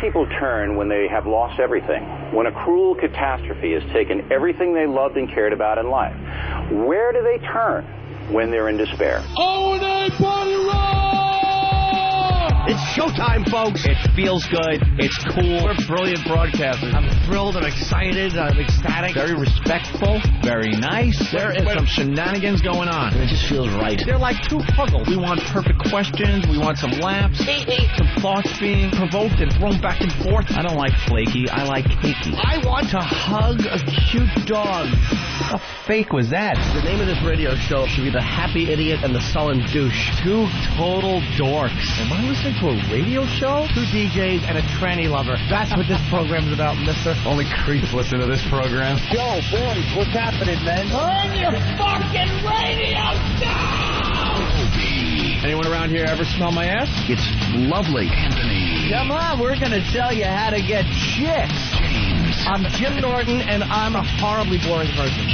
people turn when they have lost everything? When a cruel catastrophe has taken everything they loved and cared about in life? Where do they turn when they're in despair? Oh, they party rock! It's showtime, folks. It feels good. It's cool. We're brilliant broadcasters. I'm thrilled. I'm excited. I'm ecstatic. Very respectful. Very nice. There is some shenanigans going on. It just feels right. They're like two puzzles. We want perfect questions. We want some laughs. Some thoughts being provoked and thrown back and forth. I don't like flaky. I like cakey. I want to hug a cute dog. How fake was that? The name of this radio show should be The Happy Idiot and the Sullen Douche. Two total dorks. Am I listening to a radio show? Two DJs and a tranny lover. That's what this program's about, mister. Only creeps listen to this program. Yo, boys, what's happening, man? Turn your fucking radio down! Anyone around here ever smell my ass? It's lovely. Anthony. Come on, we're gonna tell you how to get chicks. James. I'm Jim Norton, and I'm a horribly boring person.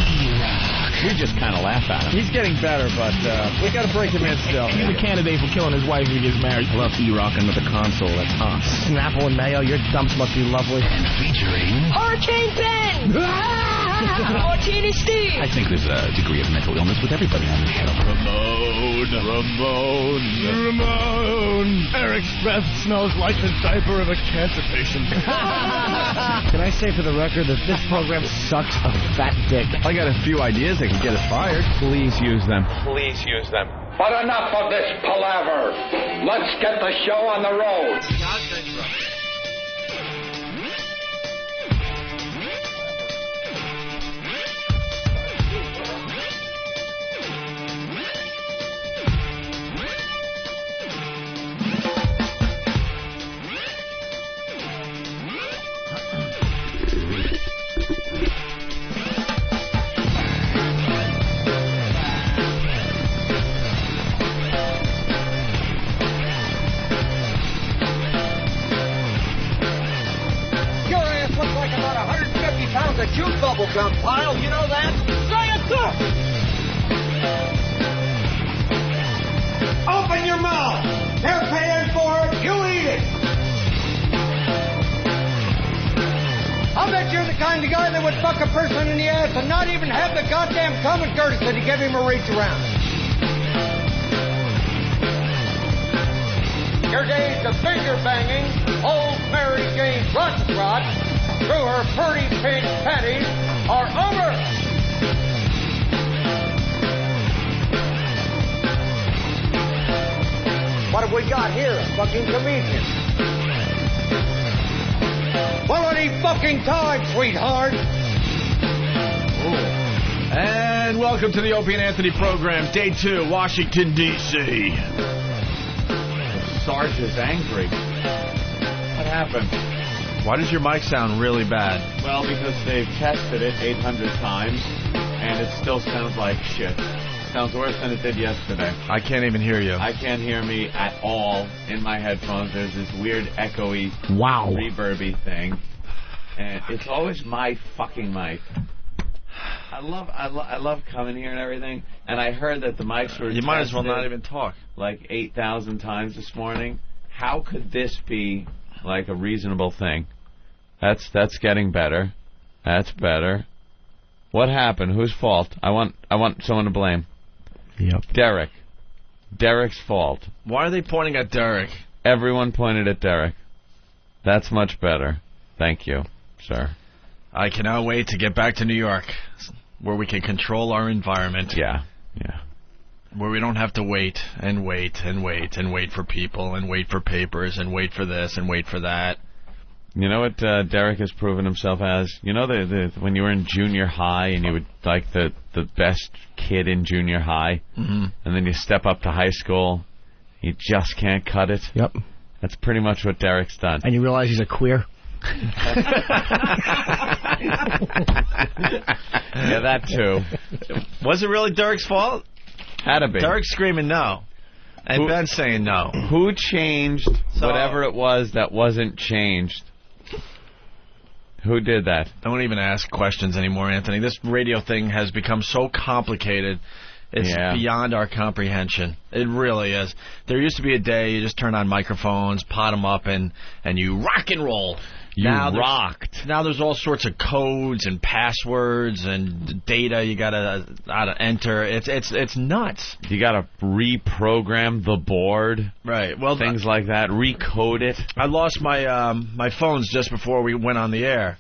You just kind of laugh at him. He's getting better, but we got to break him in still. He's a candidate for killing his wife if he gets married. I love E-rocking with the console. That's hot. Snapple and mayo, your dumps must be lovely. And featuring... Hurricane Ben! Martini Steve! I think there's a degree of mental illness with everybody on the show. Ramon. Eric's breath smells like the diaper of a cancer patient. Can I say for the record that this program sucks a fat dick? I got a few ideas that can get us fired. Please use them. Please use them. But enough of this palaver. Let's get the show on the road. The Jew bubblegum pile, you know that? Say it, sir! Open your mouth! They're paying for it, you eat it! I'll bet you're the kind of guy that would fuck a person in the ass and not even have the goddamn common courtesy to give him a reach around. Your days of finger banging, old Mary Jane Rosenrod, through her pretty pink panties are over. What have we got here? A fucking comedian. Well, any fucking time, sweetheart. And welcome to the Opie and Anthony program, Day 2, Washington, D.C. Sarge is angry. What happened? Why does your mic sound really bad? Well, because they've tested it 800 times, and it still sounds like shit. Sounds worse than it did yesterday. I can't even hear you. I can't hear me at all in my headphones. There's this weird echoey, reverby thing, and it's always my fucking mic. I love coming here and everything, and I heard that the mics were. You might as well not even talk. Like 8,000 times this morning. How could this be like a reasonable thing? That's getting better. That's better. What happened? Whose fault? I want someone to blame. Yep. Derek. Derek's fault. Why are they pointing at Derek? Everyone pointed at Derek. That's much better. Thank you, sir. I cannot wait to get back to New York, where we can control our environment. Yeah. Where we don't have to wait and wait and wait and wait for people and wait for papers and wait for this and wait for that. You know what Derek has proven himself as? You know when you were in junior high and you would like the best kid in junior high, and then you step up to high school, you just can't cut it? Yep. That's pretty much what Derek's done. And you realize he's a queer? Yeah, that too. Was it really Derek's fault? Had to be. Derek's screaming no. And Ben's saying no. Who changed whatever it was that wasn't changed? Who did that? Don't even ask questions anymore, Anthony. This radio thing has become so complicated. It's beyond our comprehension. It really is. There used to be a day you just turn on microphones, pot them up, and you rock and roll. Now there's all sorts of codes and passwords and data you gotta enter. It's nuts. You gotta reprogram the board. Right. Well, things like that. Recode it. I lost my phones just before we went on the air.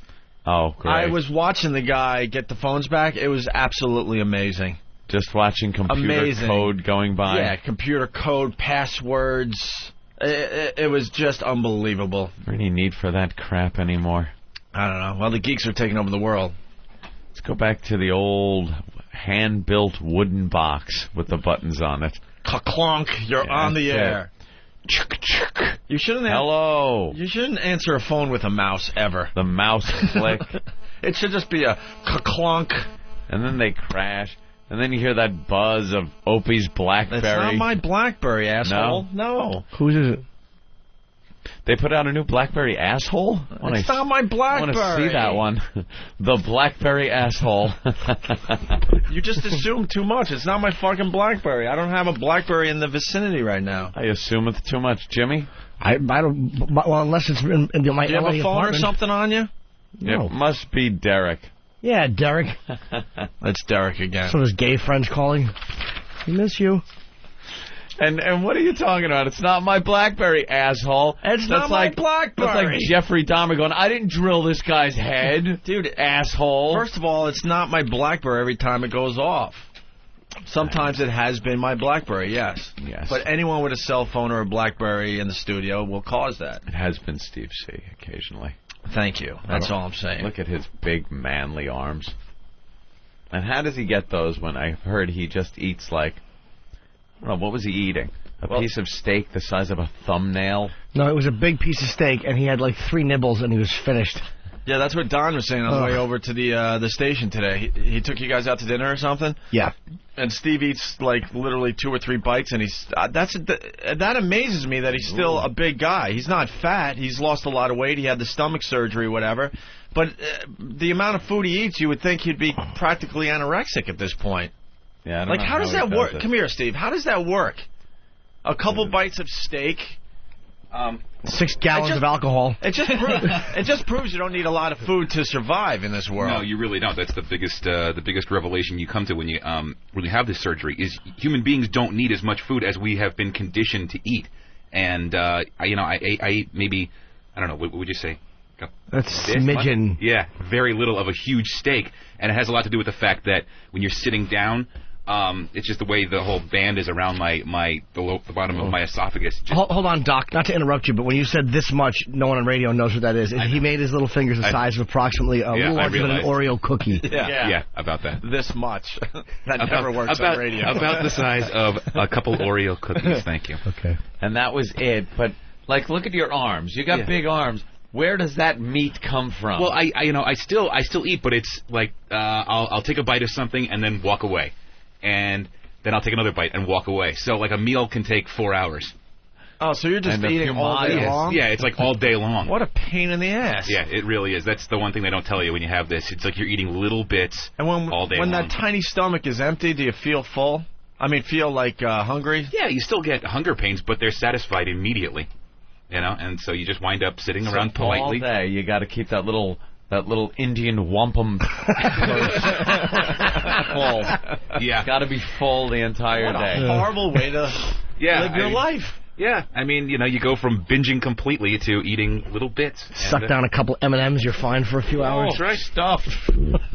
Oh, great. I was watching the guy get the phones back. It was absolutely amazing. Just watching computer code going by. Yeah, computer code, passwords. It was just unbelievable. Any need for that crap anymore? I don't know. Well, the geeks are taking over the world. Let's go back to the old hand-built wooden box with the buttons on it. Clonk, you're on the air. You shouldn't. Hello. You shouldn't answer a phone with a mouse ever. The mouse click. It should just be a clonk. And then they crash. And then you hear that buzz of Opie's BlackBerry. It's not my BlackBerry, asshole. No. Whose is it? They put out a new BlackBerry asshole? It's not my BlackBerry. I want to see that one. The BlackBerry asshole. You just assume too much. It's not my fucking BlackBerry. I don't have a BlackBerry in the vicinity right now. I assume it's too much. Jimmy? I don't. Well, unless it's in my Do you have a phone apartment. or something on you? No. It must be Derek. Yeah, Derek. It's Derek again. Some of his gay friends calling. We miss you. And what are you talking about? It's not my BlackBerry, asshole. It's not my BlackBerry. That's like Jeffrey Dahmer going, I didn't drill this guy's head. Dude, asshole. First of all, it's not my BlackBerry every time it goes off. Sometimes it has been my BlackBerry, yes. But anyone with a cell phone or a BlackBerry in the studio will cause that. It has been Steve C. occasionally. Thank you. That's all I'm saying. Look at his big, manly arms. And how does he get those when I heard he just eats like... I don't know, what was he eating? A piece of steak the size of a thumbnail? No, it was a big piece of steak, and he had like 3 nibbles, and he was finished. Yeah, that's what Don was saying on the way over to the station today. He took you guys out to dinner or something? Yeah. And Steve eats like literally 2 or 3 bites, and he's that amazes me that he's still a big guy. He's not fat. He's lost a lot of weight. He had the stomach surgery, whatever. But the amount of food he eats, you would think he'd be practically anorexic at this point. Yeah, I don't like, know how does that work? It. Come here, Steve. How does that work? A couple bites of steak. 6 gallons of alcohol. It just proves you don't need a lot of food to survive in this world. No, you really don't. That's the biggest revelation you come to when you have this surgery is human beings don't need as much food as we have been conditioned to eat. And I ate maybe, I don't know, what would you say? That's smidgen. Yeah, very little of a huge steak, and it has a lot to do with the fact that when you're sitting down, it's just the way the whole band is around the bottom of my esophagus. Hold on, Doc. Not to interrupt you, but when you said this much, no one on radio knows what that is. He made his little fingers the size of approximately a little larger than an Oreo cookie. Yeah, about that. This much. That never works on radio. About the size of a couple Oreo cookies. Thank you. Okay. And that was it. But like, look at your arms. You got big arms. Where does that meat come from? Well, I still eat, but it's like I'll take a bite of something and then walk away. And then I'll take another bite and walk away. So, like, a meal can take 4 hours. Oh, so you're just eating all day long? Yeah, it's like all day long. What a pain in the ass. Yeah, it really is. That's the one thing they don't tell you when you have this. It's like you're eating little bits all day long. When that tiny stomach is empty, do you feel full? I mean, feel like hungry? Yeah, you still get hunger pains, but they're satisfied immediately. You know, and so you just wind up sitting around politely. All day, you got to keep that little Indian wampum full. Yeah, got to be full the entire day. What a horrible way to live your life. Yeah, I mean, you go from binging completely to eating little bits. Suck down a couple M&Ms, you're fine for a few hours. That's right. Stuff.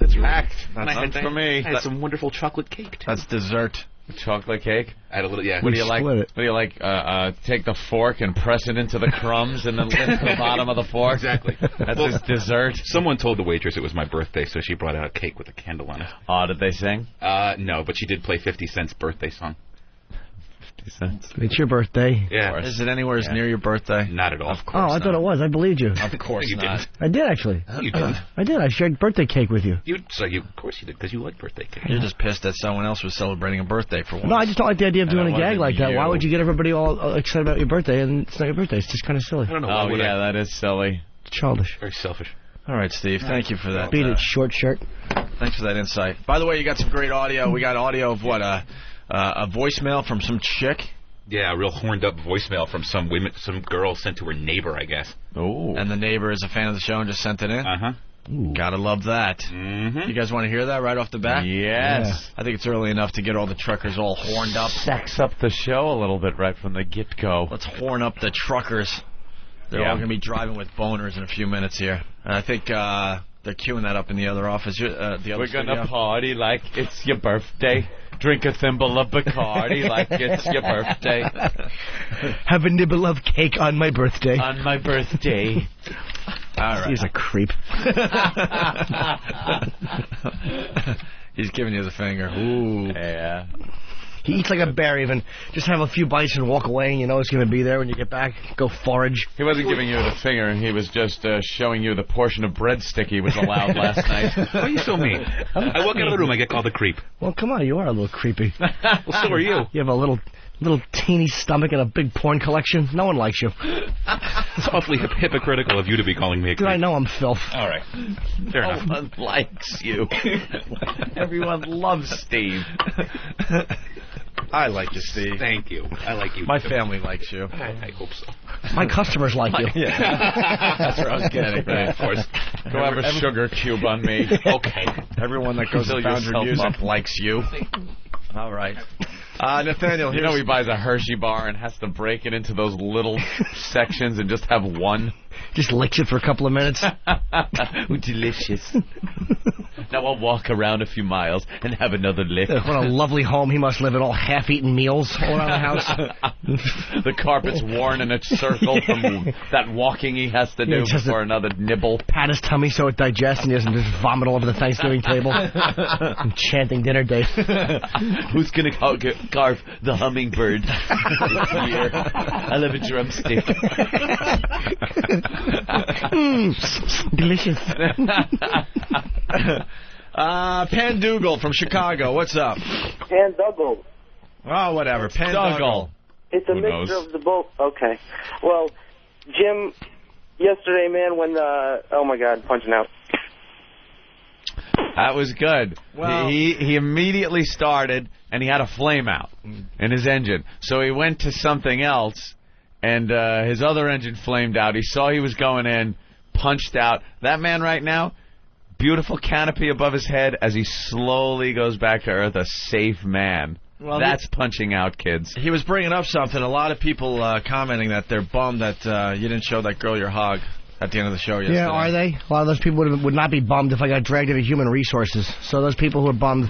That's right. That's for me. I had some wonderful chocolate cake too. That's dessert. Chocolate cake? I had a little, What do you like? Take the fork and press it into the crumbs and then lift the bottom of the fork? Exactly. That's his dessert. Someone told the waitress it was my birthday, so she brought out a cake with a candle on it. Oh, did they sing? No, but she did play 50 Cent's birthday song. 50 cents. It's your birthday. Yeah. Is it anywhere near your birthday? Not at all. Of course I thought it was. I believed you. Of course you not. didn't. I did, actually. You didn't. I did. I shared birthday cake with you. Of course you did, because you like birthday cake. You're just pissed that someone else was celebrating a birthday for once. No, I just don't like the idea of doing a gag like that. you. Why would you get everybody all excited about your birthday and it's not your birthday? It's just kind of silly. I don't know. Oh, yeah, that is silly. Childish. Very selfish. All right, Steve. Thank you for that. Beat it, short shirt. Thanks for that insight. By the way, you got some great audio. We got audio of what? a voicemail from some chick. Yeah, a real horned up voicemail from some girl sent to her neighbor, I guess. Oh. And the neighbor is a fan of the show and just sent it in? Uh-huh. Ooh. Gotta love that. Mm-hmm. You guys want to hear that right off the bat? Yes. Yeah. I think it's early enough to get all the truckers all horned up. Sex up the show a little bit right from the get-go. Let's horn up the truckers. They're all going to be driving with boners in a few minutes here. And I think they're queuing that up in the other office. We're going to party like it's your birthday. Drink a thimble of Bacardi like it's your birthday. Have a nibble of cake on my birthday. On my birthday. All right. He's a creep. He's giving you the finger. Ooh. Yeah. He eats like a bear even. Just have a few bites and walk away, and you know it's going to be there when you get back. Go forage. He wasn't giving you the finger. He was just showing you the portion of breadstick he was allowed last night. Why are you so mean? I walk out of the room, I get called a creep. Well, come on, you are a little creepy. Well, so are you. You have a little teeny stomach and a big porn collection. No one likes you. It's awfully hypocritical of you to be calling me a creep. I know I'm filth. All right. Fair enough. No one likes you. Everyone loves Steve. I like you, Steve. Thank you. I like you. My family likes you. I hope so. My customers like you. Yeah. That's where I was getting, right? Of course. Go have a sugar cube on me. Okay. Everyone that goes to Foundry Music likes you. All right. Nathaniel, you know he buys a Hershey bar and has to break it into those little sections and just have one. Just licks it for a couple of minutes. Ooh, delicious. Now I'll walk around a few miles and have another lick. What a lovely home he must live in, all half-eaten meals all around the house. The carpet's worn in a circle from that walking he has to do before another nibble. Pat his tummy so it digests and he doesn't just vomit all over the Thanksgiving table. And chanting dinner date. Who's going to carve the hummingbird this year? I'll have a drumstick. Delicious. Pan Dougal from Chicago. What's up? Pan Dougal. Oh, whatever. Pan Dougal. It's a mixture of the both. Okay. Well, Jim, yesterday, man, when oh my God, punching out. That was good. Well, he immediately started, and he had a flame out in his engine. So he went to something else, and his other engine flamed out. He saw he was going in, punched out. That man right now, beautiful canopy above his head as he slowly goes back to Earth, a safe man. Well, that's punching out, kids. He was bringing up something. A lot of people commenting that they're bummed that you didn't show that girl your hog at the end of the show yesterday. Yeah, are they? A lot of those people would not be bummed if I got dragged into Human Resources. So those people who are bummed,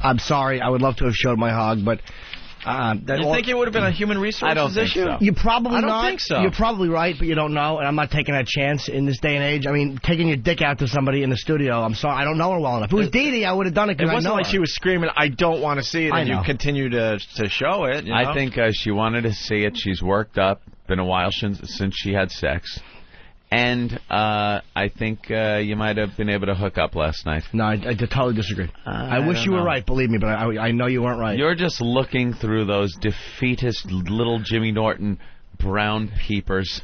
I'm sorry. I would love to have showed my hog, but... you think it would have been a Human Resources issue? So. You probably not. I don't think so. You're probably right, but you don't know, and I'm not taking that chance in this day and age. I mean, taking your dick out to somebody in the studio, I'm sorry, I don't know her well enough. If it was Dee Dee, I would have done it because I know her. It wasn't like she was screaming, I don't want to see it, and you continue to show it. You know? I think she wanted to see it. She's worked up. Been a while since she had sex. And I think you might have been able to hook up last night. No, I totally disagree. I wish you were right, believe me, but I know you weren't right. You're just looking through those defeatist little Jimmy Norton brown peepers.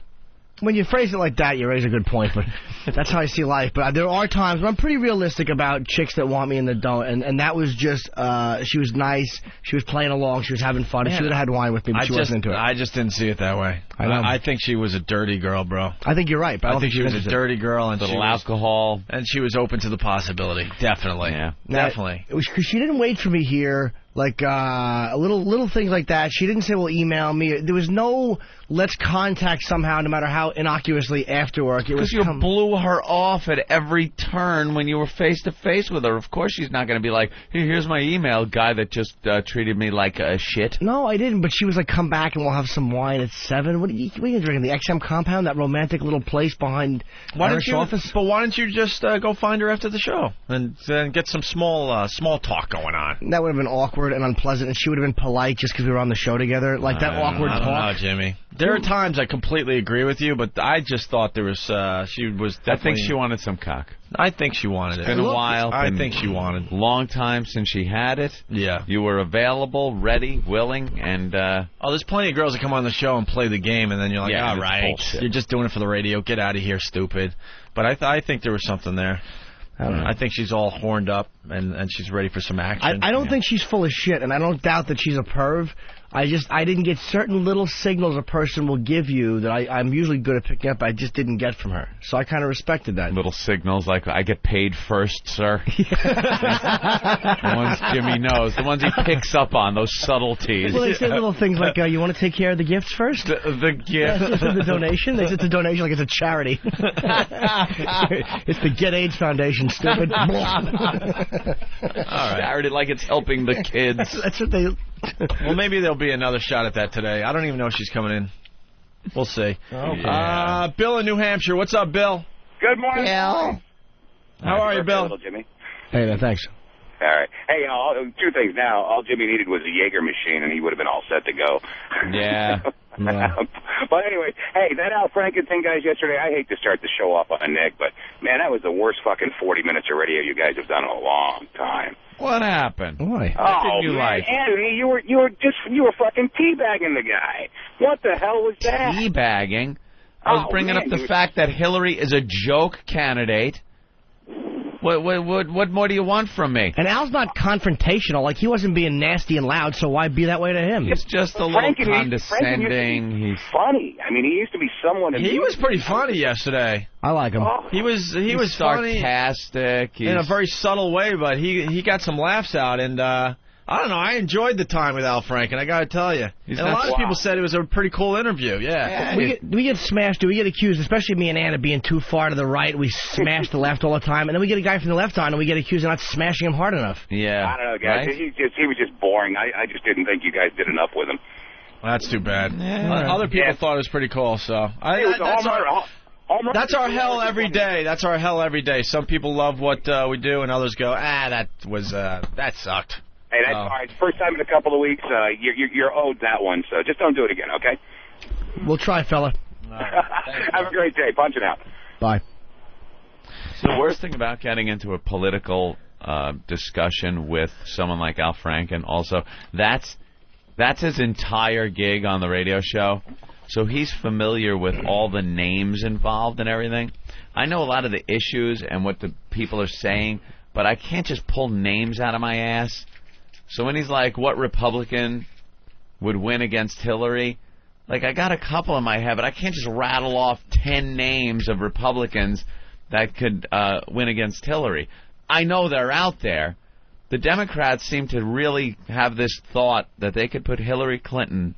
When you phrase it like that, you raise a good point, but that's how I see life. But there are times when I'm pretty realistic about chicks that want me and that don't, and that was just, she was nice, she was playing along, she was having fun, and she would have had wine with me, but she wasn't into it. I just didn't see it that way. I think she was a dirty girl, bro. I think you're right, but I don't think she was a dirty girl, and little alcohol, and she was open to the possibility. Definitely, yeah, definitely. It was because she didn't wait for me here. Like little things like that. She didn't say, well, email me. There was no let's contact somehow, no matter how innocuously after work. It was because you blew her off at every turn when you were face to face with her. Of course she's not going to be like, hey, here's my email, guy that just treated me like shit. No, I didn't. But she was like, come back and we'll have some wine at 7. What are you drinking? The XM Compound, that romantic little place behind Eric's office? But why don't you just go find her after the show and get some small talk going on? That would have been awkward and unpleasant, and she would have been polite just because we were on the show together. Like that awkward talk. I don't know, Jimmy. There are times I completely agree with you, but I just thought there was she was definitely... I think she wanted some cock. I think she wanted it. It's been a while. I think she wanted. Long time since she had it. Yeah. You were available, ready, willing, and... there's plenty of girls that come on the show and play the game, and then you're like, yeah, all right, you're just doing it for the radio. Get out of here, stupid. But I think there was something there. I don't know. I think she's all horned up and she's ready for some action. I don't think she's full of shit, and I don't doubt that she's a perv. I didn't get certain little signals a person will give you that I'm usually good at picking up. I just didn't get from her, so I kind of respected that. Little signals like I get paid first, sir. The ones Jimmy knows, the ones he picks up on, those subtleties. Well, they say little things like, "You want to take care of the gifts first?" The gift, the donation. They say it's a donation like it's a charity. It's the Get AIDS Foundation. Stupid. All right. Charity like it's helping the kids. That's what they. Well, maybe there'll be another shot at that today. I don't even know if she's coming in. We'll see. Yeah. Bill in New Hampshire. What's up, Bill? Good morning. Bill. How are you, Bill? Little Jimmy. Hey, man, thanks. All right. Hey, two things now. All Jimmy needed was a Jaeger machine, and he would have been all set to go. Yeah. But anyway, hey, that Al Franken thing, guys, yesterday, I hate to start the show off on Nick, but, man, that was the worst fucking 40 minutes of radio you guys have done in a long time. What happened? Why? What did you man, like? Anthony, you were fucking teabagging the guy. What the hell was that? Teabagging? I was bringing up the fact that Hillary is a joke candidate. What more do you want from me? And Al's not confrontational. Like, he wasn't being nasty and loud, so why be that way to him? He's just a little condescending. He's funny. I mean, he used to be someone. He was pretty funny yesterday. I like him. He was funny sarcastic. in a very subtle way, but he got some laughs out, and I don't know. I enjoyed the time with Al Franken. I got to tell you. And a lot of people said it was a pretty cool interview. Yeah. We get smashed. We get accused, especially me and Anna, being too far to the right. We smash the left all the time, and then we get a guy from the left on, and we get accused of not smashing him hard enough. Yeah. I don't know, guys. Right? He was just boring. I just didn't think you guys did enough with him. Well, that's too bad. Yeah. Other people thought it was pretty cool. So that's our hell every day. That's our hell every day. Some people love what we do, and others go, that sucked. Hey, that's all right. First time in a couple of weeks. You're owed that one, so just don't do it again, okay? We'll try, fella. Have a great day. Punch it out. Bye. So the worst thing about getting into a political discussion with someone like Al Franken, also, that's his entire gig on the radio show. So he's familiar with all the names involved and everything. I know a lot of the issues and what the people are saying, but I can't just pull names out of my ass. So when he's like, what Republican would win against Hillary? Like, I got a couple in my head, but I can't just rattle off 10 names of Republicans that could win against Hillary. I know they're out there. The Democrats seem to really have this thought that they could put Hillary Clinton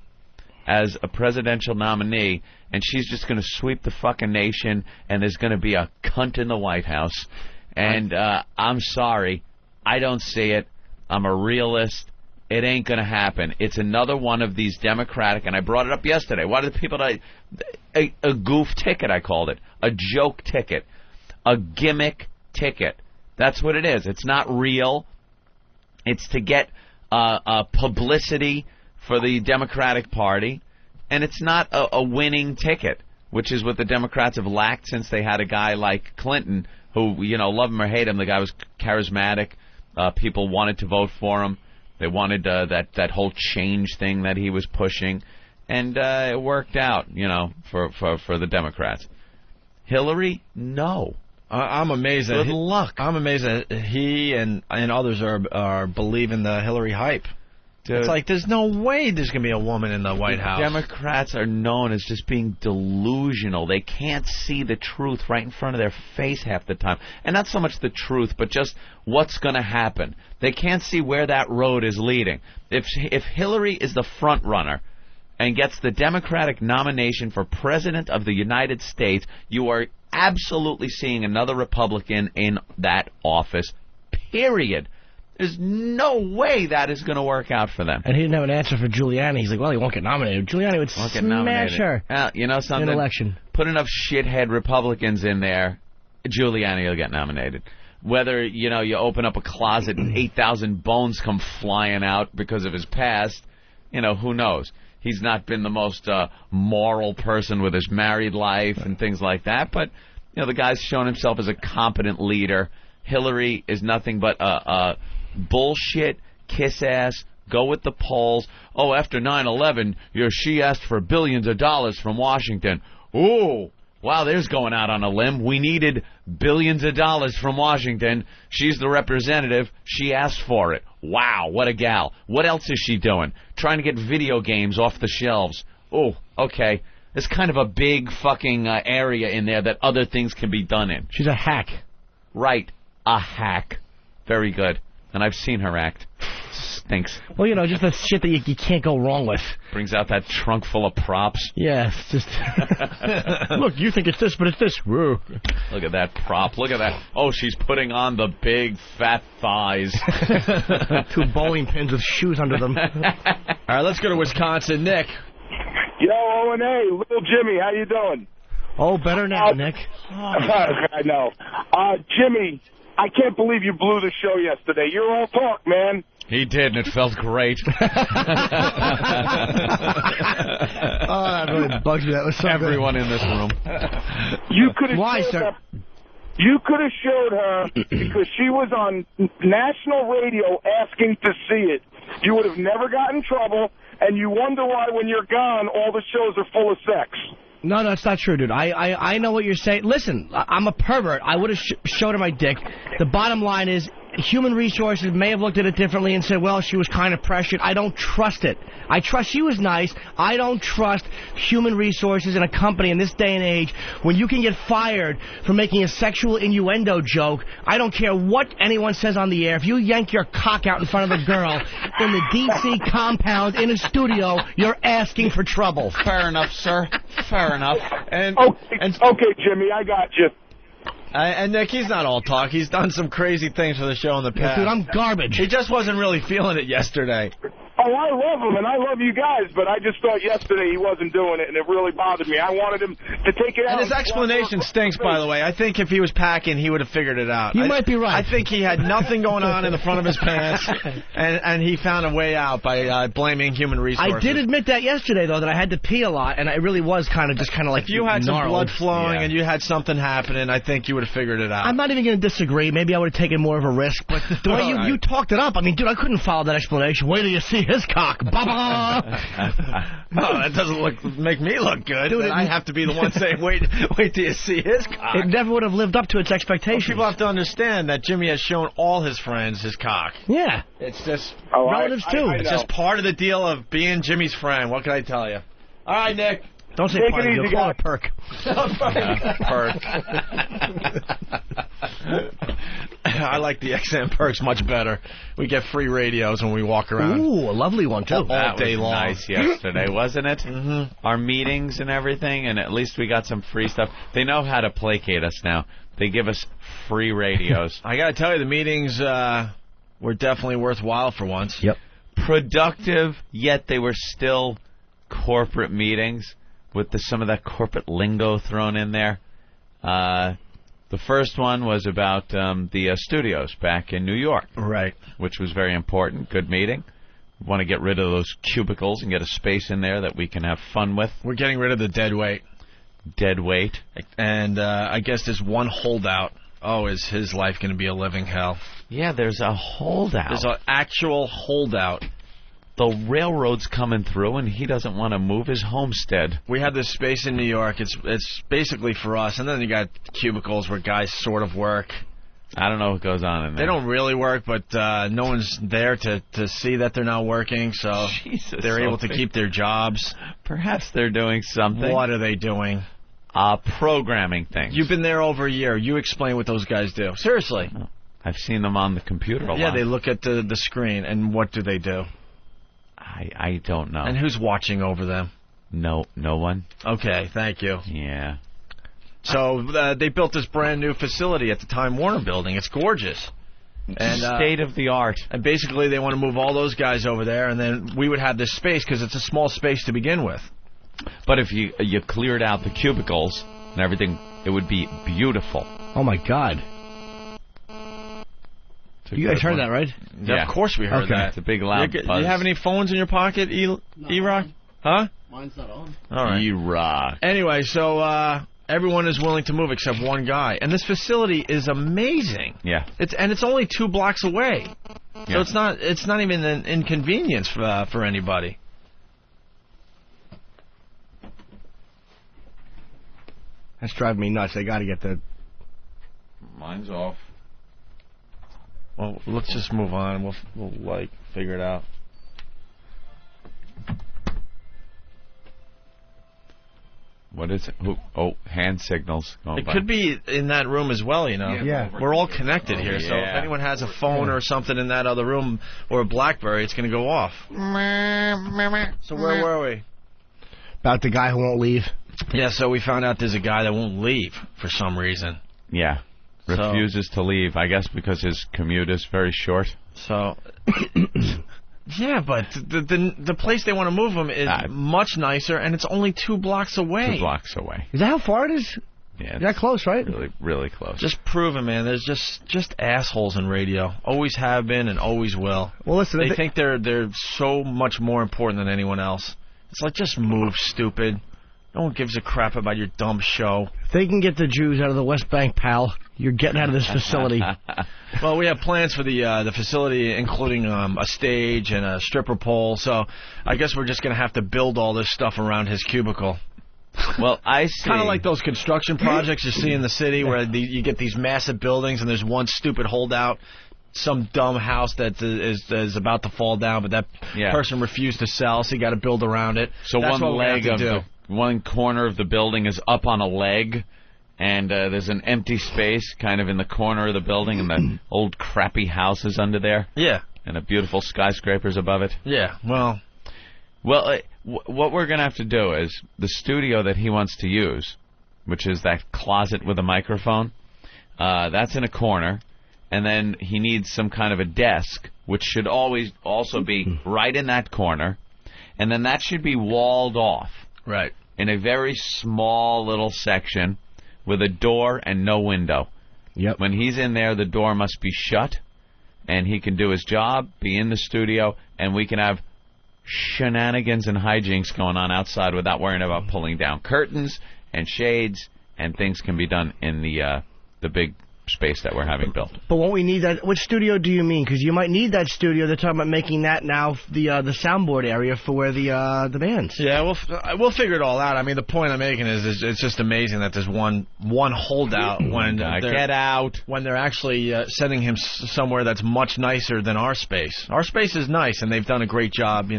as a presidential nominee, and she's just going to sweep the fucking nation, and there's going to be a cunt in the White House. And I'm sorry, I don't see it. I'm a realist. It ain't going to happen. It's another one of these Democratic, and I brought it up yesterday. Why do the people a goof ticket, I called it. A joke ticket. A gimmick ticket. That's what it is. It's not real. It's to get publicity for the Democratic Party, and it's not a winning ticket, which is what the Democrats have lacked since they had a guy like Clinton, who, love him or hate him, the guy was charismatic. People wanted to vote for him. They wanted that whole change thing that he was pushing, and it worked out, for the Democrats. Hillary, no. I'm amazed. Good luck. I'm amazed that he and others are believing the Hillary hype. Dude, it's like there's no way there's going to be a woman in the White House. Democrats are known as just being delusional. They can't see the truth right in front of their face half the time. And not so much the truth, but just what's going to happen. They can't see where that road is leading. If Hillary is the front runner and gets the Democratic nomination for President of the United States, you are absolutely seeing another Republican in that office, period. There's no way that is going to work out for them. And he didn't have an answer for Giuliani. He's like, well, he won't get nominated. Giuliani would smash her. You know something? In an election. Put enough shithead Republicans in there, Giuliani will get nominated. Whether, you open up a closet and 8,000 bones come flying out because of his past, who knows? He's not been the most moral person with his married life and things like that, but, the guy's shown himself as a competent leader. Hillary is nothing but a bullshit, kiss-ass, go with the polls. Oh, after 9/11, she asked for billions of dollars from Washington. Ooh, Wow, there's going out on a limb. We needed billions of dollars from Washington. She's the representative. She asked for it. Wow, what a gal. What else is she doing? Trying to get video games off the shelves. Oh, okay. There's kind of a big fucking area in there that other things can be done in. She's a hack. Right, a hack. Very good. And I've seen her act. Stinks. Well, you know, just the shit that you can't go wrong with. Brings out that trunk full of props. Yeah, it's just... Look, you think it's this, but it's this. Whoa. Look at that prop. Look at that. Oh, she's putting on the big fat thighs. 2 bowling pins with shoes under them. All right, let's go to Wisconsin. Nick. Yo, O&A, little Jimmy, how you doing? Oh, better now, Nick. I know. Jimmy, I can't believe you blew the show yesterday. You're all talk, man. He did, and it felt great. Oh, that really bugs me. That was so Everyone in this room. You could have Why, showed sir? her, you could have showed her because she was on national radio asking to see it. You would have never gotten in trouble, and you wonder why when you're gone, all the shows are full of sex. No, that's not true, dude. I know what you're saying. Listen, I'm a pervert. I would have showed her my dick. The bottom line is, Human Resources may have looked at it differently and said, well, she was kind of pressured. I don't trust it. I trust she was nice. I don't trust Human Resources in a company in this day and age when you can get fired for making a sexual innuendo joke. I don't care what anyone says on the air. If you yank your cock out in front of a girl in the D.C. compound in a studio, you're asking for trouble. Fair enough, sir. Fair enough. Okay, Jimmy, I got you. And Nick, he's not all talk. He's done some crazy things for the show in the past. Dude, I'm garbage. He just wasn't really feeling it yesterday. Oh, I love him, and I love you guys, but I just thought yesterday he wasn't doing it, and it really bothered me. I wanted him to take it out. And his explanation stinks, by the way. I think if he was packing, he would have figured it out. You might be right. I think he had nothing going on in the front of his pants, and he found a way out by blaming Human Resources. I did admit that yesterday, though, that I had to pee a lot, and I really was kind of like if you had some gnarled. blood flowing and you had something happening, I think you would have figured it out. I'm not even going to disagree. Maybe I would have taken more of a risk, but the way you talked it up, I mean, dude, I couldn't follow that explanation. Wait till you see his cock. Ba-ba! No, that doesn't make me look good. Dude, I have to be the one saying, wait till you see his cock. It never would have lived up to its expectations. Well, people have to understand that Jimmy has shown all his friends his cock. Yeah. It's just relatives, too. It's just part of the deal of being Jimmy's friend. What can I tell you? All right, Nick. Don't say Take part it of the easy, deal. Call it Perk. I like the XM Perks much better. We get free radios when we walk around. Ooh, a lovely one, too. That all day was long. nice yesterday, wasn't it? Mm-hmm. Our meetings and everything, and at least we got some free stuff. They know how to placate us now. They give us free radios. I got to tell you, the meetings were definitely worthwhile for once. Yep. Productive, yet they were still corporate meetings with some of that corporate lingo thrown in there. The first one was about the studios back in New York. Right. Which was very important. Good meeting. We want to get rid of those cubicles and get a space in there that we can have fun with. We're getting rid of the dead weight. Dead weight. And I guess there's one holdout. Oh, is his life going to be a living hell? Yeah, there's a holdout. There's an actual holdout. The railroad's coming through, and he doesn't want to move his homestead. We have this space in New York. It's basically for us, and then you got cubicles where guys sort of work. I don't know what goes on in there. They don't really work, but no one's there to see that they're not working, so they're able to keep their jobs. Perhaps they're doing something. What are they doing? Programming things. You've been there over a year. You explain what those guys do. Seriously. I've seen them on the computer a lot. Yeah, they look at the screen, and what do they do? I don't know. And who's watching over them? No one. Okay, thank you. Yeah. So they built this brand new facility at the Time Warner building. It's gorgeous. And state of the art. And basically they want to move all those guys over there, and then we would have this space because it's a small space to begin with. But if you cleared out the cubicles and everything, it would be beautiful. Oh, my God. You guys heard that, right? Yeah, of course we heard that. It's a big loud buzz. Do you have any phones in your pocket, E-Rock? Huh? Mine's not on. All right. E-Rock. Anyway, so everyone is willing to move except one guy. And this facility is amazing. Yeah. It's only 2 blocks away. Yeah. So it's not even an inconvenience for anybody. That's driving me nuts. They got to get the... Mine's off. Well, let's just move on. We'll like, figure it out. What is it? Hand signals going It by. could be in that room as well, you know. Yeah. We're all connected here, so if anyone has a phone or something in that other room or a BlackBerry, it's going to go off. So where were we? About the guy who won't leave. Yeah, so we found out there's a guy that won't leave for some reason. Yeah. Refuses to leave, I guess because his commute is very short. So, yeah, but the place they want to move him is much nicer, and it's only 2 blocks away. 2 blocks away. Is that how far it is? Yeah. That close, right? Really, really close. Just prove it, man. There's just assholes in radio. Always have been and always will. Well, listen, they think they're so much more important than anyone else. It's like, just move, stupid. No one gives a crap about your dumb show. If they can get the Jews out of the West Bank, pal, you're getting out of this facility. Well, we have plans for the facility, including a stage and a stripper pole. So I guess we're just going to have to build all this stuff around his cubicle. Well, I see. Kind of like those construction projects you see in the city where you get these massive buildings and there's one stupid holdout. Some dumb house that is about to fall down, but that person refused to sell, so you got to build around it. So that's one corner of the building is up on a leg, and there's an empty space kind of in the corner of the building, and the old crappy house is under there. Yeah. And the beautiful skyscrapers above it. Yeah, well, what we're going to have to do is the studio that he wants to use, which is that closet with a microphone, that's in a corner. And then he needs some kind of a desk, which should always also be right in that corner. And then that should be walled off. Right. In a very small little section with a door and no window. Yep. When he's in there, the door must be shut. And he can do his job, be in the studio, and we can have shenanigans and hijinks going on outside without worrying about pulling down curtains and shades, and things can be done in the big space that we're having built. But won't we need that? Which studio do you mean? Because you might need that studio. They're talking about making that now the soundboard area for where the band's. Yeah, we'll figure it all out. I mean, the point I'm making is it's just amazing that there's one holdout when they're actually sending him somewhere that's much nicer than our space. Our space is nice, and they've done a great job,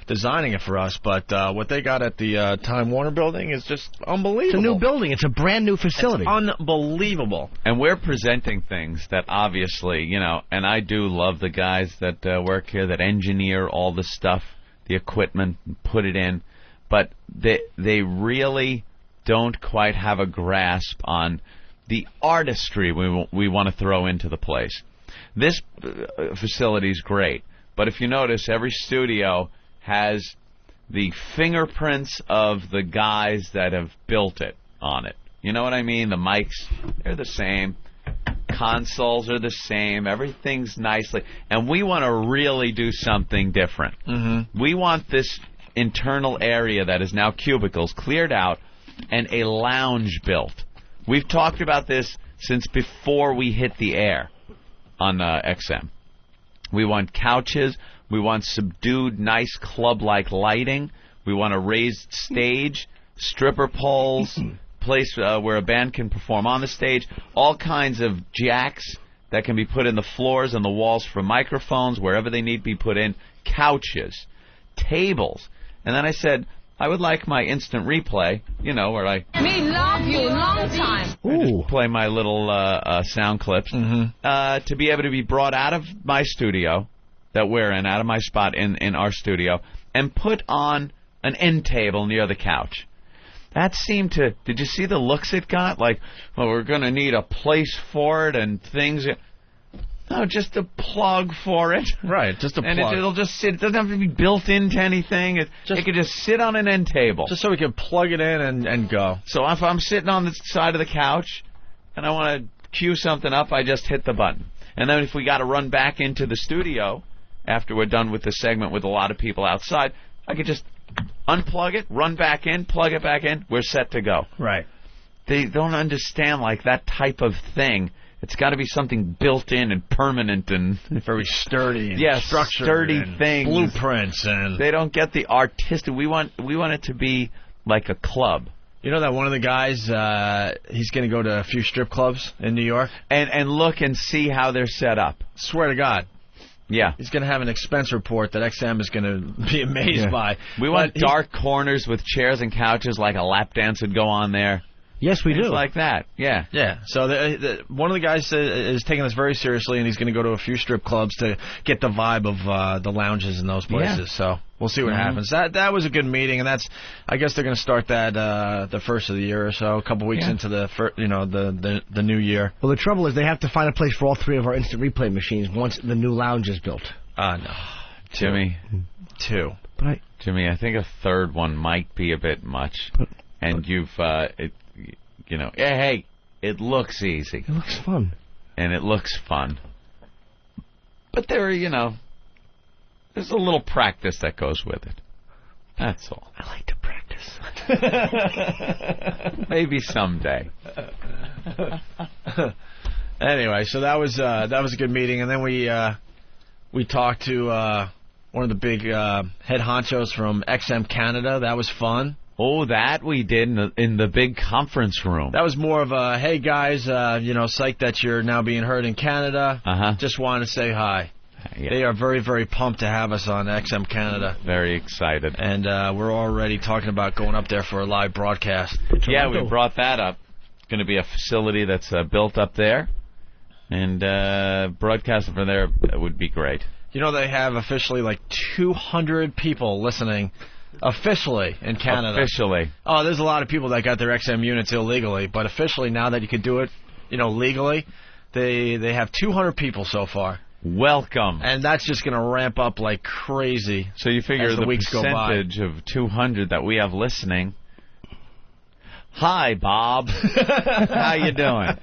designing it for us. But what they got at the Time Warner building is just unbelievable. It's a new building. It's a brand new facility. It's unbelievable. And we're presenting things that obviously, and I do love the guys that work here that engineer all the stuff, the equipment, and put it in, but they really don't quite have a grasp on the artistry we want to throw into the place. This facility is great, but if you notice, every studio has the fingerprints of the guys that have built it on it. You know what I mean? The mics, they're the same. Consoles are the same. Everything's nicely. And we want to really do something different. Mm-hmm. We want this internal area that is now cubicles cleared out and a lounge built. We've talked about this since before we hit the air on XM. We want couches. We want subdued, nice club-like lighting. We want a raised stage, stripper poles, place where a band can perform on the stage, all kinds of jacks that can be put in the floors and the walls for microphones, wherever they need to be put in, couches, tables. And then I said, I would like my instant replay, where I love you long time. just play my little sound clips, to be able to be brought out of my studio that we're in, out of my spot in our studio, and put on an end table near the couch. That seemed to... Did you see the looks it got? Like, well, we're going to need a place for it and things... No, just a plug for it. Right, just a plug. And it'll just sit. It doesn't have to be built into anything. It could just sit on an end table. Just so we can plug it in and go. So if I'm sitting on the side of the couch and I want to cue something up, I just hit the button. And then if we got to run back into the studio after we're done with the segment with a lot of people outside, I could just unplug it, run back in, plug it back in, we're set to go. Right. They don't understand, like, that type of thing. It's got to be something built in and permanent and... very sturdy and structured. Sturdy and things. Blueprints and... They don't get the artistic... We want it to be like a club. You know that one of the guys, he's going to go to a few strip clubs in New York? And look and see how they're set up. Swear to God. Yeah. He's going to have an expense report that XM is going to be amazed by. We want dark corners with chairs and couches like a lap dance would go on there. Yes, we do. Like that, yeah. Yeah, so one of the guys is taking this very seriously, and he's going to go to a few strip clubs to get the vibe of the lounges in those places. Yeah. So we'll see what happens. That was a good meeting, and I guess they're going to start that the first of the year or so, a couple weeks into the new year. Well, the trouble is they have to find a place for all three of our instant replay machines once the new lounge is built. No. Jimmy. 2. Jimmy, I think a third one might be a bit much. And you've... hey, it looks easy. It looks fun. And it looks fun. But there's a little practice that goes with it. That's all. I like to practice. Maybe someday. Anyway, so that was a good meeting, and then we talked to one of the big head honchos from XM Canada. That was fun. Oh, that we did in the big conference room. That was more of a, hey, guys, psyched that you're now being heard in Canada. Just wanted to say hi. Yeah. They are very, very pumped to have us on XM Canada. Very excited. And we're already talking about going up there for a live broadcast. Yeah, we brought that up. It's going to be a facility that's built up there. And broadcasting from there would be great. You know, they have officially like 200 people listening. Officially in Canada. Officially. Oh, there's a lot of people that got their XM units illegally, but officially now that you could do it, legally, they have 200 people so far. Welcome. And that's just going to ramp up like crazy. So you figure the weeks percentage go by. Of 200 that we have listening. Hi, Bob. How you doing?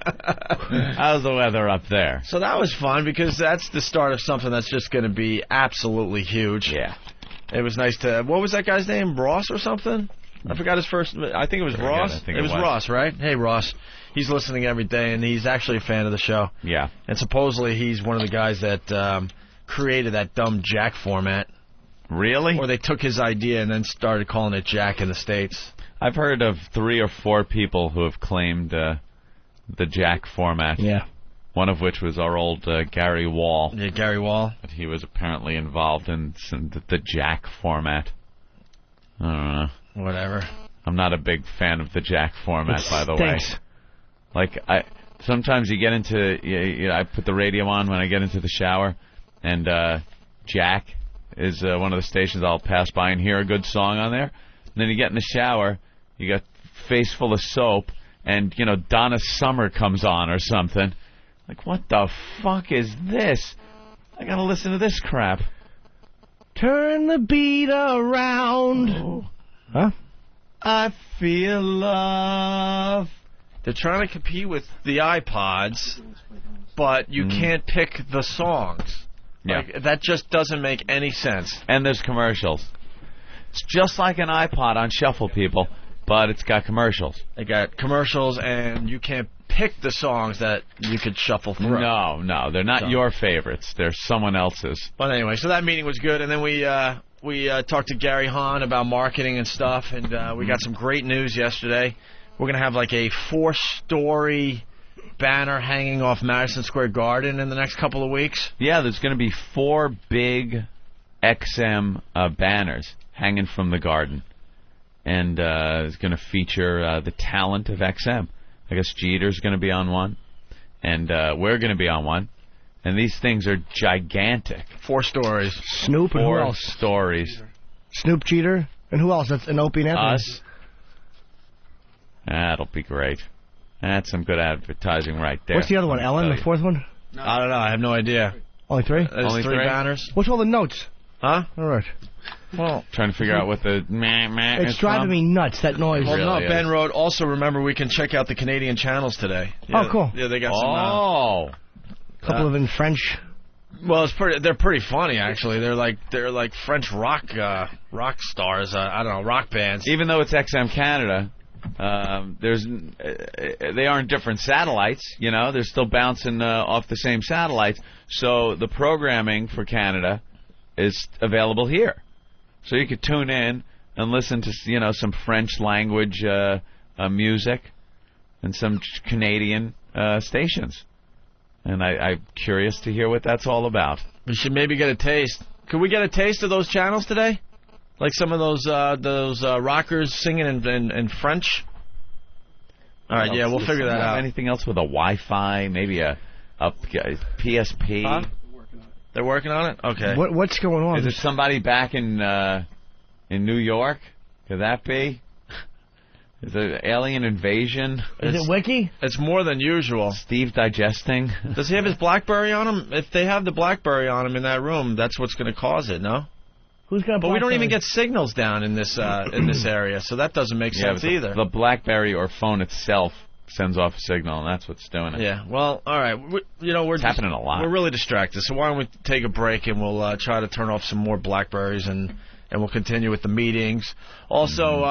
How's the weather up there? So that was fun because that's the start of something that's just going to be absolutely huge. Yeah. It was nice to... What was that guy's name? Ross or something? I forgot his first... I think it was Ross. It was Ross, right? Hey, Ross. He's listening every day, and he's actually a fan of the show. Yeah. And supposedly he's one of the guys that created that dumb Jack format. Really? Or they took his idea and then started calling it Jack in the States. I've heard of 3 or 4 people who have claimed the Jack format. Yeah. One of which was our old Gary Wall. Yeah, Gary Wall. But he was apparently involved in the Jack format. I don't know. Whatever. I'm not a big fan of the Jack format, by the way. Like, sometimes you get into... I put the radio on when I get into the shower, and Jack is one of the stations I'll pass by and hear a good song on there. And then you get in the shower, you got face full of soap, and, Donna Summer comes on or something. Like, what the fuck is this? I gotta listen to this crap. Turn the beat around. Oh. Huh? I feel love. They're trying to compete with the iPods, but you can't pick the songs. Yeah. Like, that just doesn't make any sense. And there's commercials. It's just like an iPod on shuffle, people, but it's got commercials. They got commercials, and you can't pick the songs that you could shuffle through. No, they're not your favorites. They're someone else's. But anyway, so that meeting was good, and then we talked to Gary Hahn about marketing and stuff, and we got some great news yesterday. We're going to have like a 4-story banner hanging off Madison Square Garden in the next couple of weeks. Yeah, there's going to be 4 big XM banners hanging from the garden, and it's going to feature the talent of XM. I guess Jeter's going to be on one, and we're going to be on one. And these things are gigantic. 4 stories. Snoop and who else? 4 stories. Snoop, Jeter, and who else? That's an Opie and Anthony. Us. That'll be great. That's some good advertising right there. What's the other one? Ellen, the 4th one? No. I don't know. I have no idea. Only 3? There's Only 3 banners. What's all the notes? Huh? All right. Well, trying to figure out what the it's driving me nuts, that noise. Well, really no, Ben wrote, also remember we can check out the Canadian channels today. Yeah, oh, cool. Yeah, they got some... couple of in French. Well, they're pretty funny, actually. They're like French rock stars, I don't know, rock bands. Even though it's XM Canada, they aren't different satellites, they're still bouncing off the same satellites. So the programming for Canada is available here. So you could tune in and listen to, some French language music and some Canadian stations. And I'm curious to hear what that's all about. We should maybe get a taste. Could we get a taste of those channels today? Like some of those rockers singing in French? All right, yeah, we'll figure that out. Anything else with a Wi-Fi? Maybe a PSP? Huh? They're working on it? Okay. What's going on? Is it somebody back in New York? Could that be? Is it alien invasion? Is it Wiki? It's more than usual. Steve digesting? Does he have his BlackBerry on him? If they have the BlackBerry on him in that room, that's what's going to cause it, no? Who's got? But we don't even get signals down in this area, so that doesn't make sense either. The BlackBerry or phone itself sends off a signal, and that's what's doing it. Yeah. Well, all right. It's happening a lot. We're really distracted, so why don't we take a break and we'll try to turn off some more BlackBerries and we'll continue with the meetings. Also,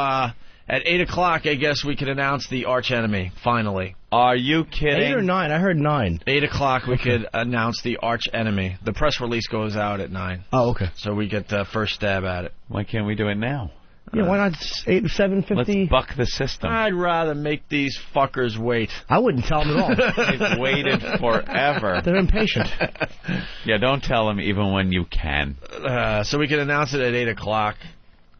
at 8 o'clock, I guess we could announce the arch enemy, finally. Are you kidding? 8 or 9? I heard 9. 8 o'clock, we could announce the arch enemy. The press release goes out at 9. Oh, okay. So we get the first stab at it. Why can't we do it now? Yeah, why not 7:50? Let's buck the system. I'd rather make these fuckers wait. I wouldn't tell them at all. They've waited forever. They're impatient. Yeah, don't tell them even when you can. So we can announce it at 8 o'clock.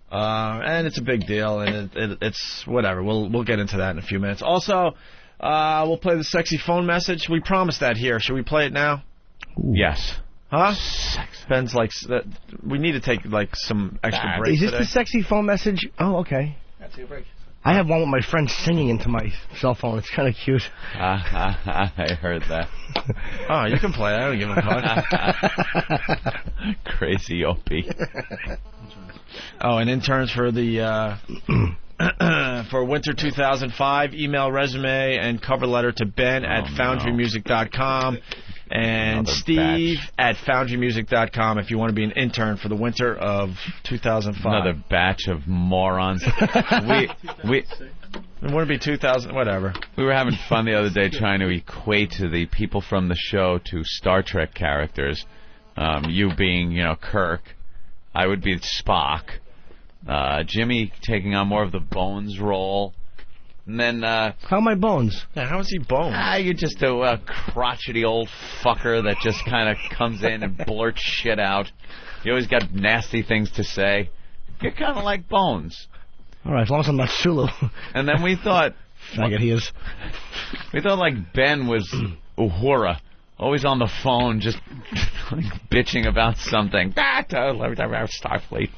And it's a big deal, and it's whatever. We'll get into that in a few minutes. Also, we'll play the sexy phone message. We promised that here. Should we play it now? Ooh. Yes. Huh? Ben's like, we need to take like some extra break. Is this today. the sexy phone message? Oh, okay. Let's take a break. I have one with my friend singing into my cell phone. It's kind of cute. I heard that. Oh, you can play. I don't give a fuck. Crazy Opie. Oh, and interns for the for winter 2005, email resume and cover letter to Ben at foundrymusic.com and Steve at foundrymusic.com if you want to be an intern for the winter of 2005. Another batch of morons. It wouldn't be 2000, whatever. We were having fun the other day trying to equate to the people from the show to Star Trek characters. You being, Kirk. I would be Spock. Jimmy taking on more of the Bones role. And then... how are my bones? Yeah, how is he Bones? You're just a crotchety old fucker that just kind of comes in and blurts shit out. You always got nasty things to say. You're kind of like Bones. All right, as long as I'm not Sulu. And then we thought... Faggot he is. We thought like Ben was Uhura. Always on the phone, just like, bitching about something. Starfleet.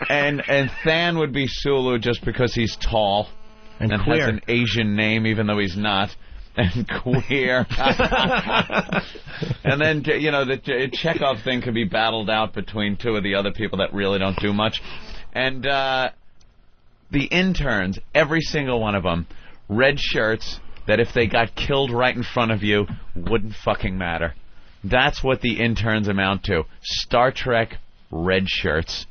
and Than would be Sulu just because he's tall and queer. Has an Asian name, even though he's not, and queer. And then the Chekhov thing could be battled out between two of the other people that really don't do much. And the interns, every single one of them, red shirts. That if they got killed right in front of you, wouldn't fucking matter. That's what the interns amount to. Star Trek red shirts.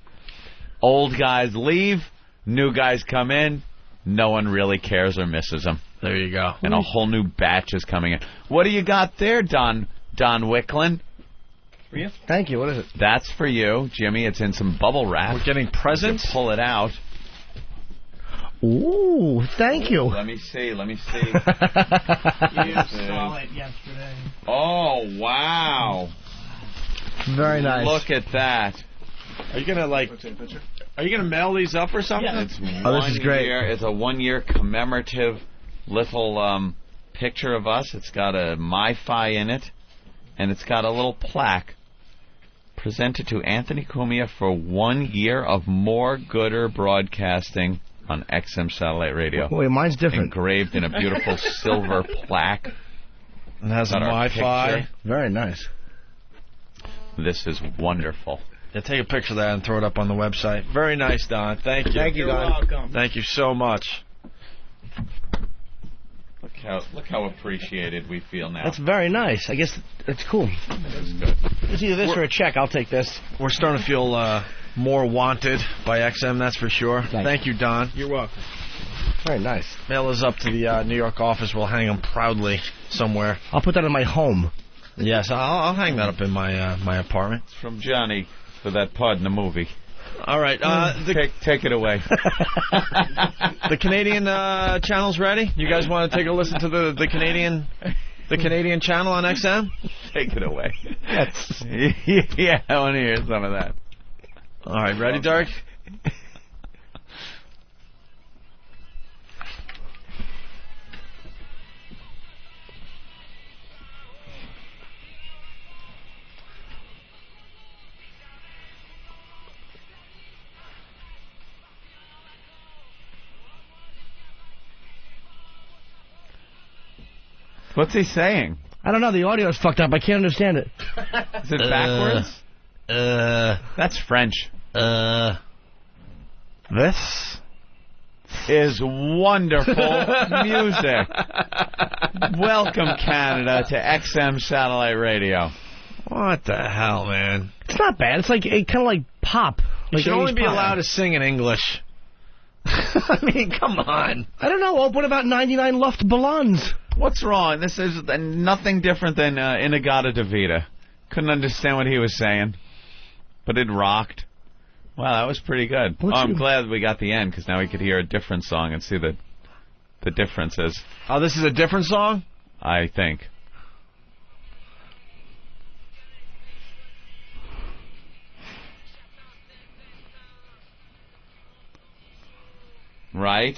Old guys leave, new guys come in, no one really cares or misses them. There you go. And a whole new batch is coming in. What do you got there, Don Wicklin? For you? Thank you. What is it? That's for you, Jimmy. It's in some bubble wrap. We're getting presents? You pull it out. Ooh, thank you. Let me see. You saw it yesterday. Oh, wow. Very nice. Look at that. Are you going to, are you going to mail these up or something? Yeah, this is great. It's a 1-year commemorative little picture of us. It's got a MiFi in it, and it's got a little plaque. Presented to Anthony Cumia for 1 year of more gooder broadcasting on XM Satellite Radio. Wait, mine's different. Engraved in a beautiful silver plaque. It has a Wi-Fi. Very nice. This is wonderful. Yeah, take a picture of that and throw it up on the website. Very nice, Don. Thank you. Thank you, Don. You're welcome. Thank you so much. Look how appreciated we feel now. That's very nice. I guess it's cool. That's good. It's either this or a check. I'll take this. We're starting to feel more wanted by XM, that's for sure. Thank you, Don. You're welcome. Very nice. Mail us up to the New York office. We'll hang them proudly somewhere. I'll put that in my home. Yes, I'll hang that up in my my apartment. It's from Johnny for that part in the movie. All right. Take it away. The Canadian channel's ready? You guys want to take a listen to the Canadian channel on XM? Take it away. Yeah, I want to hear some of that. All right, ready, Dirk? What's he saying? I don't know. The audio is fucked up. I can't understand it. Is it backwards? That's French. This is wonderful music. Welcome, Canada, to XM Satellite Radio. What the hell, man? It's not bad. It's like kind of like pop. You Like should only 80s be pop. allowed to sing in English. I mean, come on. I don't know. What about 99 Luftballons? What's wrong? This is nothing different than Inagata Davida. Couldn't understand what he was saying, but it rocked. Wow, that was pretty good. I'm glad we got the end, because now we could hear a different song and see the differences. Oh, this is a different song? I think. Right?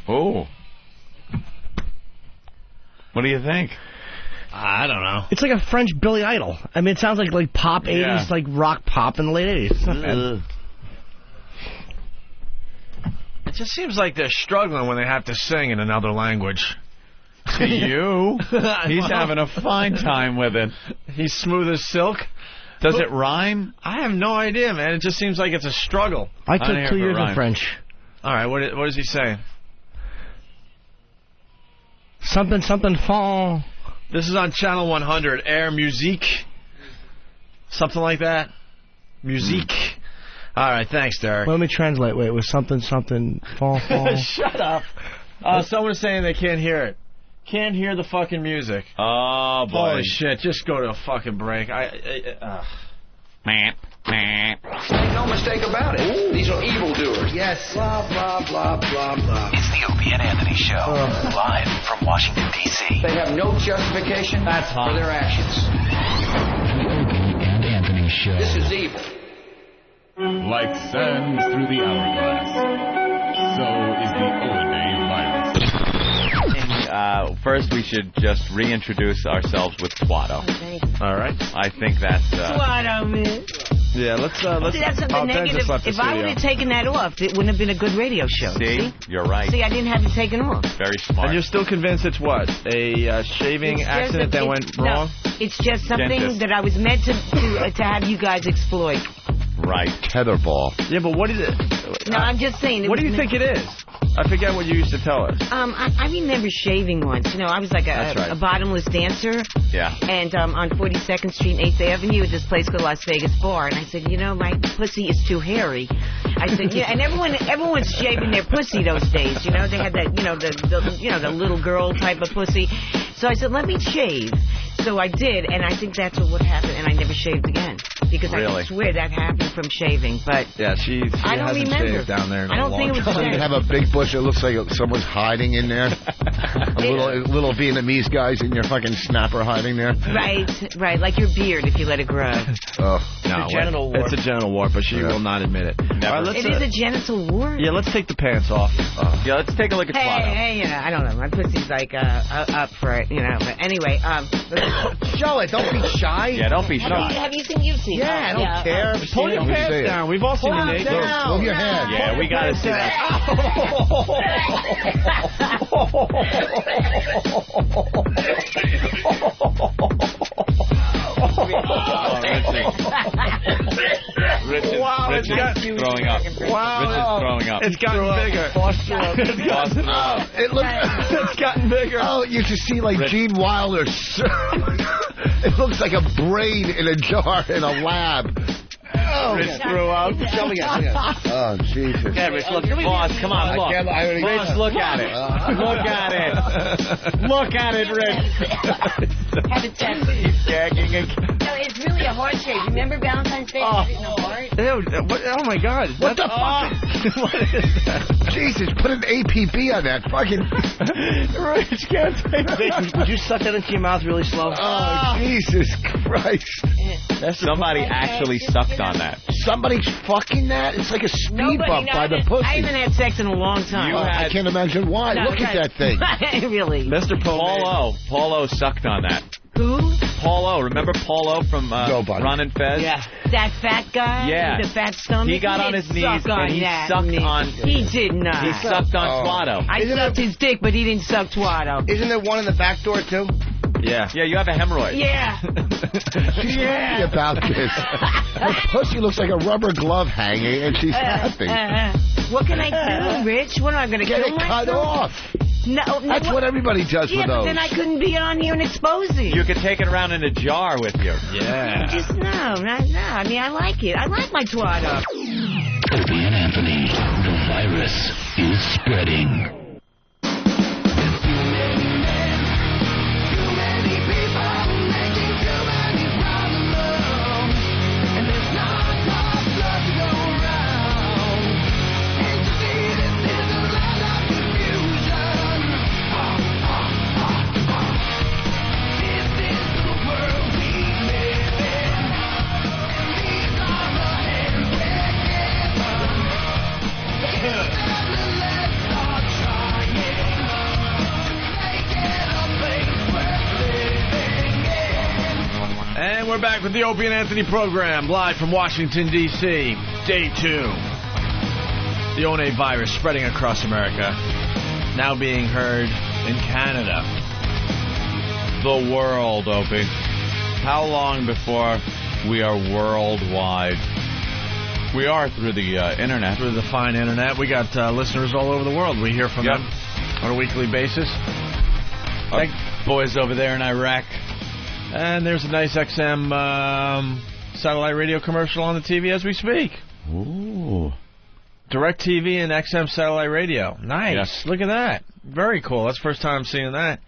Oh. What do you think? I don't know. It's like a French Billy Idol. I mean, it sounds like pop 80s, Yeah. like rock pop in the late 80s. It's not bad. It just seems like they're struggling when they have to sing in another language. To you, he's having a fine time with it. He's smooth as silk. Does it rhyme? I have no idea, man. It just seems like it's a struggle. I don't took hear 2 if it years of rhymes. French. All right, what is he saying? Something fond. This is on Channel 100, Air Musique. Something like that. Musique. All right, thanks, Derek. Let me translate. Wait, it was something fond. Shut up. Someone's saying they can't hear it. Can't hear the fucking music. Oh, boy. Holy shit, just go to a fucking break. Make no mistake about it. These are evildoers. Yes. Blah, blah, blah, blah, blah. It's the Opie and Anthony Show, live from Washington, D.C. They have no justification for their actions. The Opie and Anthony Show. This is evil. Like sand through the hourglass, so is the Oiday virus. First, we should just reintroduce ourselves with Twato. All right. I think that's... Twato, man. Yeah, let's See, that's something negative. If I would have taken that off, it wouldn't have been a good radio show. See? You're right. See, I didn't have it taken off. Very smart. And you're still convinced it's what? A shaving accident that went wrong? No, it's just something Dentist. that I was meant to have you guys exploit. Right. Tetherball. Yeah, but what is it? No, I'm just saying. What do you think it is? I forget what you used to tell us. I remember shaving once. You know, I was like That's right. a bottomless dancer. Yeah. And on 42nd Street and 8th Avenue at this place called Las Vegas Bar. And I said, you know, my pussy is too hairy. I said, yeah. And everyone's shaving their pussy those days. You know, they had that, the little girl type of pussy. So I said, let me shave. So I did, and I think that's what happened, and I never shaved again. Because Really? I can swear that happened from shaving, but Yeah, she I don't hasn't remember. shaved down there in I don't a think long it was time. You have a big bush. It looks like someone's hiding in there. little Vietnamese guys in your fucking snapper hiding there. Right, like your beard if you let it grow. Oh. No, It's a genital wart. It's a genital wart, but she will not admit it. Never. All right, let's, It is a genital wart? yeah, let's take the pants off. Yeah, let's take a look at Twato. Hey, I don't know. My pussy's like up for it, But anyway, Show it. Don't be shy. Yeah, don't be shy. have you seen? You've seen? Yeah, I don't care. Pull your pants down. We've all seen you naked. Move your head. Yeah, we gotta see that. Richard's throwing up. Richard's throwing up. It's gotten bigger. It's gotten bigger. Oh, you should see like Gene Wilder. It looks like a brain in a jar in a lab. Oh, Rich threw up. Show me again. Oh, Jesus. Yeah, Rich, look, boss, come on, look. Boss, look at it. Look at it. Look at it, Rich. Have it tattooed. He's gagging again. No, it's really a heart shape. Remember Valentine's Day? I didn't know heart. Oh my God! What the fuck? What is that? Jesus, put an APB on that fucking. Rich can't take Rich, would you suck that into your mouth really slow? Oh, Jesus Christ! Somebody actually sucked on that. Somebody's fucking that? It's like a speed bump by the pussy. I haven't had sex in a long time. I can't imagine why. No, Look at that thing. Really? Mr. Paulo sucked on that. Who? Paulo, remember Paulo from Ron and Fez? Yeah. That fat guy? Yeah. With the fat stomach? He got on his knees and he sucked on... He did not. He sucked on Twatto. I sucked his dick, but he didn't suck Twatto. Isn't there one in the back door, too? Yeah. Yeah, you have a hemorrhoid. Yeah. She's happy about this. Her pussy looks like a rubber glove hanging, and she's happy. What can I do, Rich? What am I going to Get kill it cut myself? off. No, That's what everybody does yeah, with but those. then I couldn't be on here and expose it. You could take it around in a jar with you. Yeah. Just no. I mean, I like it. I like my Twatto. Opie and Anthony, the virus is spreading. And we're back with the Opie and Anthony program, live from Washington, D.C. Day 2. The One virus spreading across America, now being heard in Canada. The world, Opie. How long before we are worldwide? We are through the internet. Through the fine internet. We got listeners all over the world. We hear from them on a weekly basis. Our boys over there in Iraq. And there's a nice XM satellite radio commercial on the TV as we speak. Ooh. DirecTV and XM satellite radio. Nice. Yes. Look at that. Very cool. That's the first time I'm seeing that.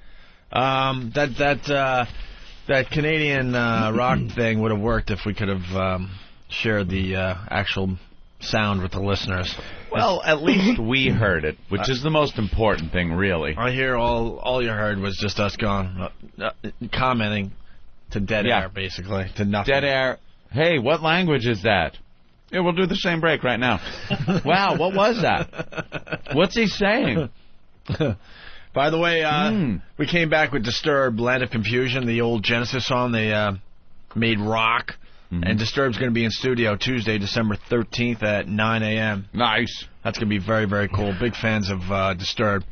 That Canadian rock thing would have worked if we could have shared the actual sound with the listeners. Well, at least we heard it, which is the most important thing, really. I hear all you heard was just us going, commenting to dead air, basically, to nothing. Dead air. Hey, what language is that? Yeah, we'll do the same break right now. Wow, what was that? What's he saying? By the way, we came back with Disturbed, Land of Confusion, the old Genesis song they made rock. And Disturbed's going to be in studio Tuesday, December 13th at 9 a.m. Nice. That's going to be very, very cool. Big fans of Disturbed.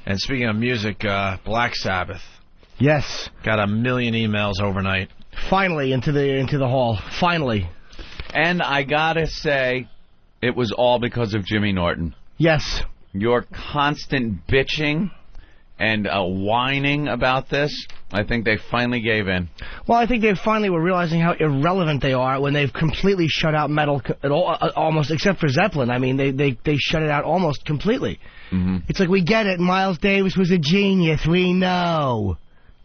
And speaking of music, Black Sabbath. Yes. Got 1 million emails overnight. Finally into the hall. Finally. And I gotta say, it was all because of Jimmy Norton. Yes. Your constant bitching and whining about this, I think they finally gave in. Well, I think they finally were realizing how irrelevant they are when they've completely shut out metal, almost, except for Zeppelin. I mean, they shut it out almost completely. It's like, we get it, Miles Davis was a genius, we know.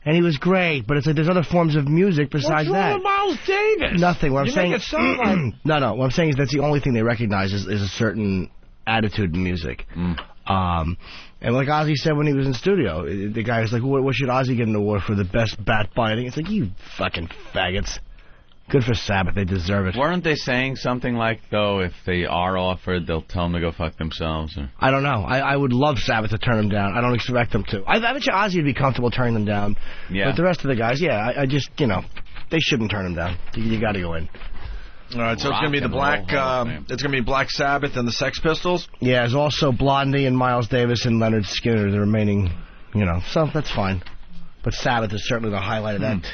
And he was great, but it's like there's other forms of music besides that. What's wrong with Miles Davis? Nothing. What I'm saying, make it sound like... No. What I'm saying is that's the only thing they recognize is a certain attitude in music. And like Ozzy said when he was in studio, the guy was like, what should Ozzy get an award for? The best bat biting? It's like, you fucking faggots. Good for Sabbath. They deserve it. Weren't they saying something like, though, if they are offered, they'll tell them to go fuck themselves? Or... I don't know. I would love Sabbath to turn them down. I don't expect them to. I bet you Ozzy would be comfortable turning them down. Yeah. But the rest of the guys, I just, they shouldn't turn them down. You got to go in. All right, so it's going to be the it's going to be Black Sabbath and the Sex Pistols? Yeah, there's also Blondie and Miles Davis and Leonard Skinner, the remaining, so that's fine. But Sabbath is certainly the highlight of that,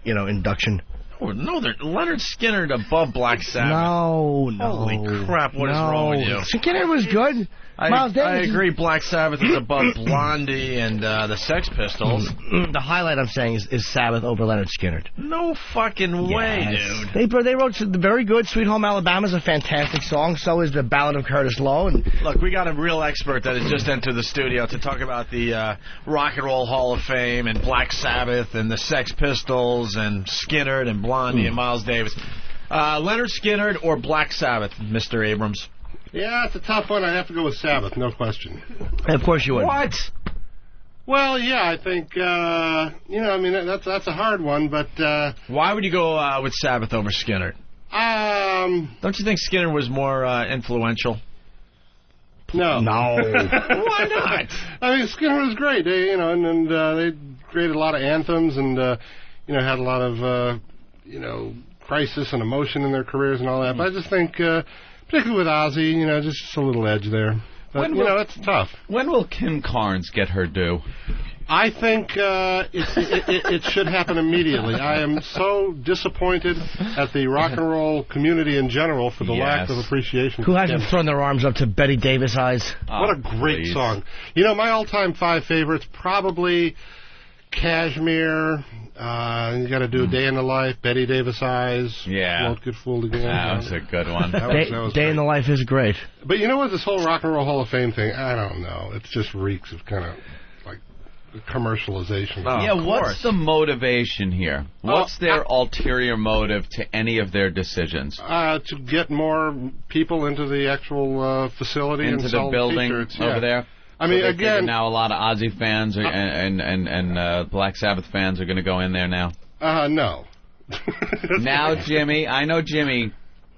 induction. Oh, no, Leonard Skinner above Black Sabbath. No. Holy crap, what is wrong with you? Skinner was good. I agree Black Sabbath is above Blondie and the Sex Pistols. The highlight I'm saying is Sabbath over Leonard Skinner. No fucking way, dude. They wrote very good. Sweet Home Alabama is a fantastic song. So is the Ballad of Curtis Lowe. And look, we got a real expert that has just entered the studio to talk about the Rock and Roll Hall of Fame and Black Sabbath and the Sex Pistols and Skinner and Blondie and Miles Davis. Leonard Skinner or Black Sabbath, Mr. Abrams? Yeah, it's a tough one. I have to go with Sabbath, no question. Of course you would. What? Well, yeah, I think, that's a hard one, but... Why would you go with Sabbath over Skinner? Don't you think Skinner was more influential? No. Why not? I mean, Skinner was great. They, they created a lot of anthems and, had a lot of, crisis and emotion in their careers and all that. But I just think... particularly with Ozzy, just a little edge there. But, it's tough. When will Kim Carnes get her due? I think it should happen immediately. I am so disappointed at the rock and roll community in general for the lack of appreciation. Who hasn't thrown their arms up to Betty Davis Eyes? What a great song. My all-time 5 favorites, probably Kashmir. You got to do A Day in the Life, Betty Davis Eyes. Yeah. Won't Get Fooled Again. That was a good one. that was Day in the Life is great. But you know what? This whole Rock and Roll Hall of Fame thing, I don't know. It just reeks of kind of like commercialization. What's the motivation here? What's their ulterior motive to any of their decisions? To get more people into the actual facility into and the building over there. I mean, again, now a lot of Ozzy fans and Black Sabbath fans are going to go in there now. No. Now, Jimmy, I know Jimmy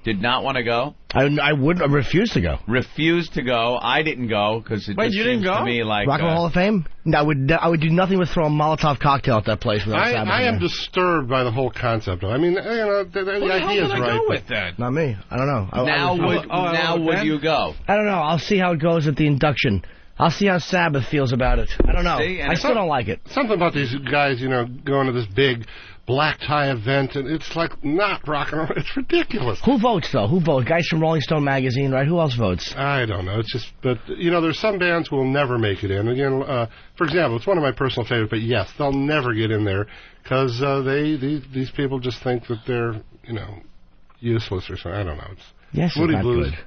did not want to go. I refused to go. Refused to go. I didn't go because it just seems to me like Rock and Roll Hall of Fame. I would do nothing but throw a Molotov cocktail at that place. I am disturbed by the whole concept of it. I mean, the idea is right. Go with that? Not me. I don't know. Now would you go? I don't know. I'll see how it goes at the induction. I'll see how Sabbath feels about it. I don't know. I still don't like it. Something about these guys, going to this big black tie event, and it's like not rock and roll. It's ridiculous. Who votes, though? Who votes? Guys from Rolling Stone magazine, right? Who else votes? I don't know. It's just, but, there's some bands who will never make it in. Again, for example, it's one of my personal favorites, but yes, they'll never get in there because these people just think that they're, useless or something. I don't know. It's Moody Blues. Good.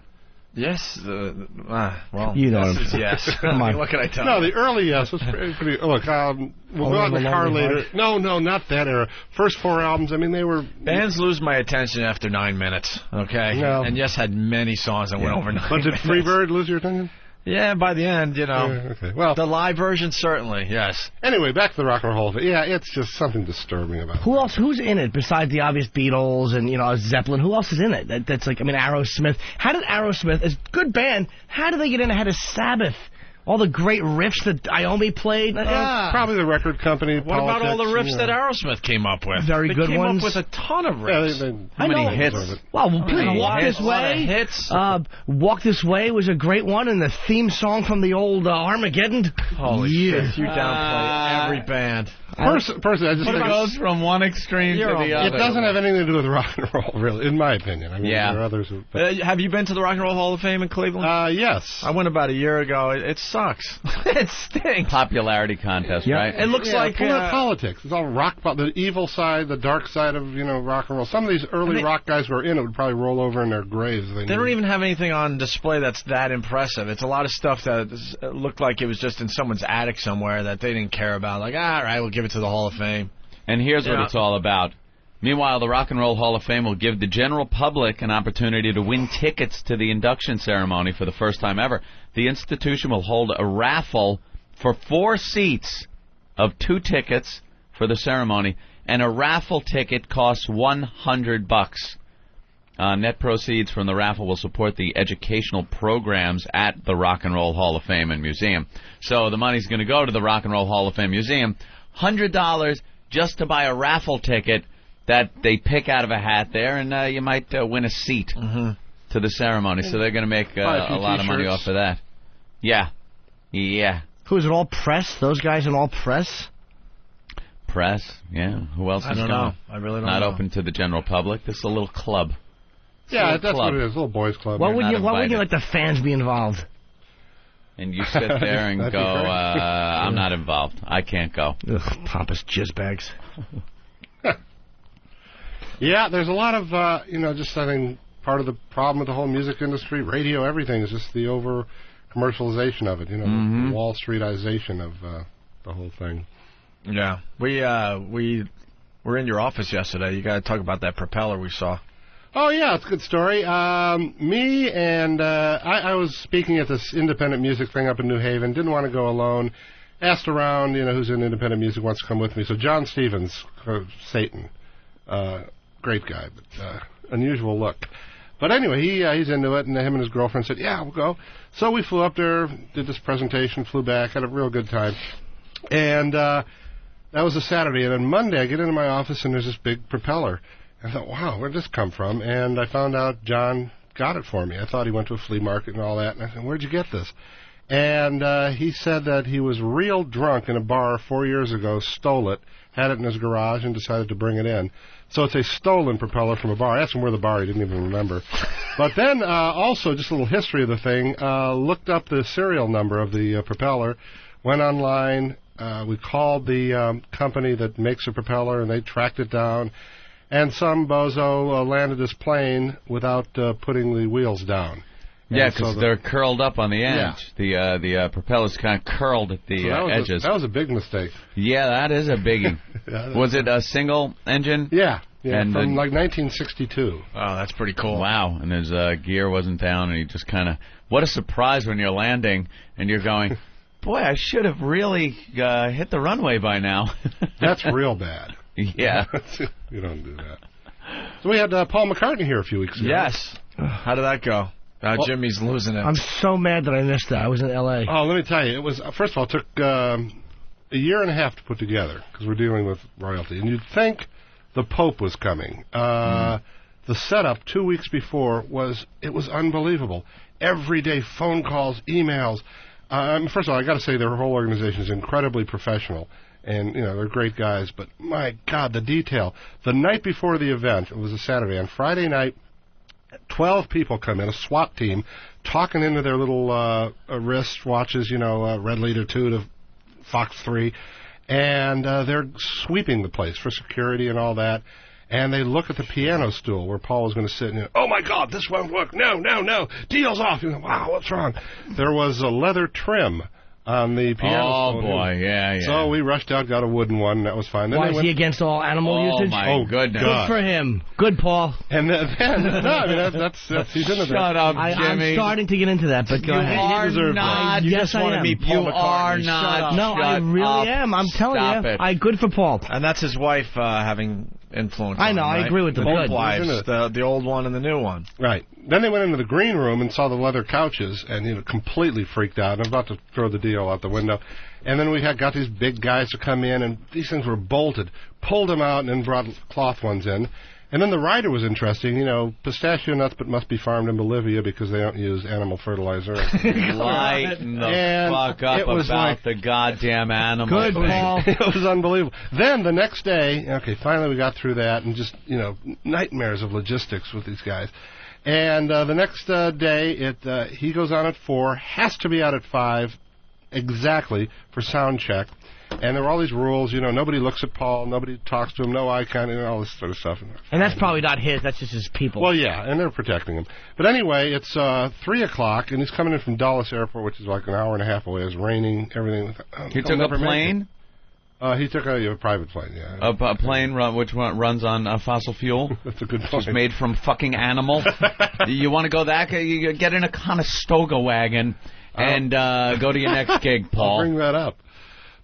Yes, well, you know what I'm saying. Yes. Come on. What can I tell you? No, the early yes was pretty look, we'll go on the car later. No, not that era. First 4 albums, I mean, they were... Bands lose my attention after 9 minutes, okay? No. And Yes had many songs that went over 9 minutes. But did Freebird lose your attention? Yeah, by the end, okay. Well, the live version, certainly, yes. Anyway, back to the Rock and Roll Hall of Fame. Yeah, it's just something disturbing about it. Who else? Who's in it besides the obvious Beatles and, Zeppelin? Who else is in it? That's like, Aerosmith. How did Aerosmith, as a good band, how did they get in ahead of Sabbath? All the great riffs that Iommi played. Probably the record company. What about all the riffs that Aerosmith came up with? Very good ones. They came up with a ton of riffs. How many hits? Well, Walk This Way. Hits. Walk This Way was a great one, and the theme song from the old Armageddon. Holy shit! You downplay every band. Personally, I just think it goes from one extreme to the other. It doesn't have anything to do with rock and roll, really, in my opinion. I mean, there are others. Have you been to the Rock and Roll Hall of Fame in Cleveland? Yes. I went about a year ago. It sucks. It stinks. Popularity contest, right? It looks like politics. It's all rock, the evil side, the dark side of rock and roll. Some of these early rock guys who are in it would probably roll over in their graves. They don't even have anything on display that's that impressive. It's a lot of stuff that looked like it was just in someone's attic somewhere that they didn't care about. Like, all right, we'll give it to the Hall of Fame. And here's what it's all about. Meanwhile, the Rock and Roll Hall of Fame will give the general public an opportunity to win tickets to the induction ceremony for the first time ever. The institution will hold a raffle for 4 seats of 2 tickets for the ceremony, and a raffle ticket costs $100. Net proceeds from the raffle will support the educational programs at the Rock and Roll Hall of Fame and Museum. So the money's going to go to the Rock and Roll Hall of Fame Museum. $100 just to buy a raffle ticket that they pick out of a hat there, and you might win a seat to the ceremony. So they're going to make a lot of money off of that. Yeah. Who is it, all press? Those guys in all press? press. Yeah. Who else I is don't going? know. I really don't Not know. open to the general public. This is a little club. Yeah, It's a that's club. what it is. A little boys' club. Why You're wouldn't not you? Why wouldn't you invited. let the fans be involved? And you sit there and That'd go, be great. I'm not involved. I can't go. Ugh, pompous jizzbags. Yeah, there's a lot of, just I think part of the problem with the whole music industry, radio, everything, is just the over-commercialization of it, the Wall Streetization of the whole thing. Yeah. We were in your office yesterday. You got to talk about that propeller we saw. Oh, yeah, it's a good story. Me and I was speaking at this independent music thing up in New Haven, didn't want to go alone, asked around, who's in independent music, wants to come with me. So John Stevens, Satan, great guy, but unusual look. But anyway, he's into it, and him and his girlfriend said, yeah, we'll go. So we flew up there, did this presentation, flew back, had a real good time. And that was a Saturday. And then Monday, I get into my office, and there's this big propeller. I thought, wow, where'd this come from? And I found out John got it for me. I thought he went to a flea market and all that. And I said, where'd you get this? And he said that he was real drunk in a bar 4 years ago, stole it, had it in his garage, and decided to bring it in. So it's a stolen propeller from a bar. I asked him where the bar, he didn't even remember. But then also, just a little history of the thing, looked up the serial number of the propeller, went online, we called the company that makes the propeller, and they tracked it down. And some bozo landed his plane without putting the wheels down. Yeah, because they're curled up on the edge. Yeah. The propeller's kind of curled at the edges. That was a big mistake. Yeah, that is a biggie. Was it a single engine? Yeah, and from like 1962. Oh, that's pretty cool. Wow, and his gear wasn't down, and he just kind of... What a surprise when you're landing, and you're going, boy, I should have really hit the runway by now. That's real bad. Yeah. You don't do that. So we had Paul McCartney here a few weeks ago. Yes. How did that go? Jimmy's losing it. I'm so mad that I missed that. I was in L.A. Oh, let me tell you. It was, first of all, it took a year and a half to put together because we're dealing with royalty. And you'd think the Pope was coming. The setup 2 weeks before was unbelievable. Every day phone calls, emails. First of all, I got to say their whole organization is incredibly professional. And, they're great guys. But, my God, the detail. The night before the event, it was a Saturday. On Friday night, 12 people come in, a SWAT team, talking into their little wrist watches, Red Leader 2 to Fox 3. And they're sweeping the place for security and all that. And they look at the piano stool where Paul was going to sit. And, oh, my God, this won't work. No. Deal's off. Wow, what's wrong? There was a leather trim on the piano. Oh, boy, yeah. So we rushed out, got a wooden one, and that was fine. Then Why is he against all animal usage? Oh, my goodness. Good for him. Good, Paul. And then that's he's into that. Shut up, Jimmy. I'm starting to get into that, but go ahead. You are not. Yes, I am. You are not. No, I really am. I'm telling you. Good for Paul. And that's his wife having influence. I know. On him, right? I agree with them. Both Good. wives, the old one and the new one. Right. Then they went into the green room and saw the leather couches and completely freaked out. I'm about to throw the deal out the window. And then we got these big guys to come in, and these things were bolted, pulled them out, and then brought cloth ones in. And then the rider was interesting, pistachio nuts, but must be farmed in Bolivia because they don't use animal fertilizer. Lighten the fuck up about the goddamn animal. Good, Paul. It was unbelievable. Then the next day, finally we got through that, and just, nightmares of logistics with these guys. And the next day, he goes on at 4, has to be out at 5, exactly, for sound check. And there were all these rules, nobody looks at Paul, nobody talks to him, no eye contact, all this sort of stuff. And that's probably not his, that's just his people. Well, yeah, and they're protecting him. But anyway, it's 3 o'clock, and he's coming in from Dulles Airport, which is like an hour and a half away. It's raining, everything. He took a plane? He took a private plane, yeah. A plane which runs on fossil fuel? That's a good point. It's made from fucking animal. You want to go that? You get in a Conestoga wagon and go to your next gig, Paul. I'll bring that up.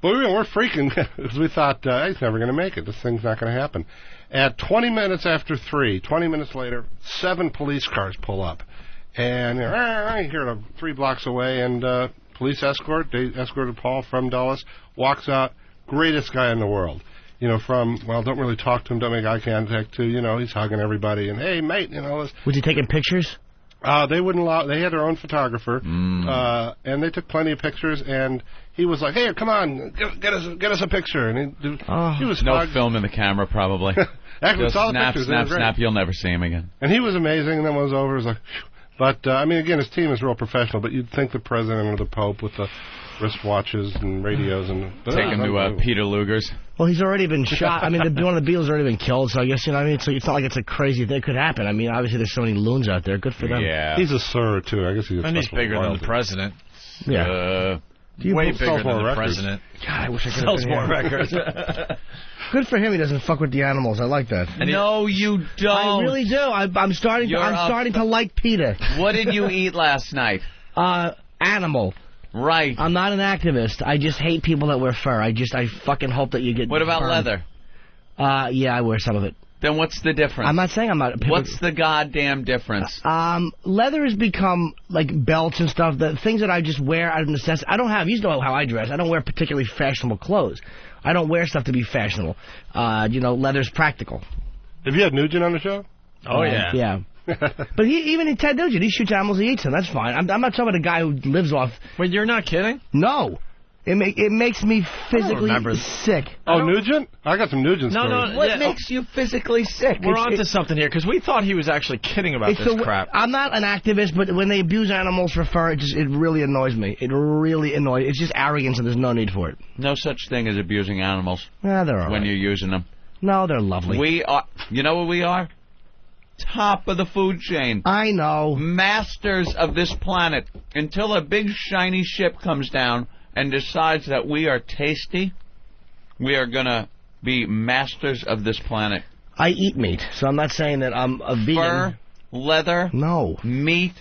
But we're freaking because we thought he's never going to make it. This thing's not going to happen. At 20 minutes after 3, 20 minutes later, 7 police cars pull up. And they're here 3 blocks away, and police escort. They escorted Paul from Dulles, walks out, greatest guy in the world. From, don't really talk to him, don't make eye contact, to, he's hugging everybody, and, hey, mate, this. Was he taking pictures? They wouldn't allow. They had their own photographer, and they took plenty of pictures. And he was like, "Hey, come on, get us a picture." And he was no film in the camera, probably. Actually, just saw the snap, pictures. snap. You'll never see him again. And he was amazing. And then when it was over, it was like, phew. But I mean, again, his team is real professional. But you'd think the president or the Pope with the wristwatches and radios and take him to Peter Luger's. Well, he's already been shot. I mean, one of the Beatles has already been killed, so I guess, you know what I mean? So it's not like it's a crazy thing. It could happen. I mean, obviously there's so many loons out there. Good for them. Yeah. He's a sir, too. I guess he's bigger than the president. Yeah. Way bigger than the president. God, I wish I could Sells have been more here. records. Good for him. He doesn't fuck with the animals. I like that. No, you don't. I really do. I'm starting to like PETA. What did you eat last night? Animal. Right. I'm not an activist. I just hate people that wear fur. I fucking hope that you get What about burned. leather? Yeah, I wear some of it. Then what's the difference? I'm not saying I'm not. What's the goddamn difference? Leather has become like belts and stuff. The things that I just wear out of necessity. I don't have. You know how I dress. I don't wear particularly fashionable clothes. I don't wear stuff to be fashionable. Leather's practical. Have you had Nugent on the show? Oh yeah. Yeah. But even Ted Nugent, he shoots animals, he eats them. That's fine. I'm not talking about a guy who lives off. Wait, you're not kidding? No. It makes me physically sick. Oh, Nugent? I got some Nugent stories. No. What makes you physically sick? We're onto something here, because we thought he was actually kidding about this crap. I'm not an activist, but when they abuse animals for fur, it really annoys me. It really annoys. It's just arrogance, and there's no need for it. No such thing as abusing animals. Yeah, they're all when right. you're using them. No, they're lovely. We are. You know what we are? Top of the food chain. I know. Masters of this planet. Until a big shiny ship comes down and decides that we are tasty, we are going to be masters of this planet. I eat meat, so I'm not saying that I'm a vegan. Fur, leather, meat,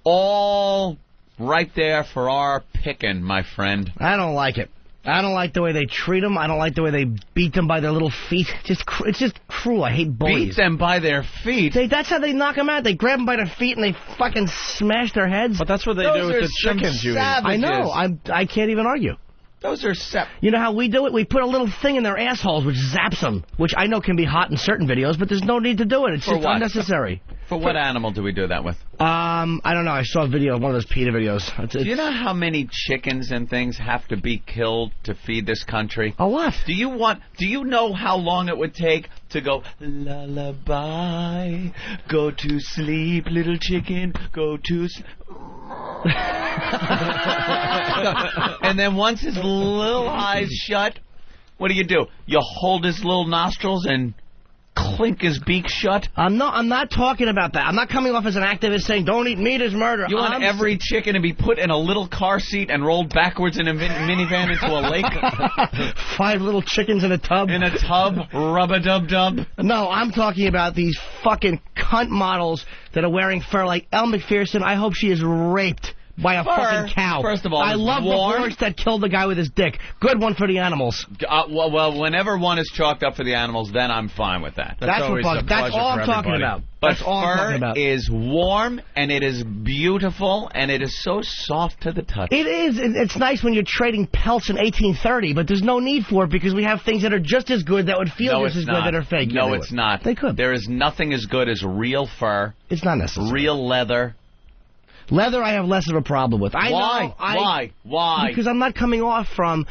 all right there for our picking, my friend. I don't like it. I don't like the way they treat them. I don't like the way they beat them by their little feet. It's just cruel. I hate bullies. Beat them by their feet? That's how they knock them out. They grab them by their feet and they fucking smash their heads. But that's what they do with the chickens you eat. I know. I can't even argue. Those are You know how we do it? We put a little thing in their assholes which zaps them, which I know can be hot in certain videos, but there's no need to do it. It's just unnecessary. For what animal do we do that with? I don't know. I saw a video, one of those PETA videos. Do you know how many chickens and things have to be killed to feed this country? A lot. Do you know how long it would take to go, lullaby, go to sleep, little chicken, go to sleep. And then once his little eyes shut, what do? You hold his little nostrils and clink his beak shut? I'm not talking about that. I'm not coming off as an activist saying don't eat meat is murder. You want every chicken to be put in a little car seat and rolled backwards in a minivan into a lake? 5 little chickens in a tub? In a tub? Rub-a-dub-dub? No, I'm talking about these fucking cunt models that are wearing fur like Elle Macpherson. I hope she is raped by a fucking cow. First of all, I love the horse that killed the guy with his dick. Good one for the animals. Well, whenever one is chalked up for the animals, then I'm fine with that. That's all I'm talking about. But fur is warm, and it is beautiful, and it is so soft to the touch. It is. It's nice when you're trading pelts in 1830, but there's no need for it because we have things that are just as good that would feel just as good that are fake. No, it's not. They could. There is nothing as good as real fur. It's not necessary. Real leather. Leather, I have less of a problem with. Why? Because I'm not coming off from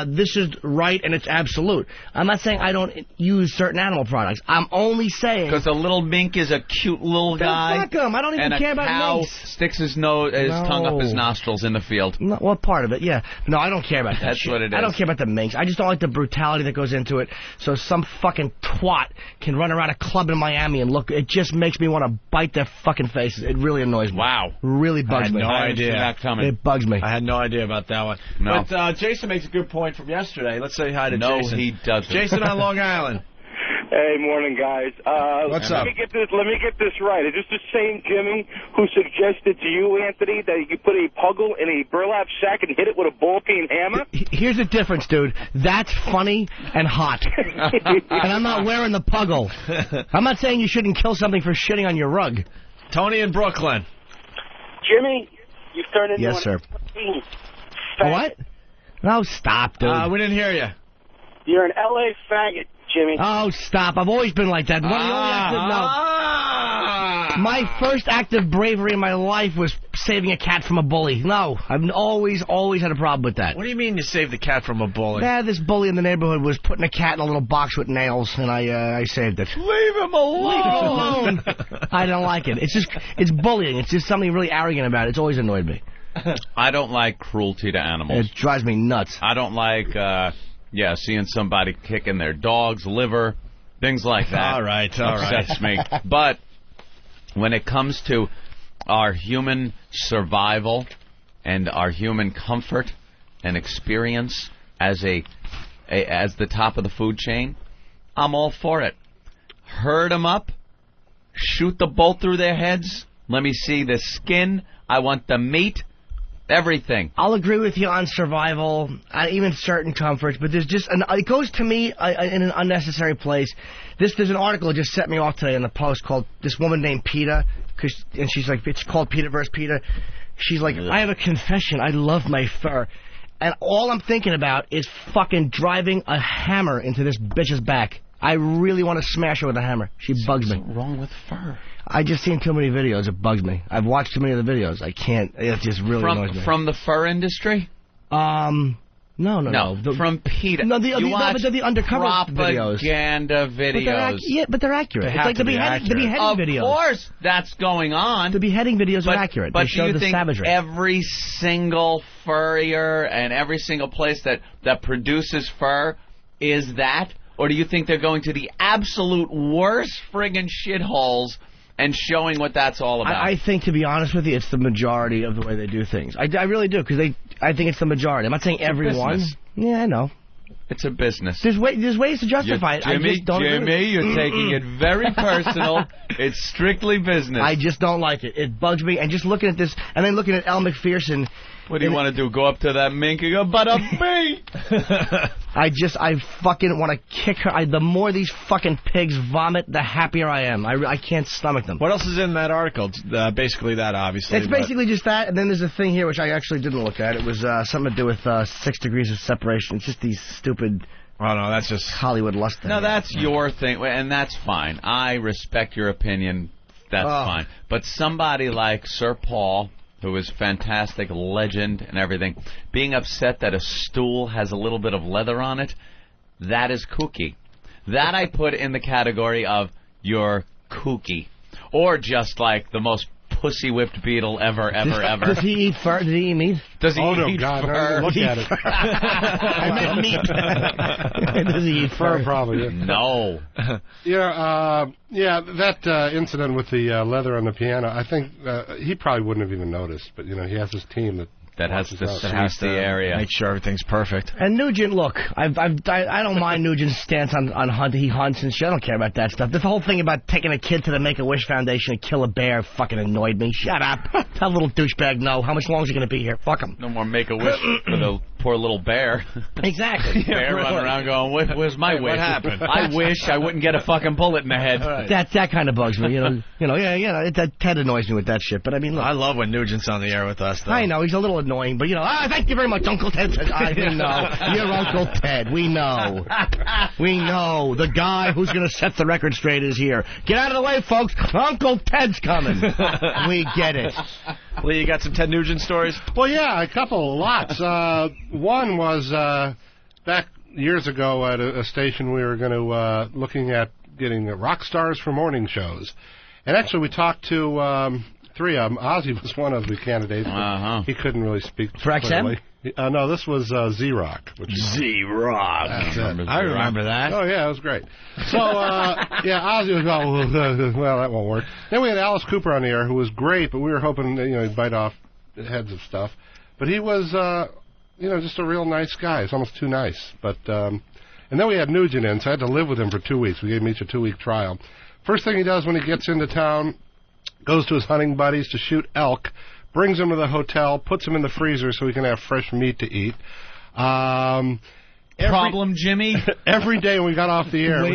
this is right and it's absolute. I'm not saying I don't use certain animal products. I'm only saying because a little mink is a cute little guy. Fuck him. I don't even care about minks. Sticks his tongue up his nostrils in the field. No, well, part of it, yeah. No, I don't care about that. That's shit. what it is. I don't care about the minks. I just don't like the brutality that goes into it. So some fucking twat can run around a club in Miami and look. It just makes me want to bite their fucking faces. It really annoys me. Wow. Really bugs me. I had no idea. It bugs me. I had no idea about that one. No. But Jason makes a good point from yesterday. Let's say hi to Jason. Jason. No, he doesn't. Jason on Long Island. Hey, morning, guys. What's up? Let me get this right. Is this the same Jimmy who suggested to you, Anthony, that you put a puggle in a burlap sack and hit it with a ball-peen hammer? Here's the difference, dude. That's funny and hot. And I'm not wearing the puggle. I'm not saying you shouldn't kill something for shitting on your rug. Tony in Brooklyn. Jimmy, you've turned into yes, sir. What? No, stop, dude. We didn't hear you. You're an L.A. faggot, Jimmy. Oh, stop. I've always been like that. My first act of bravery in my life was saving a cat from a bully. No, I've always had a problem with that. What do you mean you saved the cat from a bully? Yeah, this bully in the neighborhood was putting a cat in a little box with nails, and I saved it. Leave him alone! I don't like it. It's bullying. It's just something really arrogant about it. It's always annoyed me. I don't like cruelty to animals. It drives me nuts. I don't like, seeing somebody kicking their dog's liver, things like that. All right. Upsets me. But when it comes to our human survival and our human comfort and experience as as the top of the food chain, I'm all for it. Herd them up, shoot the bolt through their heads. Let me see the skin. I want the meat. Everything. I'll agree with you on survival, even certain comforts, but there's just it goes to me in an unnecessary place. There's an article that just set me off today in the Post called this woman named PETA, and she's like, it's called PETA vs. PETA. She's like, I have a confession. I love my fur. And all I'm thinking about is fucking driving a hammer into this bitch's back. I really want to smash her with a hammer. She bugs me. What's wrong with fur? I just seen too many videos. It bugs me. I've watched too many of the videos. I can't. It just really annoys me. From the fur industry? No. From PETA. No, the undercover videos. Propaganda videos. But they're accurate. It's like the beheading videos. Of course, that's going on. The beheading videos are accurate. But they show do you the think savagery. Every single furrier and every single place that produces fur is that? Or do you think they're going to the absolute worst friggin' shitholes and showing what that's all about? I think, to be honest with you, it's the majority of the way they do things. I really do, because I think it's the majority. I'm not saying everyone. Yeah, I know. It's a business. There's ways to justify it. Jimmy, I just don't Jimmy, you're taking it very personal. It's strictly business. I just don't like it. It bugs me. And just looking at this, and then looking at Elle Macpherson. What do you want to do? Go up to that mink and go, bada bing! I fucking want to kick her. The more these fucking pigs vomit, the happier I am. I can't stomach them. What else is in that article? It's, basically that, obviously. It's basically just that, and then there's a thing here which I actually didn't look at. It was something to do with 6 degrees of separation. It's just these stupid... Oh, no, that's just... Hollywood lust thing. No, that's your thing, and that's fine. I respect your opinion. That's fine. But somebody like Sir Paul, who is fantastic, legend and everything, being upset that a stool has a little bit of leather on it, that is kooky. That I put in the category of you're kooky. Or just like the most pussy-whipped beetle ever. Does he eat fur? Does he eat meat? Does he eat God, fur? No, look at it. I meant meat. Does he eat fur? Probably. Yeah. No. That incident with the leather on the piano, I think he probably wouldn't have even noticed. But, he has his team that has to sweep the area. Make sure everything's perfect. And Nugent, look, I don't mind Nugent's stance on hunting. He hunts and shit. I don't care about that stuff. The whole thing about taking a kid to the Make-A-Wish Foundation and kill a bear fucking annoyed me. Shut up. Tell little douchebag no. How much longer is he going to be here? Fuck him. No more Make-A-Wish for the poor little bear. Exactly. Bear running around going, where's my wish? What happened? I wish I wouldn't get a fucking bullet in the head. Right. That kind of bugs me. Ted annoys me with that shit. But I mean, look. I love when Nugent's on the air with us, though. I know, he's a little annoying, but thank you very much, Uncle Ted. We know. You're Uncle Ted. We know. We know. The guy who's going to set the record straight is here. Get out of the way, folks. Uncle Ted's coming. We get it. Lee, you got some Ted Nugent stories? Well, yeah, a couple, lots. One was back years ago at a station we were going to looking at getting rock stars for morning shows. And actually we talked to... 3 of them. Ozzy was one of the candidates. He couldn't really speak for XM. No, this was Z-Rock. Z-Rock. I remember that. Oh yeah, it was great. So Ozzy was well, that won't work. Then we had Alice Cooper on the air, who was great, but we were hoping he'd bite off heads of stuff. But he was just a real nice guy. It's almost too nice. But and then we had Nugent in, so I had to live with him for 2 weeks. We gave him each a 2-week trial. First thing he does when he gets into town, goes to his hunting buddies to shoot elk, brings them to the hotel, puts them in the freezer so he can have fresh meat to eat. Problem, Jimmy? Every day when we got off the air,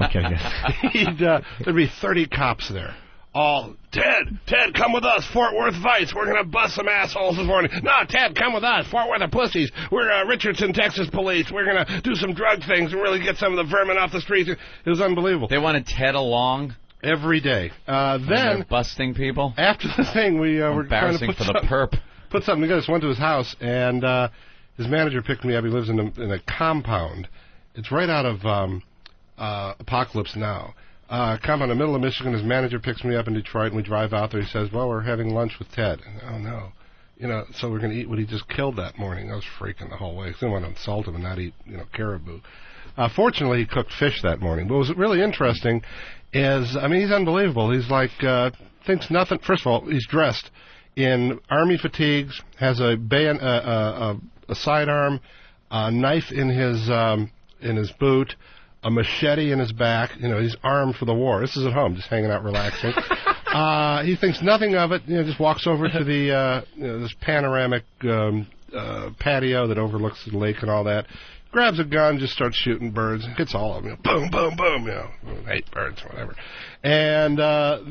Okay. There'd be 30 cops there. All, Ted, come with us, Fort Worth Vice. We're going to bust some assholes this morning. No, Ted, come with us, Fort Worth Pussies. We're Richardson, Texas Police. We're going to do some drug things and really get some of the vermin off the streets. It was unbelievable. They wanted Ted along? Every day. When Then they're busting people. after the thing, we were trying to Embarrassing for the perp. put something together. So I went to his house, and his manager picked me up. He lives in a compound. It's right out of Apocalypse Now. Compound in the middle of Michigan. His manager picks me up in Detroit, and we drive out there. He says, well, we're having lunch with Ted. And, oh, no. You know, so we're going to eat what he just killed that morning. I was freaking the whole way. I didn't want to insult him and not eat, caribou. Fortunately, he cooked fish that morning. But what was really interesting is, I mean, he's unbelievable. He's like, thinks nothing. First of all, he's dressed in army fatigues, has a sidearm, a knife in his boot, a machete in his back. He's armed for the war. This is at home, just hanging out, relaxing. He thinks nothing of it. Just walks over to the this panoramic patio that overlooks the lake and all that. Grabs a gun, just starts shooting birds, hits all of them. Boom, boom, boom. 8 birds, whatever. And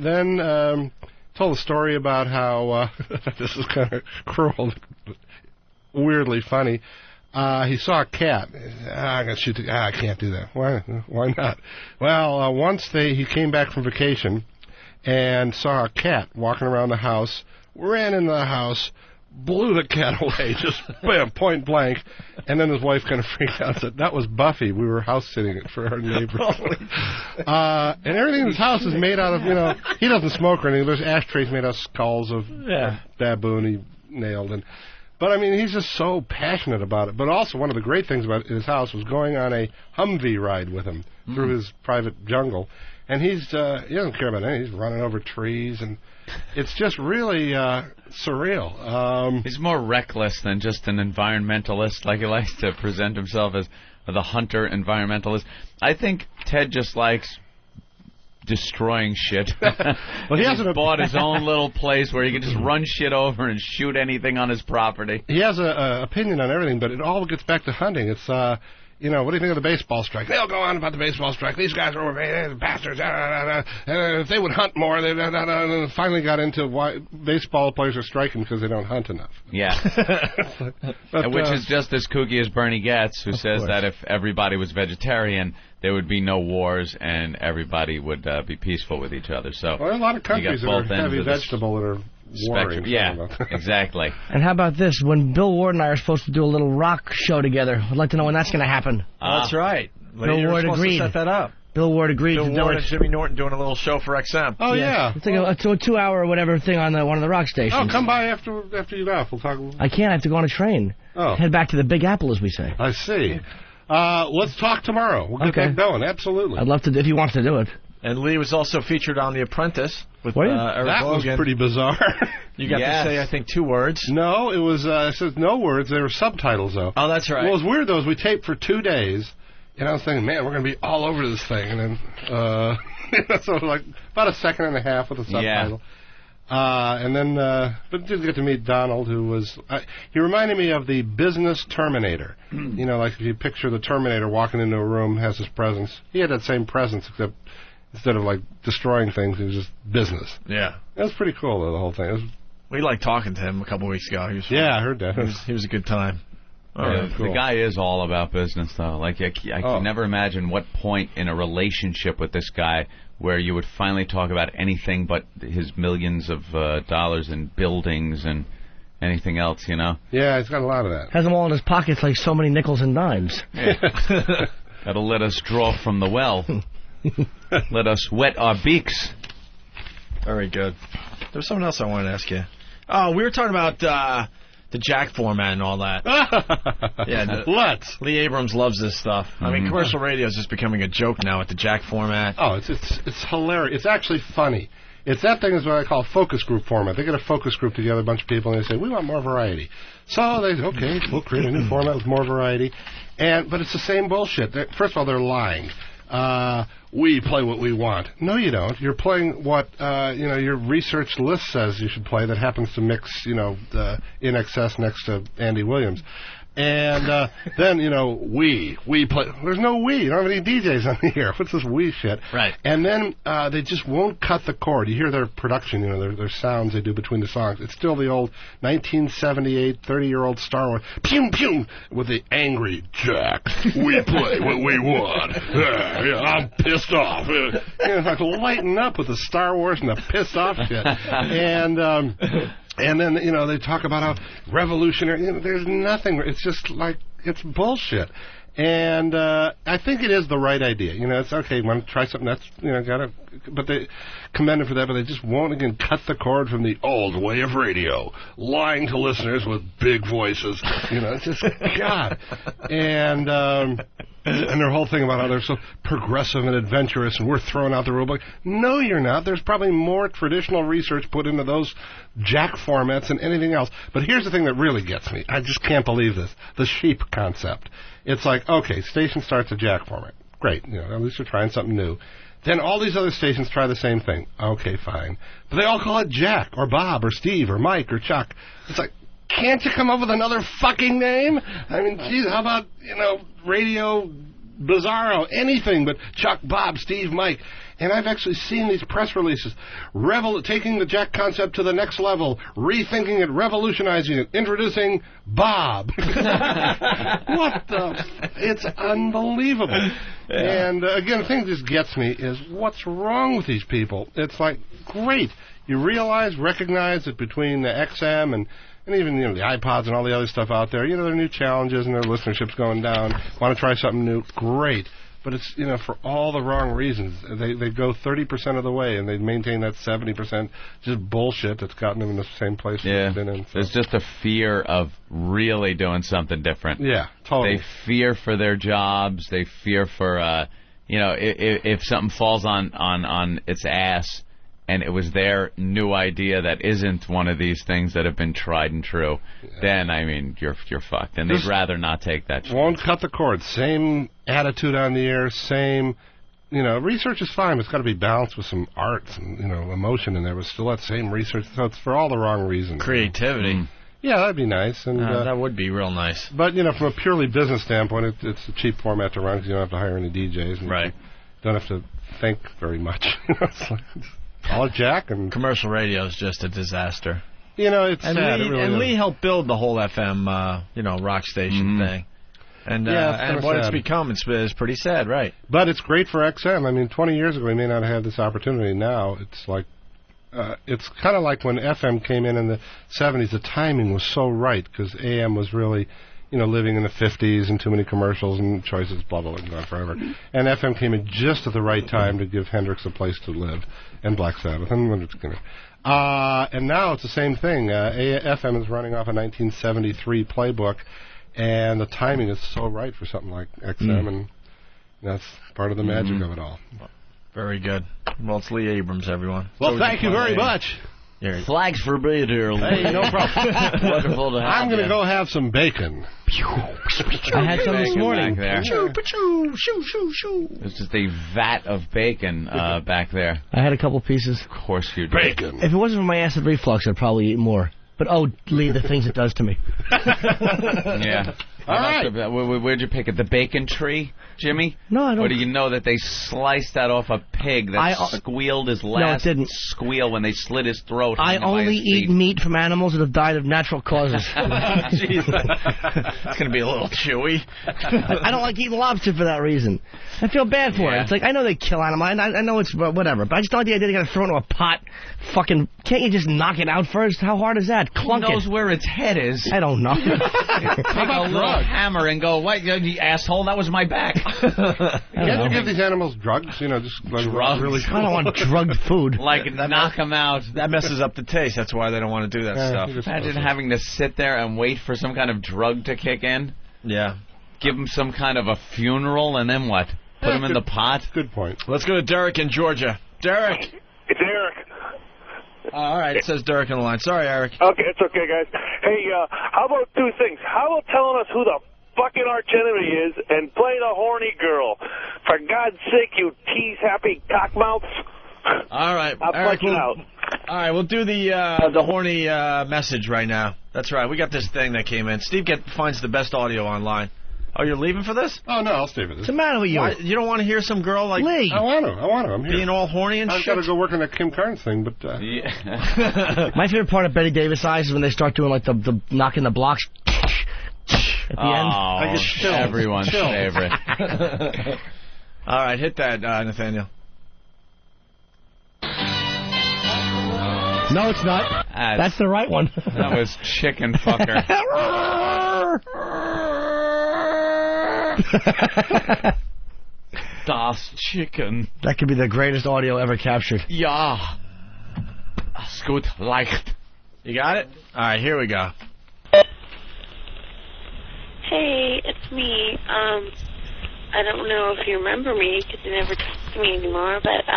then told a story about how this is kind of cruel, but weirdly funny. He saw a cat. I'm gonna shoot I can't do that. Why not? Well, once he came back from vacation and saw a cat walking around the house, ran into the house, blew the cat away, just bam, point blank. And then his wife kind of freaked out and said, that was Buffy. We were house sitting it for our neighbor. And everything in his house is made out of, he doesn't smoke or anything. There's ashtrays made out of skulls of baboon he nailed. But, I mean, he's just so passionate about it. But also, one of the great things about his house was going on a Humvee ride with him through his private jungle. And he doesn't care about anything. He's running over trees, and it's just really surreal. He's more reckless than just an environmentalist, like he likes to present himself as the hunter environmentalist. I think Ted just likes destroying shit. Well, he hasn't bought his own little place where he can just run shit over and shoot anything on his property. He has an opinion on everything, but it all gets back to hunting. It's what do you think of the baseball strike? They'll go on about the baseball strike. These guys are overpaid, bastards. If they would hunt more, they finally got into why baseball players are striking because they don't hunt enough. Yeah. Which is just as kooky as Bernie Getz, who says that if everybody was vegetarian, there would be no wars and everybody would be peaceful with each other. So there are a lot of countries that are heavy vegetable that are warring. Yeah, exactly. And how about this? When Bill Ward and I are supposed to do a little rock show together, I'd like to know when that's going to happen. That's right. Bill Ward agreed. To set that up. Bill Ward agreed to do it. Bill Ward and Jimmy Norton doing a little show for XM. Oh, yeah. It's like a 2-hour or whatever thing on one of the rock stations. Oh, come by after you get off. We'll talk. I can't. I have to go on a train. Oh. Head back to the Big Apple, as we say. I see. Let's talk tomorrow. We'll get that going. Absolutely. I'd love to, if he wants to do it. And Lee was also featured on The Apprentice with Eric that Logan. Was pretty bizarre. You got to say, I think, 2 words. No, it was it says no words. There were subtitles, though. Oh, that's right. What was weird, though, is we taped for 2 days, and I was thinking, man, we're going to be all over this thing. And then, so like about a second and a half with a subtitle. And then, but did get to meet Donald, who was, he reminded me of the business Terminator. Like if you picture the Terminator walking into a room, has his presence. He had that same presence, except instead of like destroying things, it was just business. Yeah. That was pretty cool, though, the whole thing. We liked talking to him a couple weeks ago. He was I heard that. He was a good time. Cool. The guy is all about business, though. Like I can never imagine what point in a relationship with this guy where you would finally talk about anything but his millions of dollars in buildings and anything else, Yeah, he's got a lot of that. Has them all in his pockets like so many nickels and dimes. Yeah. That'll let us draw from the well. Let us wet our beaks. Very good. There was something else I wanted to ask you. Oh, we were talking about the Jack format and all that. Let's. Lee Abrams loves this stuff. I mean, commercial radio is just becoming a joke now with the Jack format. Oh, it's hilarious. It's actually funny. It's that thing is what I call focus group format. They get a focus group together, a bunch of people, and they say, we want more variety. So they say, okay, we'll create a new format with more variety. But it's the same bullshit. First of all, they're lying. We play what we want. No, you don't. You're playing what your research list says you should play. That happens to mix, the In Excess next to Andy Williams. And then, we play. There's no we. You don't have any DJs on the air. What's this we shit? Right. And then they just won't cut the cord. You hear their production, their sounds they do between the songs. It's still the old 1978, 30-year-old Star Wars. Pew, pew, with the angry Jack. We play what we want. I'm pissed off. Like lighten up with the Star Wars and the pissed off shit. And then, they talk about how revolutionary. There's nothing. It's just like, it's bullshit. And I think it is the right idea. It's okay, want to try something that's, but they commend it for that, but they just won't, again, cut the cord from the old way of radio, lying to listeners with big voices. It's just, God. And their whole thing about how they're so progressive and adventurous and we're throwing out the rule book. No, you're not. There's probably more traditional research put into those jack formats than anything else. But here's the thing that really gets me. I just can't believe this. The sheep concept. It's like, okay, station starts a jack format. Great. At least they're trying something new. Then all these other stations try the same thing. Okay, fine. But they all call it Jack or Bob or Steve or Mike or Chuck. It's like, can't you come up with another fucking name? I mean, geez, how about, Radio Bizarro, anything but Chuck, Bob, Steve, Mike. And I've actually seen these press releases, taking the Jack concept to the next level, rethinking it, revolutionizing it, introducing Bob. What the? It's unbelievable. Yeah. And again, the thing that just gets me is what's wrong with these people? It's like, great. You recognize that between the XM and even, the iPods and all the other stuff out there, there are new challenges and their listenership's going down. Want to try something new? Great. But it's, for all the wrong reasons. They go 30% of the way, and they maintain that 70% just bullshit that's gotten them in the same place they've been in. So. There's just a fear of really doing something different. Yeah, totally. They fear for their jobs. They fear for, if something falls on its ass, and it was their new idea that isn't one of these things that have been tried and true, then, you're fucked. And they'd rather not take that chance. Won't cut the cord. Same attitude on the air, same... research is fine, but it's got to be balanced with some art and, emotion in there, but still that same research. So it's for all the wrong reasons. Creativity. Mm. Yeah, that'd be nice. And that would be real nice. But, from a purely business standpoint, it's a cheap format to run because you don't have to hire any DJs. And right. You don't have to think very much. It's like... all Jack and commercial radio is just a disaster. It's and sad. Lee helped build the whole FM, rock station thing. And what it's become, it's pretty sad, right? But it's great for XM. 20 years ago, we may not have had this opportunity. Now it's like, it's kind of like when FM came in the 70s. The timing was so right because AM was really, living in the 50s and too many commercials and choices, blah, blah, blah, gone forever. And FM came in just at the right time to give Hendrix a place to live, and Black Sabbath, and and now it's the same thing. FM is running off a 1973 playbook, and the timing is so right for something like XM, and that's part of the magic of it all. Very good. Well, it's Lee Abrams, everyone. Well, thank you very much. Flags for being here. Hey, no problem. Wonderful to have I'm going to go have some bacon. I had some this morning. There's just a vat of bacon back there. I had a couple pieces. Of course you did. Bacon. If it wasn't for my acid reflux, I'd probably eat more. But, Lee, the things it does to me. Yeah. All right. Where'd you pick it? The bacon tree, Jimmy? No, I don't. Or do you know that they sliced that off a pig that squealed his last squeal when they slit his throat? I only eat meat from animals that have died of natural causes. It's going to be a little chewy. I don't like eating lobster for that reason. I feel bad for it. It's like, I know they kill animals. I know it's whatever. But I just don't like the idea they got to throw it into a pot. Fucking, can't you just knock it out first? How hard is that? Clunk Who knows where its head is? I don't know. Take a little hammer and go, what, you asshole, that was my back. You have to give these animals drugs, just like drugs. Really I don't want drugged food. Like, knock them out. That messes up the taste. That's why they don't want to do that stuff. Imagine having to sit there and wait for some kind of drug to kick in. Yeah. Give them some kind of a funeral, and then what? Put them in the pot? Good point. Let's go to Derek in Georgia. Derek. It's Eric. All right, it says Derek on the line. Sorry, Eric. Okay, it's okay, guys. Hey, how about two things? How about telling us who the fucking arch enemy is and play the horny girl? For God's sake, you tease-happy cockmouths. All right. I'll punch it out. All right, we'll do the horny message right now. That's right. We got this thing that came in. Steve finds the best audio online. Oh, you're leaving for this? Oh, no, I'll stay for this. What's the matter with you? Why, you don't want to hear some girl like... Lee. I want to. I'm here. Being all horny and I've shit? got to go work on that Kim Carnes thing, but... My favorite part of Betty Davis Eyes is when they start doing, like, the knocking the blocks at the end. I just chill. Everyone's favorite. All right, hit that, Nathaniel. No, it's not. That's the right one. That was chicken fucker. Das Chicken. That could be the greatest audio ever captured. Ja. That's good. Leicht. You got it? All right, here we go. Hey, it's me. I don't know if you remember me because you never talk to me anymore, but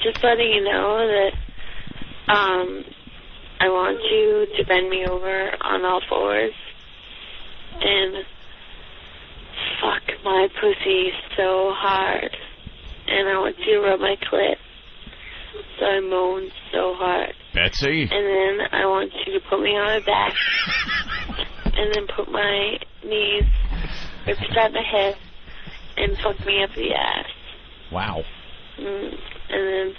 just letting you know that I want you to bend me over on all fours and fuck my pussy so hard, and I want you to rub my clit so I moan so hard. Betsy. And then I want you to put me on my back and then put my knees right beside my head and fuck me up the ass. Wow. And then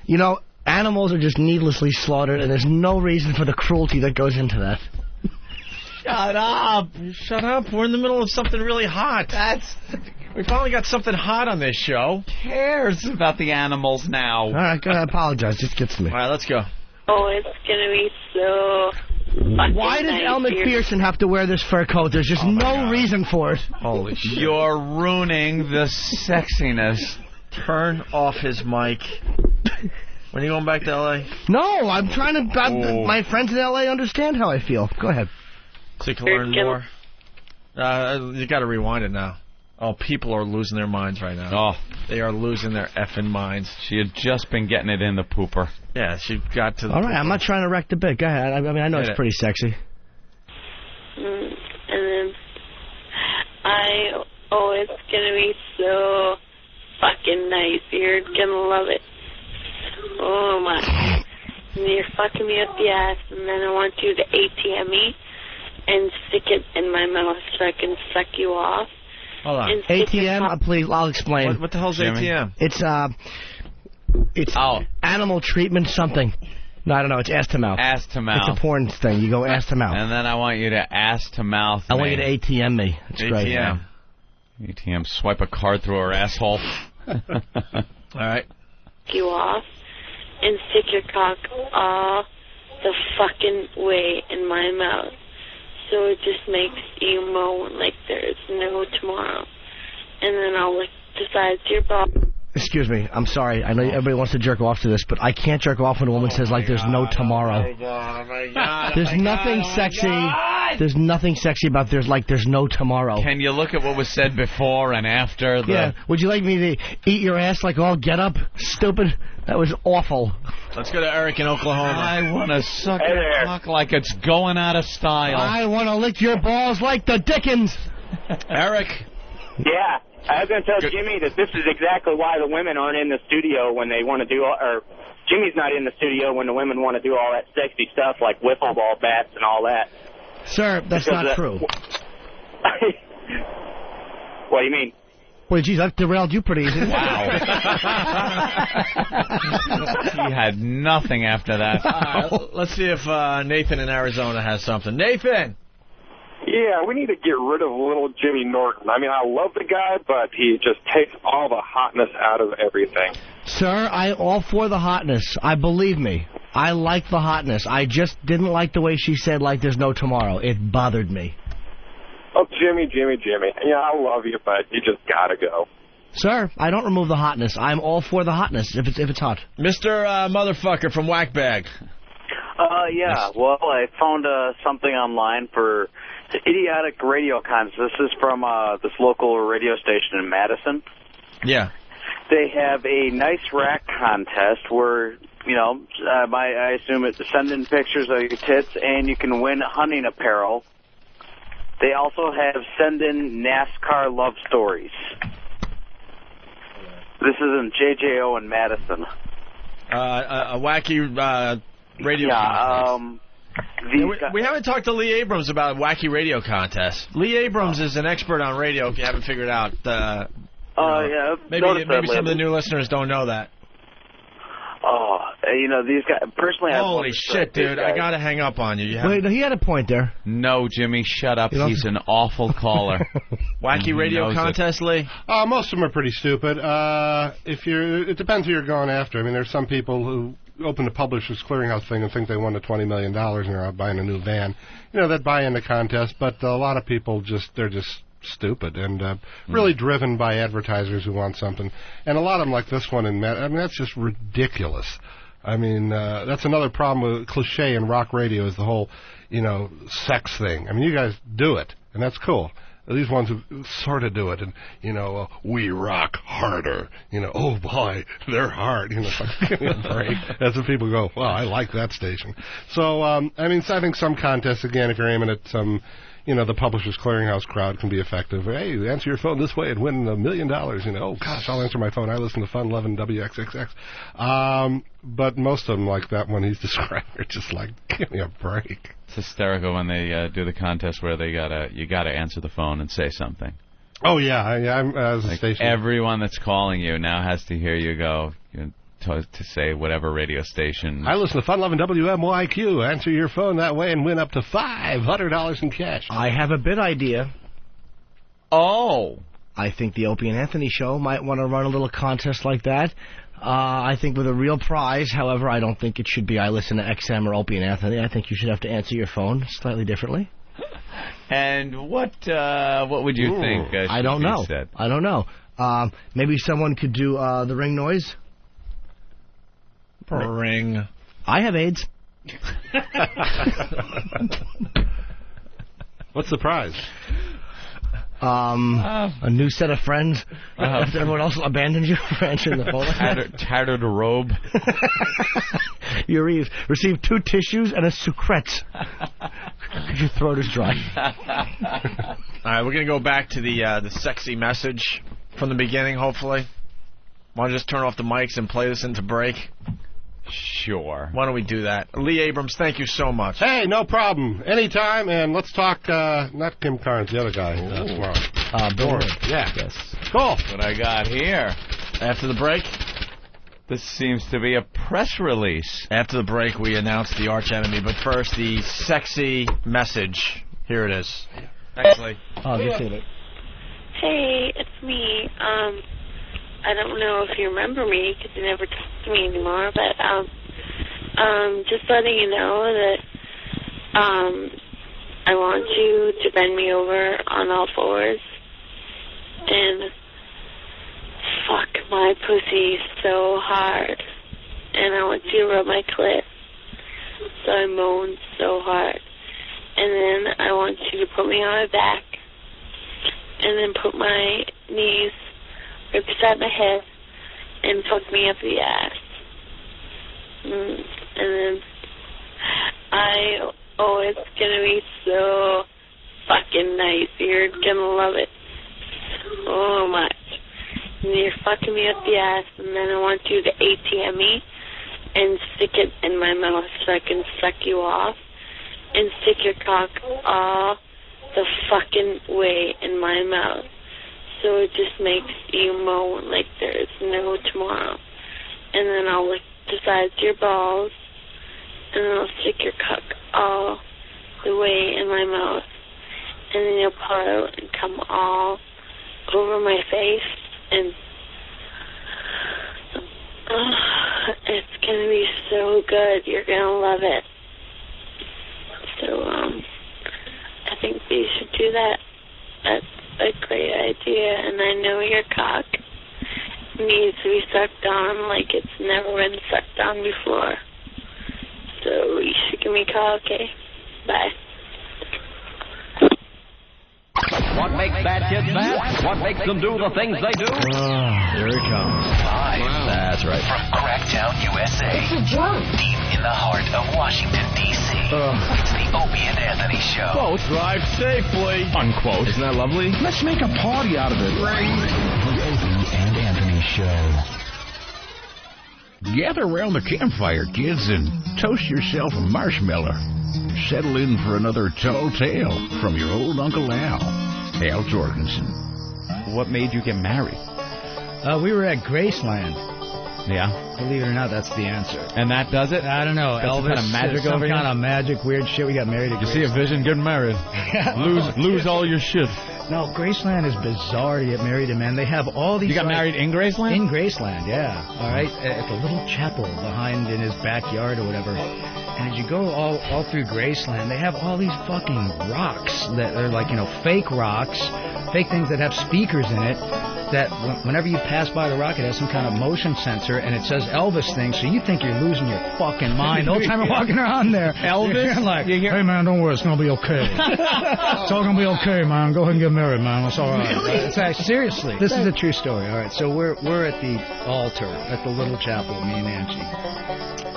You know, animals are just needlessly slaughtered, and there's no reason for the cruelty that goes into that. Shut up. Shut up. We're in the middle of something really hot. We finally got something hot on this show. Who cares about the animals now? All right, go ahead. I apologize. Just gets to me. All right, let's go. Oh, it's going to be so fucking Why does nice Elle here. McPherson have to wear this fur coat? There's just no reason for it. Holy shit. You're ruining the sexiness. Turn off his mic. When are you going back to L.A.? No, I'm trying to... my friends in L.A. understand how I feel. Go ahead. So you can learn more. You got to rewind it now. Oh, people are losing their minds right now. Oh, they are losing their effing minds. She had just been getting it in the pooper. Yeah, she got to the All right, I'm not trying to wreck the bit. Go ahead. I mean, I know it's pretty sexy. And then it's going to be so fucking nice. You're going to love it so much. And you're fucking me up the ass, and then I want you to ATM me and stick it in my mouth so I can suck you off. Hold on. And stick your ATM, please, I'll explain. What the hell's ATM? It's animal treatment something. No, I don't know. It's ass to mouth. Ass to mouth. It's a porn thing. You go ass to mouth. And then I want you to ass to mouth. I want you to ATM me. It's great. ATM. ATM. Swipe a card through her asshole. All right. You off and stick your cock all the fucking way in my mouth. So it just makes you moan like there's no tomorrow. And then I'll lick the sides of your ball. Excuse me. I'm sorry. I know everybody wants to jerk off to this, but I can't jerk off when a woman says, like, there's no tomorrow. There's nothing sexy. There's nothing sexy about there's no tomorrow. Can you look at what was said before and after? Yeah. Would you like me to eat your ass like all get up? Stupid. That was awful. Let's go to Eric in Oklahoma. I want to suck your cock like it's going out of style. I want to lick your balls like the Dickens. Eric. Yeah. I was going to tell Jimmy that this is exactly why the women aren't in the studio when they want to do, or Jimmy's not in the studio when the women want to do all that sexy stuff like wiffle ball bats and all that. Sir, that's not true. What do you mean? Well, geez, I've derailed you pretty easily. Wow. He had nothing after that. Let's see if Nathan in Arizona has something. Nathan! Yeah, we need to get rid of little Jimmy Norton. I mean, I love the guy, but he just takes all the hotness out of everything. Sir, I all for the hotness. Believe me. I like the hotness. I just didn't like the way she said, like, there's no tomorrow. It bothered me. Oh, Jimmy. Yeah, I love you, but you just gotta go. Sir, I don't remove the hotness. I'm all for the hotness if it's hot. Mr. Motherfucker from Whackbag. Yeah. Well, I found something online for the idiotic radio contest. This is from this local radio station in Madison. Yeah. They have a nice rack contest where, you know, I assume it's send in pictures of your tits and you can win hunting apparel. They also have send in NASCAR love stories. This is in JJO in Madison. A wacky radio Yeah, contest. We haven't talked to Lee Abrams about wacky radio contests. Lee Abrams is an expert on radio, if you haven't figured out. Yeah. Maybe noticed that some of the lately. new listeners don't know that. Oh, these guys. Personally, Holy shit, dude! I gotta hang up on you. Wait, he had a point there. No, Jimmy, shut up. He's an awful caller. Wacky radio contest, Lee? Most of them are pretty stupid. It depends who you're going after. I mean, there's some people who open the Publishers Clearinghouse thing and think they won the $20 million and they're out buying a new van. That buy into contests, but a lot of people they're just stupid and really driven by advertisers who want something. And a lot of them, like this one, that's just ridiculous. I mean, that's another problem with cliche in rock radio is the whole, sex thing. I mean, you guys do it, and that's cool. These ones who sort of do it, and, we rock harder. Oh, boy, they're hard. It's like, give me a break. That's when people go, well, I like that station. So, I think some contests, again, if you're aiming at some, the Publishers Clearinghouse crowd can be effective. Hey, answer your phone this way and win $1 million. Oh, gosh, I'll answer my phone. I listen to Fun Lovin' WXXX. But most of them, like that one he's describing, are just like, give me a break. It's hysterical when they do the contest where you gotta answer the phone and say something. Oh yeah, I'm as a station. Everyone that's calling you now has to hear you go to say whatever radio station. I listen to Fun Lovin' WMYQ. Answer your phone that way and win up to $500 in cash. I have a bid idea. Oh. I think the Opie and Anthony show might want to run a little contest like that. I think with a real prize. However, I don't think it should be I listen to XM or Opie and Anthony. I think you should have to answer your phone slightly differently. And what would you think? I don't know. I don't know. Maybe someone could do the ring noise. Ring. I have AIDS. What's the prize? A new set of friends after everyone else abandoned you for answering the phone. Tattered robe. You receive 2 tissues and a Sucrets. Your throat is dry. All right, we're going to go back to the sexy message from the beginning, hopefully. Want to just turn off the mics and play this into break? Sure. Why don't we do that? Lee Abrams, thank you so much. Hey, no problem. Anytime, and let's talk, not Kim Carnes, the other guy, tomorrow. Bill Ward. Yeah. Yes. Cool. What I got here. After the break? This seems to be a press release. After the break, we announce the arch enemy, but first, the sexy message. Here it is. Thanks, Lee. Oh, you seen it. Hey, it's me. I don't know if you remember me because you never talk to me anymore, but just letting you know that I want you to bend me over on all fours and fuck my pussy so hard, and I want you to rub my clit so I moan so hard, and then I want you to put me on my back and then put my knees right beside my head and fuck me up the ass. And then it's gonna be so fucking nice. You're gonna love it so much. And you're fucking me up the ass, and then I want you to ATM me and stick it in my mouth so I can suck you off and stick your cock all the fucking way in my mouth. So it just makes you moan like there's no tomorrow. And then I'll lick the sides of your balls, and then I'll stick your cock all the way in my mouth. And then you'll pull out and come all over my face, and it's gonna be so good. You're gonna love it. So, I think we should do that. That's a great idea, and I know your cock needs to be sucked on like it's never been sucked on before. So you should give me a call, okay? Bye. What makes bad kids bad? What makes them do the things they do? Here it comes. Live. That's right. From Cracktown, USA. It's a joke. Deep in the heart of Washington, D.C. It's the Opie and Anthony Show. Quote, drive safely. Unquote. Isn't that lovely? Let's make a party out of it. The Opie and Anthony Show. Gather around the campfire, kids, and toast yourself a marshmallow. Settle in for another tall tale from your old Uncle Al Jorgensen. What made you get married? We were at Graceland. Yeah? Believe it or not, that's the answer. And that does it? I don't know. That's Elvis, some kind of magic some over here? kind of magic, weird shit. We got married at You see a vision getting married. lose all your shit. No, Graceland is bizarre to get married in, man. They have all these... You got married in Graceland? In Graceland, yeah. All right? At the little chapel behind in his backyard or whatever. And as you go all through Graceland, they have all these fucking rocks that are like, fake rocks, fake things that have speakers in it, that whenever you pass by the rock, it has some kind of motion sensor, and it says Elvis thing, so you think you're losing your fucking mind the whole time you're walking around there. Elvis? You're like, hey, man, don't worry, it's going to be okay. It's all going to be okay, man. Go ahead and get married, man. It's all right. Really? It's like, seriously. This is a true story. All right, so we're at the altar at the little chapel, me and Angie.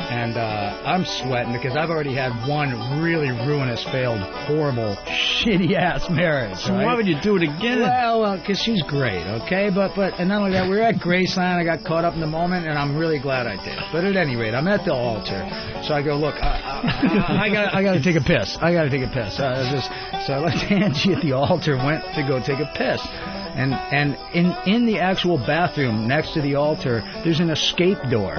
And I'm sweating because I've already had one really ruinous, failed, horrible, shitty-ass marriage. So right? why would you do it again? Well, because she's great, okay? But and not only that, we were at Graceland. I got caught up in the moment, and I'm really glad I did. But at any rate, I'm at the altar. So I go, look, I got to take a piss. So I left Angie at the altar, went to go take a piss. And in the actual bathroom next to the altar, there's an escape door.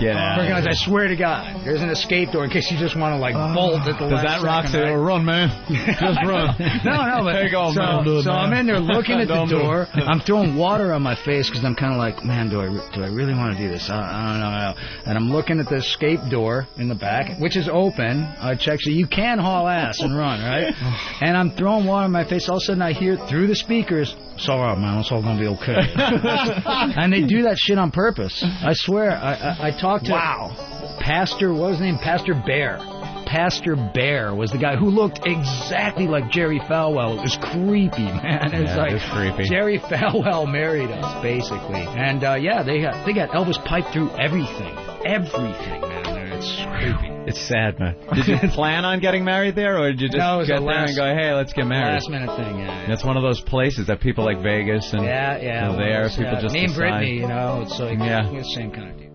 Get out. Guys, I swear to God, there's an escape door in case you just want to bolt at the last Does that rock say, second, right? run, man? Just run. No, but Take off, man. so I'm in there looking at the Don't do door. it. I'm throwing water on my face because I'm kind of like, man, do I really want to do this? I don't know. And I'm looking at the escape door in the back, which is open. I check, so you can haul ass and run, right? And I'm throwing water on my face. All of a sudden, I hear through the speakers, it's all right, man. It's all going to be okay. And they do that shit on purpose. I swear. I talked to Pastor, what was his name? Pastor Bear. Pastor Bear was the guy who looked exactly like Jerry Falwell. It was creepy, man. It was it's creepy. Jerry Falwell married us, basically. And, they got Elvis piped through everything. Everything, man. It's creepy. It's sad, man. Did you plan on getting married there, or did you just get there and go, hey, let's get married? Last minute thing, yeah. That's one of those places that people like Vegas and there, people just me and decide. Brittany, it's like the same kind of deal.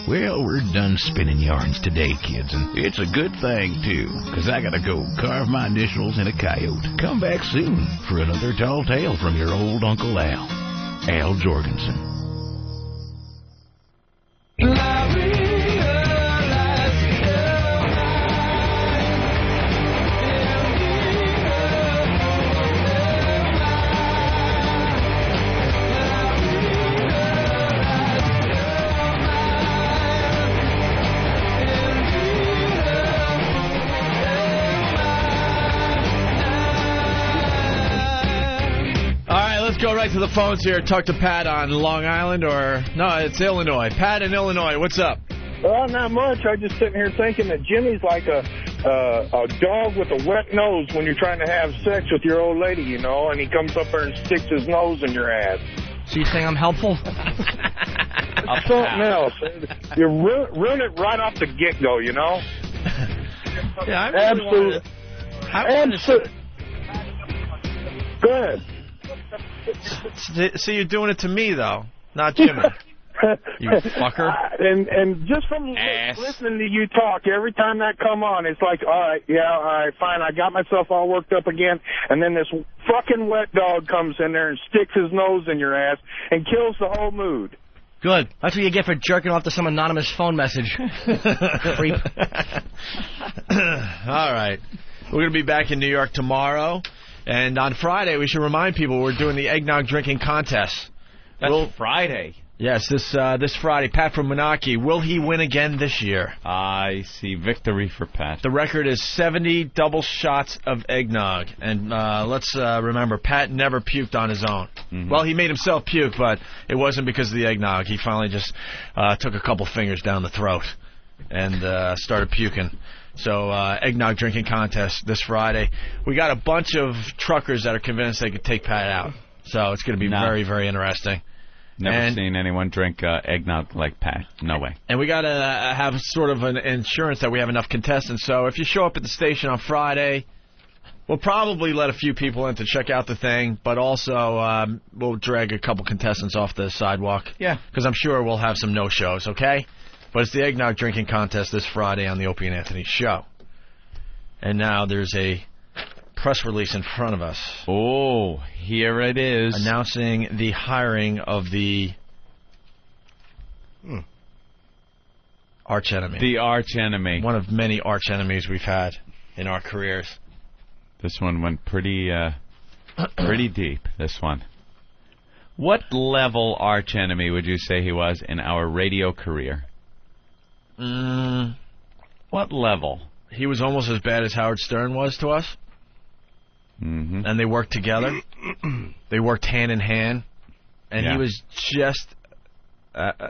Well, we're done spinning yarns today, kids, and it's a good thing, too, because I got to go carve my initials in a coyote. Come back soon for another tall tale from your old Uncle Al Jorgensen. Let's go right to the phones here. Talk to Pat on Long Island, or no, it's Illinois. Pat in Illinois, what's up? Well, not much. I'm just sitting here thinking that Jimmy's like a dog with a wet nose when you're trying to have sex with your old lady, and he comes up there and sticks his nose in your ass. So you saying I'm helpful? Something else. You ruin it right off the get-go, Yeah, I really Absolutely. Go ahead. So you're doing it to me, though, not Jimmy. You fucker. And just from listening to you talk, every time that come on, it's like, all right, fine, I got myself all worked up again, and then this fucking wet dog comes in there and sticks his nose in your ass and kills the whole mood. Good. That's what you get for jerking off to some anonymous phone message. Creep. All right. We're going to be back in New York tomorrow. And on Friday, we should remind people we're doing the eggnog drinking contest. That's Friday. Yes, this Friday. Pat from Menaki. Will he win again this year? I see victory for Pat. The record is 70 double shots of eggnog. And let's remember, Pat never puked on his own. Mm-hmm. Well, he made himself puke, but it wasn't because of the eggnog. He finally just took a couple fingers down the throat and started puking. So, eggnog drinking contest this Friday. We got a bunch of truckers that are convinced they could take Pat out. So it's going to be very, very interesting. Never seen anyone drink eggnog like Pat. No way. And we got to have sort of an insurance that we have enough contestants. So if you show up at the station on Friday, We'll probably let a few people in to check out the thing, but also we'll drag a couple contestants off the sidewalk. Yeah. Because I'm sure we'll have some no-shows, okay? But it's the eggnog drinking contest this Friday on the Opie and Anthony show. And now there's a press release in front of us. Oh, here it is. Announcing the hiring of the arch enemy. The arch enemy. One of many arch enemies we've had in our careers. This one went pretty deep, this one. What level arch enemy would you say he was in our radio career? What level? He was almost as bad as Howard Stern was to us. Mm-hmm. And they worked together. They worked hand in hand. And he was just...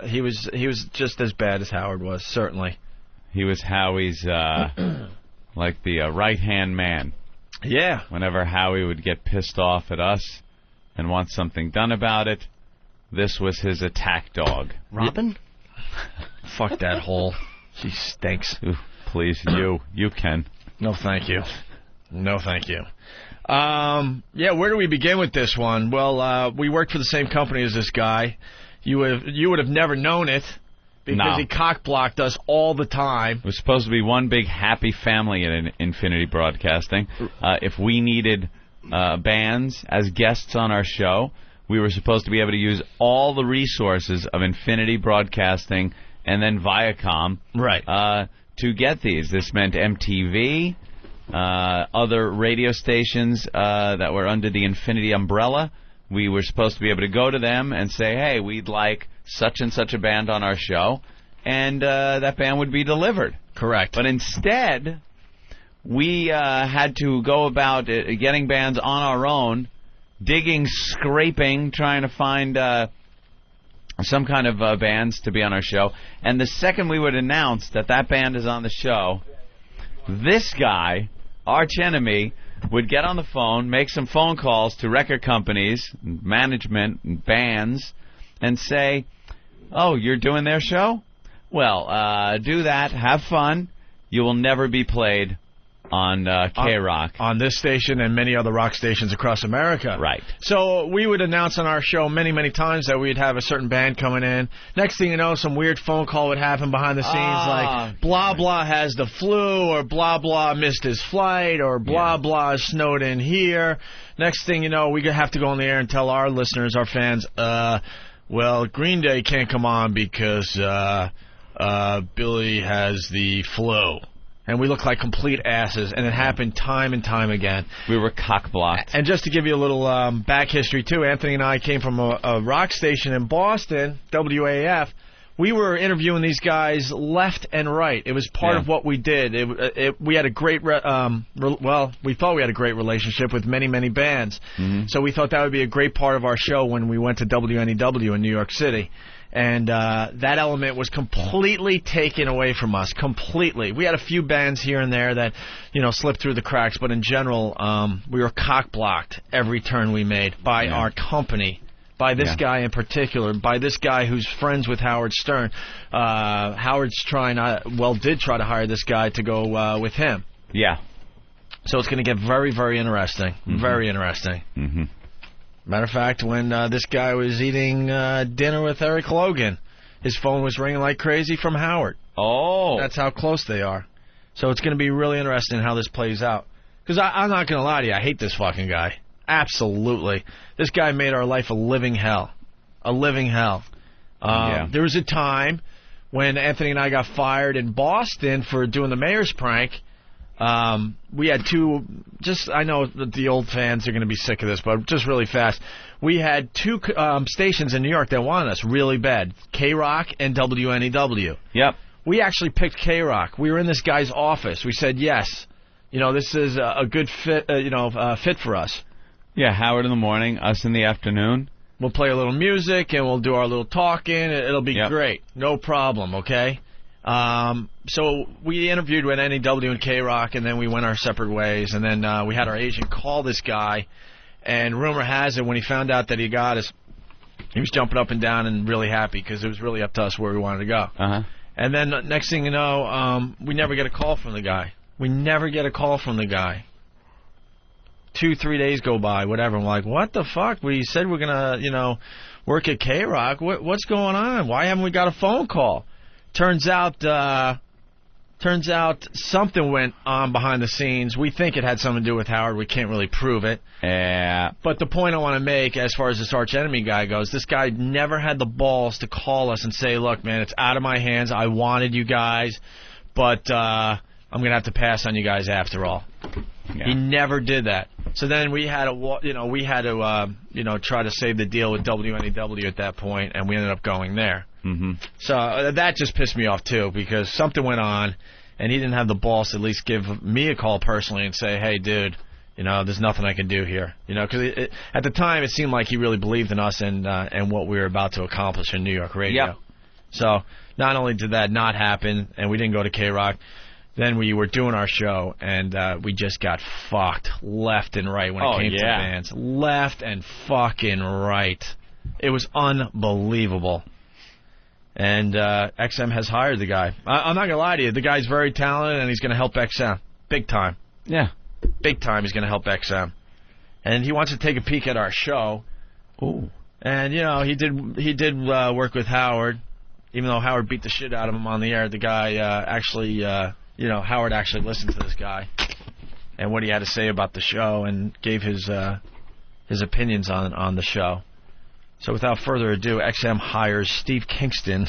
he was just as bad as Howard was, certainly. He was Howie's, like the right-hand man. Yeah. Whenever Howie would get pissed off at us and want something done about it, this was his attack dog. Robin? Fuck that hole. She stinks. Ooh, please, you can. No, thank you. No, thank you. Yeah, where do we begin with this one? Well, we worked for the same company as this guy. You would have never known it because he cock-blocked us all the time. It was supposed to be one big happy family at Infinity Broadcasting. If we needed bands as guests on our show, we were supposed to be able to use all the resources of Infinity Broadcasting and then Viacom to get these. This meant MTV, other radio stations that were under the Infinity umbrella. We were supposed to be able to go to them and say, hey, we'd like such and such a band on our show, and that band would be delivered. Correct. But instead, we had to go about getting bands on our own, digging, scraping, trying to find some kind of bands to be on our show. And the second we would announce that that band is on the show, this guy, arch enemy, would get on the phone, make some phone calls to record companies, management, and bands, and say, oh, you're doing their show? Well, do that, have fun. You will never be played on K-Rock. On this station and many other rock stations across America. Right. So we would announce on our show many, many times that we'd have a certain band coming in. Next thing you know, some weird phone call would happen behind the scenes like, blah, blah has the flu, or blah, blah missed his flight, or blah, blah is snowed in here. Next thing you know, we have to go on the air and tell our listeners, our fans, well, Green Day can't come on because Billy has the flu. And we look like complete asses, and it happened time and time again. We were cock-blocked. And just to give you a little back history, too, Anthony and I came from a rock station in Boston, WAF. We were interviewing these guys left and right. It was part of what we did. We had a great, we thought we had a great relationship with many, many bands. Mm-hmm. So we thought that would be a great part of our show when we went to WNEW in New York City. And that element was completely taken away from us, completely. We had a few bands here and there that, slipped through the cracks, but in general, we were cock-blocked every turn we made by our company, by this guy in particular, by this guy who's friends with Howard Stern. Howard's did try to hire this guy to go with him. Yeah. So it's going to get very, very interesting. Mm-hmm. Very interesting. Mm-hmm. Matter of fact, when this guy was eating dinner with Eric Logan, his phone was ringing like crazy from Howard. Oh. That's how close they are. So it's going to be really interesting how this plays out. Because I'm not going to lie to you, I hate this fucking guy. Absolutely. This guy made our life a living hell. A living hell. There was a time when Anthony and I got fired in Boston for doing the mayor's prank. We had I know that the old fans are going to be sick of this, but just really fast. We had two stations in New York that wanted us really bad, K-Rock and WNEW. Yep. We actually picked K-Rock. We were in this guy's office. We said, yes, this is a good fit, fit for us. Yeah, Howard in the morning, us in the afternoon. We'll play a little music, and we'll do our little talking. It'll be great. No problem, okay? So we interviewed with NEW and K-Rock, and then we went our separate ways. And then we had our agent call this guy, and rumor has it when he found out that he got us, he was jumping up and down and really happy because it was really up to us where we wanted to go. Uh-huh. And then next thing you know, we never get a call from the guy. We never get a call from the guy. 2-3 days go by, whatever. I'm like, what the fuck? We said we're gonna, work at K-Rock. What's going on? Why haven't we got a phone call? Turns out something went on behind the scenes. We think it had something to do with Howard. We can't really prove it. But the point I want to make, as far as this arch enemy guy goes, this guy never had the balls to call us and say, look, man, it's out of my hands. I wanted you guys, but I'm going to have to pass on you guys after all. Yeah. He never did that. So then we had to, try to save the deal with WNEW at that point, and we ended up going there. Mm-hmm. So that just pissed me off, too, because something went on, and he didn't have the balls to at least give me a call personally and say, hey, dude, there's nothing I can do here. Because at the time, it seemed like he really believed in us and what we were about to accomplish in New York radio. Yep. So not only did that not happen, and we didn't go to K-Rock, then we were doing our show, and we just got fucked left and right when it came to bands. Left and fucking right. It was unbelievable. And XM has hired the guy. I'm not going to lie to you. The guy's very talented, and he's going to help XM. Big time. Yeah. Big time he's going to help XM. And he wants to take a peek at our show. Ooh. And, he did work with Howard. Even though Howard beat the shit out of him on the air, the guy Howard actually listened to this guy and what he had to say about the show and gave his opinions on the show. So without further ado, XM hires Steve Kingston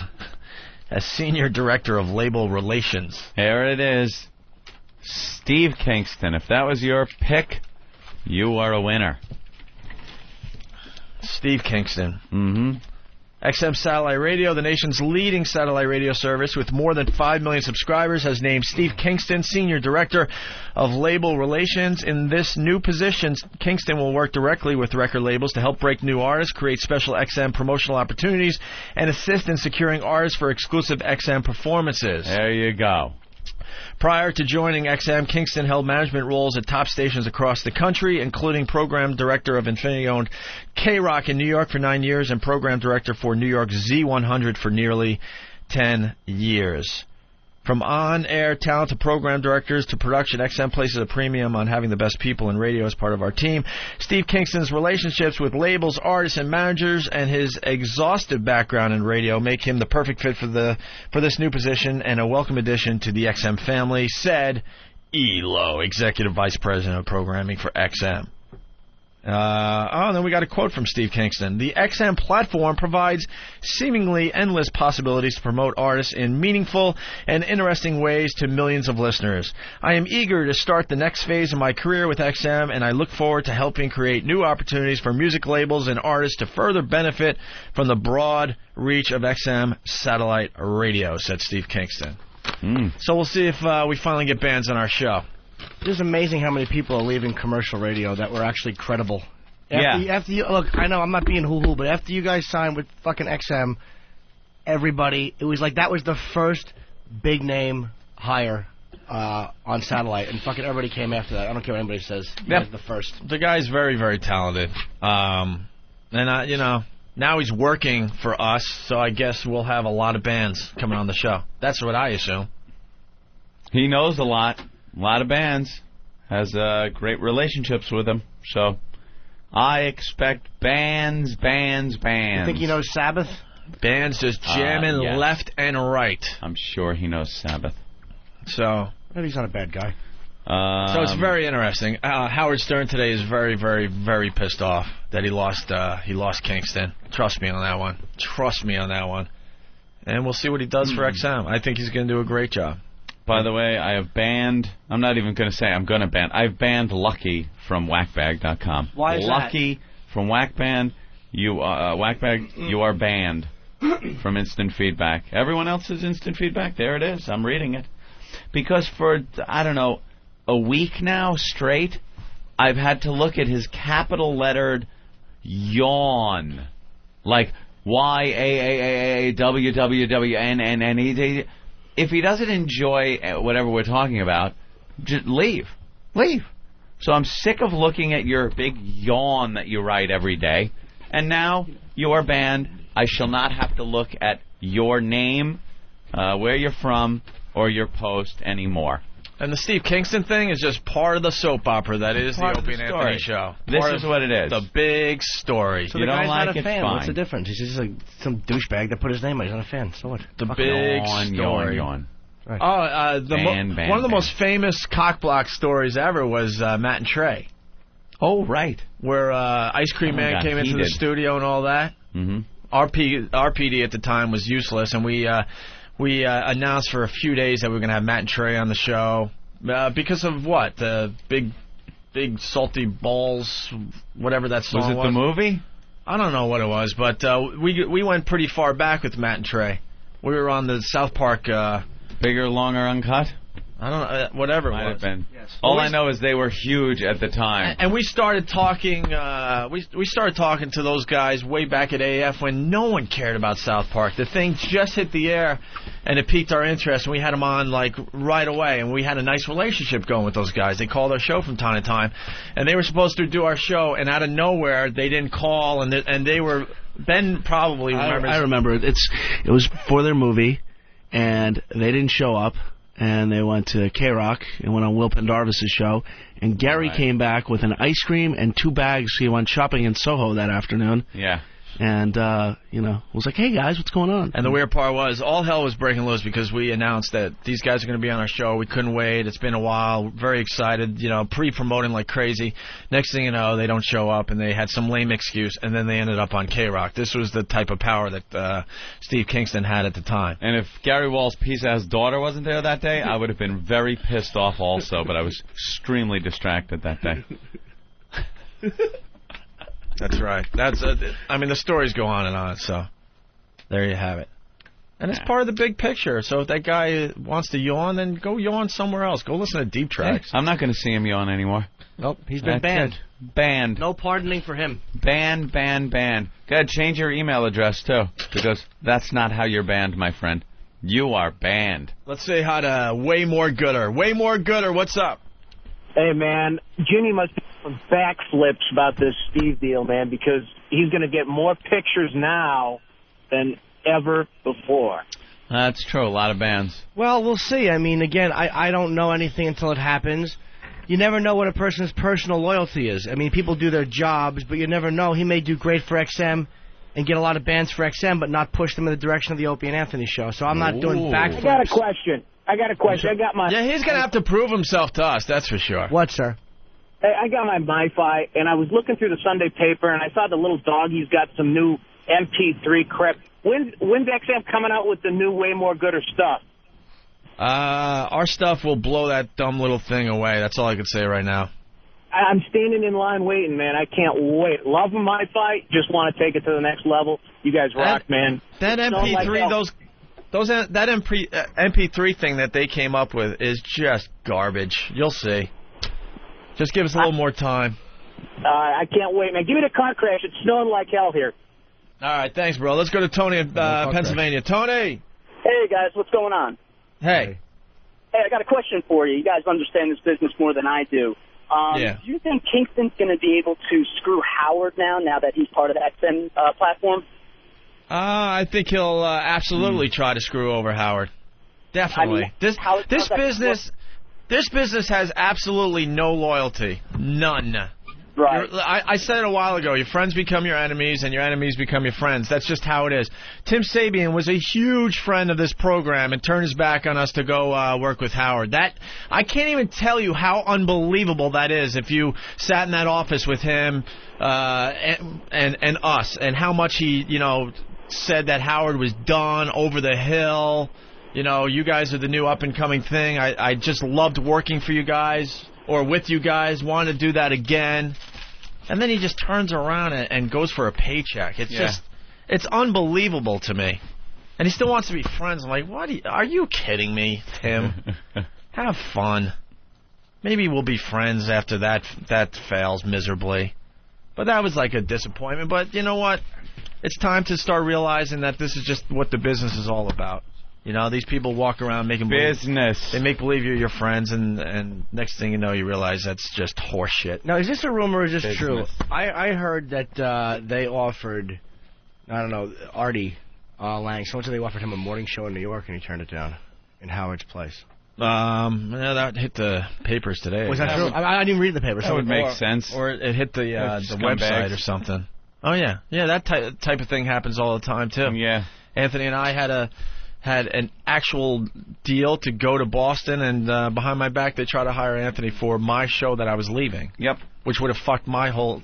as Senior Director of Label Relations. Here it is. Steve Kingston. If that was your pick, you are a winner. Steve Kingston. Mm-hmm. XM Satellite Radio, the nation's leading satellite radio service with more than 5 million subscribers, has named Steve Kingston Senior Director of Label Relations. In this new position, Kingston will work directly with record labels to help break new artists, create special XM promotional opportunities, and assist in securing artists for exclusive XM performances. There you go. Prior to joining XM, Kingston held management roles at top stations across the country, including program director of Infinity-owned K-Rock in New York for 9 years and program director for New York Z100 for nearly 10 years. From on-air talent to program directors to production, XM places a premium on having the best people in radio as part of our team. Steve Kingston's relationships with labels, artists, and managers, and his exhaustive background in radio make him the perfect fit for this new position and a welcome addition to the XM family, said Elo, Executive Vice President of Programming for XM. Then we got a quote from Steve Kingston. The XM platform provides seemingly endless possibilities to promote artists in meaningful and interesting ways to millions of listeners. I am eager to start the next phase of my career with XM, and I look forward to helping create new opportunities for music labels and artists to further benefit from the broad reach of XM satellite radio, said Steve Kingston. So we'll see if we finally get bands on our show. It is amazing how many people are leaving commercial radio that were actually credible. After you, look, I know I'm not being hoo-hoo, but after you guys signed with fucking XM, everybody, it was like that was the first big name hire on satellite, and fucking everybody came after that. I don't care what anybody says. Yep. The first. The guy's very, very talented. And now he's working for us, so I guess we'll have a lot of bands coming on the show. That's what I assume. He knows a lot of bands, has great relationships with them, so I expect bands. You think he knows Sabbath? Bands just jamming left and right. I'm sure he knows Sabbath. So maybe he's not a bad guy. So it's very interesting. Howard Stern today is very, very, very pissed off that he lost Kingston. Trust me on that one. And we'll see what he does for XM. I think he's going to do a great job. By the way, I have banned, I'm not even going to say I'm going to ban, I've banned Lucky from whackbag.com. Why is Lucky that? From Whackband, Whackbag, you are banned from instant feedback. Everyone else is instant feedback. There it is. I'm reading it. Because for, I don't know, a week now straight, I've had to look at his capital lettered yawn. Like YAAAWWWNNNE. If he doesn't enjoy whatever we're talking about, just leave. So I'm sick of looking at your big yawn that you write every day. And now you are banned. I shall not have to look at your name, where you're from, or your post anymore. And the Steve Kingston thing is just part of the soap opera that is the Part of Opie the and story. Anthony show. This Part is of what it is. The big story. So the guy's not a fan. What's the difference? He's just like some douchebag that put his name on it. He's not a fan. So what? The Fuck big no. story. Right. Oh, one of the most famous cockblock stories ever was Matt and Trey. Oh, right. Where Ice Cream Oh, Man God, came into the heated. studio and all that. Mm-hmm. Our PD at the time was useless, and we announced for a few days that we were going to have Matt and Trey on the show because of what? The big salty balls, whatever that song was. Was it the movie? I don't know what it was, but we went pretty far back with Matt and Trey. We were on the South Park. Bigger, longer, uncut? I don't know, whatever Might it was. have been. All I know is they were huge at the time. And we started talking. We started talking to those guys way back at AF when no one cared about South Park. The thing just hit the air, and it piqued our interest. And we had them on like right away, and we had a nice relationship going with those guys. They called our show from time to time, and they were supposed to do our show, and out of nowhere they didn't call, and they were. Ben probably remembers. I remember it. It was for their movie, and they didn't show up. And they went to K-Rock and went on Will Pendarvis' show. And Gary came back with an ice cream and 2 bags. He went shopping in Soho that afternoon. Yeah. And, was like, hey, guys, what's going on? And the weird part was, all hell was breaking loose because we announced that these guys are going to be on our show. We couldn't wait. It's been a while. Very excited, pre-promoting like crazy. Next thing you know, they don't show up, and they had some lame excuse, and then they ended up on K-Rock. This was the type of power that Steve Kingston had at the time. And if Gary Wall's piece-ass daughter wasn't there that day, I would have been very pissed off also, but I was extremely distracted that day. That's right. The stories go on and on, so there you have it. And it's part of the big picture, so if that guy wants to yawn, then go yawn somewhere else. Go listen to Deep Tracks. I'm not going to see him yawn anymore. Nope, he's been That's banned. it. Banned. No pardoning for him. Banned. Go ahead, change your email address, too, because that's not how you're banned, my friend. You are banned. Let's say hi to Way More Gooder. Way More Gooder, what's up? Hey, man, Jimmy must be doing backflips about this Steve deal, man, because he's going to get more pictures now than ever before. That's true. A lot of bands. Well, we'll see. I mean, again, I don't know anything until it happens. You never know what a person's personal loyalty is. I mean, people do their jobs, but you never know. He may do great for XM and get a lot of bands for XM, but not push them in the direction of the Opie and Anthony show. So I'm not doing backflips. I got a question. Yeah, he's going to have to prove himself to us, that's for sure. What, sir? Hey, I got my MiFi, and I was looking through the Sunday paper, and I saw the little doggy's got some new MP3 crap. When's XM coming out with the new Way More Gooder stuff? Our stuff will blow that dumb little thing away. That's all I can say right now. I'm standing in line waiting, man. I can't wait. Love MiFi. Just want to take it to the next level. You guys rock, man. That MP3, that MP3 thing that they came up with is just garbage. You'll see. Just give us a little more time. I can't wait, man. Give me the car crash. It's snowing like hell here. All right, thanks, bro. Let's go to Tony in Pennsylvania. Tony! Hey, guys, what's going on? Hey. Hey, I got a question for you. You guys understand this business more than I do. Yeah. Do you think Kingston's going to be able to screw Howard now that he's part of the XM platform? I think he'll absolutely try to screw over Howard. Definitely. I mean, This business has absolutely no loyalty. None. Right. I said it a while ago. Your friends become your enemies, and your enemies become your friends. That's just how it is. Tim Sabian was a huge friend of this program and turned his back on us to go work with Howard. I can't even tell you how unbelievable that is if you sat in that office with him and us, and how much he, said that Howard was done, over the hill. You guys are the new up-and-coming thing. I just loved working for you guys. Or with you guys, wanted to do that again. And then he just turns around and goes for a paycheck. It's unbelievable to me. And he still wants to be friends. I'm like, are you kidding me, Tim? Have fun. Maybe we'll be friends after that fails miserably. But that was like a disappointment. But you know what? It's time to start realizing that this is just what the business is all about. These people walk around making business. They make believe you're your friends, and next thing you know, you realize that's just horseshit. Now, is this a rumor or is this true? I heard that they offered, Artie Lang. Someone said they offered him a morning show in New York, and he turned it down in Howard's place. Yeah, that hit the papers today. Was that true? I didn't read the papers. That would make sense. Or it hit the Scumbags. website or something. Oh yeah, that type of thing happens all the time too. Yeah. Anthony and I had an actual deal to go to Boston, and behind my back they tried to hire Anthony for my show that I was leaving. Yep. Which would have fucked my whole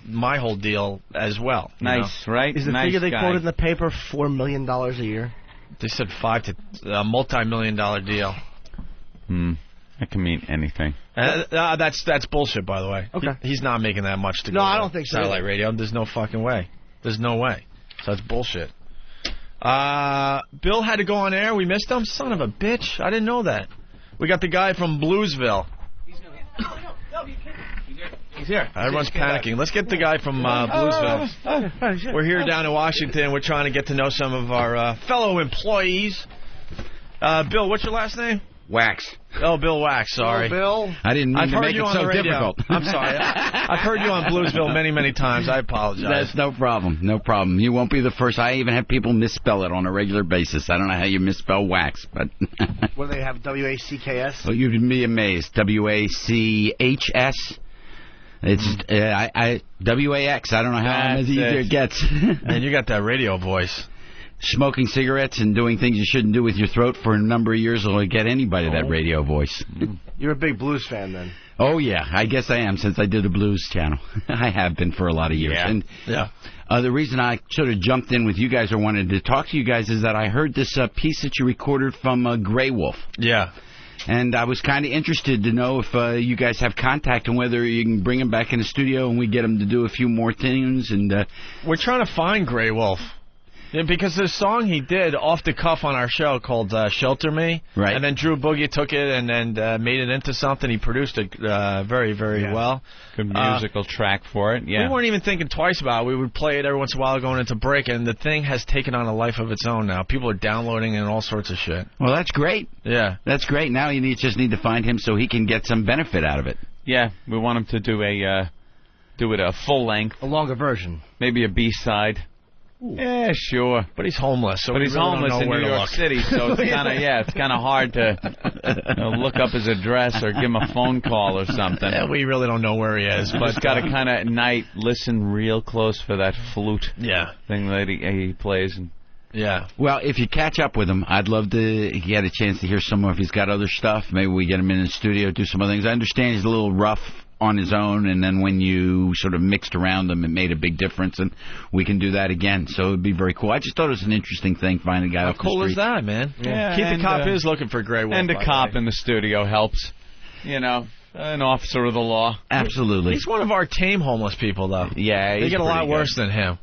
deal as well. Nice, right? Is the figure they quoted in the paper $4 million a year? They said a multi-million-dollar deal. That can mean anything. That's bullshit, by the way. Okay. He's not making that much to go. No, I don't think so. Satellite radio. There's no fucking way. There's no way. So that's bullshit. Bill had to go on air. We missed him. Son of a bitch. I didn't know that. We got the guy from Bluesville. He's here. Everyone's panicking. Let's get the guy from Bluesville. We're here down in Washington. We're trying to get to know some of our fellow employees. Bill, what's your last name? Wax. Oh, Bill Wax, sorry. Oh, Bill. I didn't mean to make it so difficult. I'm sorry. I've heard you on Bluesville many, many times. I apologize. That's no problem. No problem. You won't be the first. I even have people misspell it on a regular basis. I don't know how you misspell wax, but... What do they have, W-A-C-K-S? Well, you'd be amazed. W-A-C-H-S. It's W-A-X. I don't know how easier it gets. And you got that radio voice. Smoking cigarettes and doing things you shouldn't do with your throat for a number of years will get anybody that radio voice. You're a big blues fan, then. Oh, yeah. I guess I am, since I did a blues channel. I have been for a lot of years. Yeah. And the reason I sort of jumped in with you guys or wanted to talk to you guys is that I heard this piece that you recorded from Grey Wolf. Yeah. And I was kind of interested to know if you guys have contact and whether you can bring him back in the studio and we get him to do a few more tunes. And we're trying to find Grey Wolf. Yeah, because there's a song he did off the cuff on our show called Shelter Me. Right. And then Drew Boogie took it and made it into something. He produced it very, very well. Good musical track for it, yeah. We weren't even thinking twice about it. We would play it every once in a while going into break, and the thing has taken on a life of its own now. People are downloading it and all sorts of shit. Well, that's great. Yeah. That's great. Now you just need to find him so he can get some benefit out of it. Yeah, we want him to do a full length. A longer version. Maybe a B-side. Ooh. Yeah, sure. But he's homeless, so but he's homeless in New York City, so it's kind of hard to look up his address or give him a phone call or something. Yeah, we really don't know where he is, but just got to kind of at night listen real close for that flute. Yeah. Thing that he plays. And yeah. Well, if you catch up with him, I'd love to get a chance to hear some more if he's got other stuff. Maybe we get him in the studio, do some other things. I understand he's a little rough on his own, and then when you sort of mixed around them, it made a big difference, and we can do that again. So it would be very cool. I just thought it was an interesting thing, finding a guy off the street. How cool is that, man? Yeah, Keith the Cop is looking for Grey Wolf. And a cop in the studio helps. You know, an officer of the law. Absolutely. He's one of our tame homeless people, though. Yeah, they get a lot worse than him.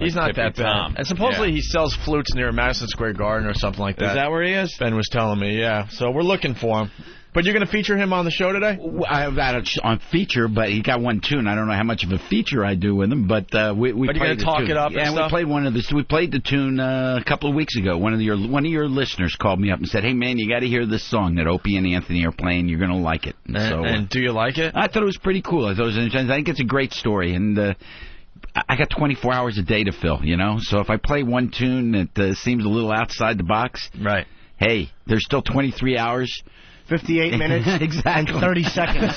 He's not that bad. And supposedly he sells flutes near Madison Square Garden or something like that. Is that where he is? Ben was telling me, yeah. So we're looking for him. But you're going to feature him on the show today? I have that on feature, but he got one tune. I don't know how much of a feature I do with him, but we But you're going to talk it up and stuff? We played we played the tune a couple of weeks ago. One of your listeners called me up and said, "Hey man, you got to hear this song that Opie and Anthony are playing. You're going to like it." And do you like it? I thought it was pretty cool. I thought it was interesting. I think it's a great story, and I got 24 hours a day to fill, you know? So if I play one tune that seems a little outside the box, right? Hey, there's still 23 hours. 58 minutes exactly. and 30 seconds.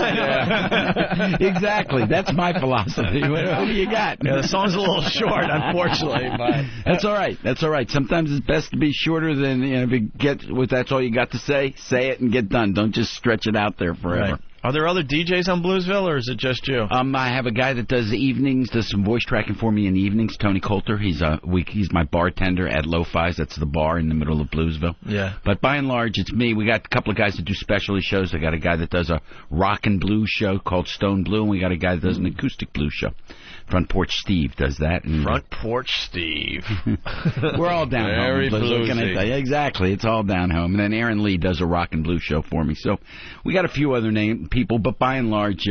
Exactly. That's my philosophy. What do you got? Yeah, the song's a little short, unfortunately. But that's all right. That's all right. Sometimes it's best to be shorter than, if you that's all you got to say it and get done. Don't just stretch it out there forever. Right. Are there other DJs on Bluesville, or is it just you? I have a guy that does the evenings, does some voice tracking for me in the evenings, Tony Coulter. He's my bartender at Lo-Fi's. That's the bar in the middle of Bluesville. Yeah. But by and large, it's me. We got a couple of guys that do specialty shows. I got a guy that does a rock and blues show called Stone Blue, and we got a guy that does an acoustic blues show. Front Porch Steve does that. And Front Porch Steve. We're all down Very home. bluesy. What can I tell you? Exactly. It's all down home. And then Aaron Lee does a rock and blues show for me. So we got a few other people, but by and large,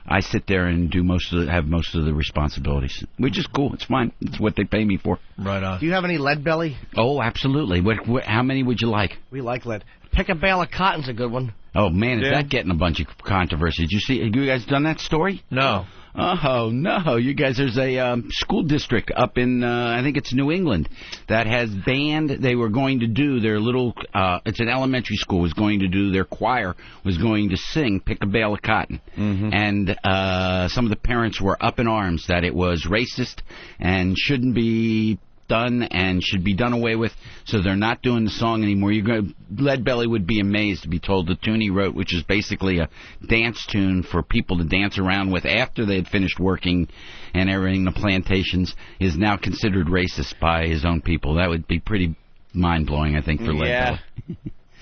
I sit there and have most of the responsibilities, which is cool. It's fine. It's what they pay me for. Right on. Do you have any lead belly? Oh, absolutely. How many would you like? We like lead. Pick a bale of cotton's a good one. Oh, man, is Yeah. that getting a bunch of controversy? Did you see? Have you guys done that story? No. Oh, no. You guys, there's a school district up in, I think it's New England, that has banned, they were going to do their little, it's an elementary school, was going to do, their choir was going to sing Pick a Bale of Cotton. And some of the parents were up in arms that it was racist and shouldn't be done and should be done away with, so they're not doing the song anymore. Leadbelly would be amazed to be told the tune he wrote, which is basically a dance tune for people to dance around with after they had finished working and everything, the plantations, is now considered racist by his own people. That would be pretty mind-blowing, I think, for Leadbelly.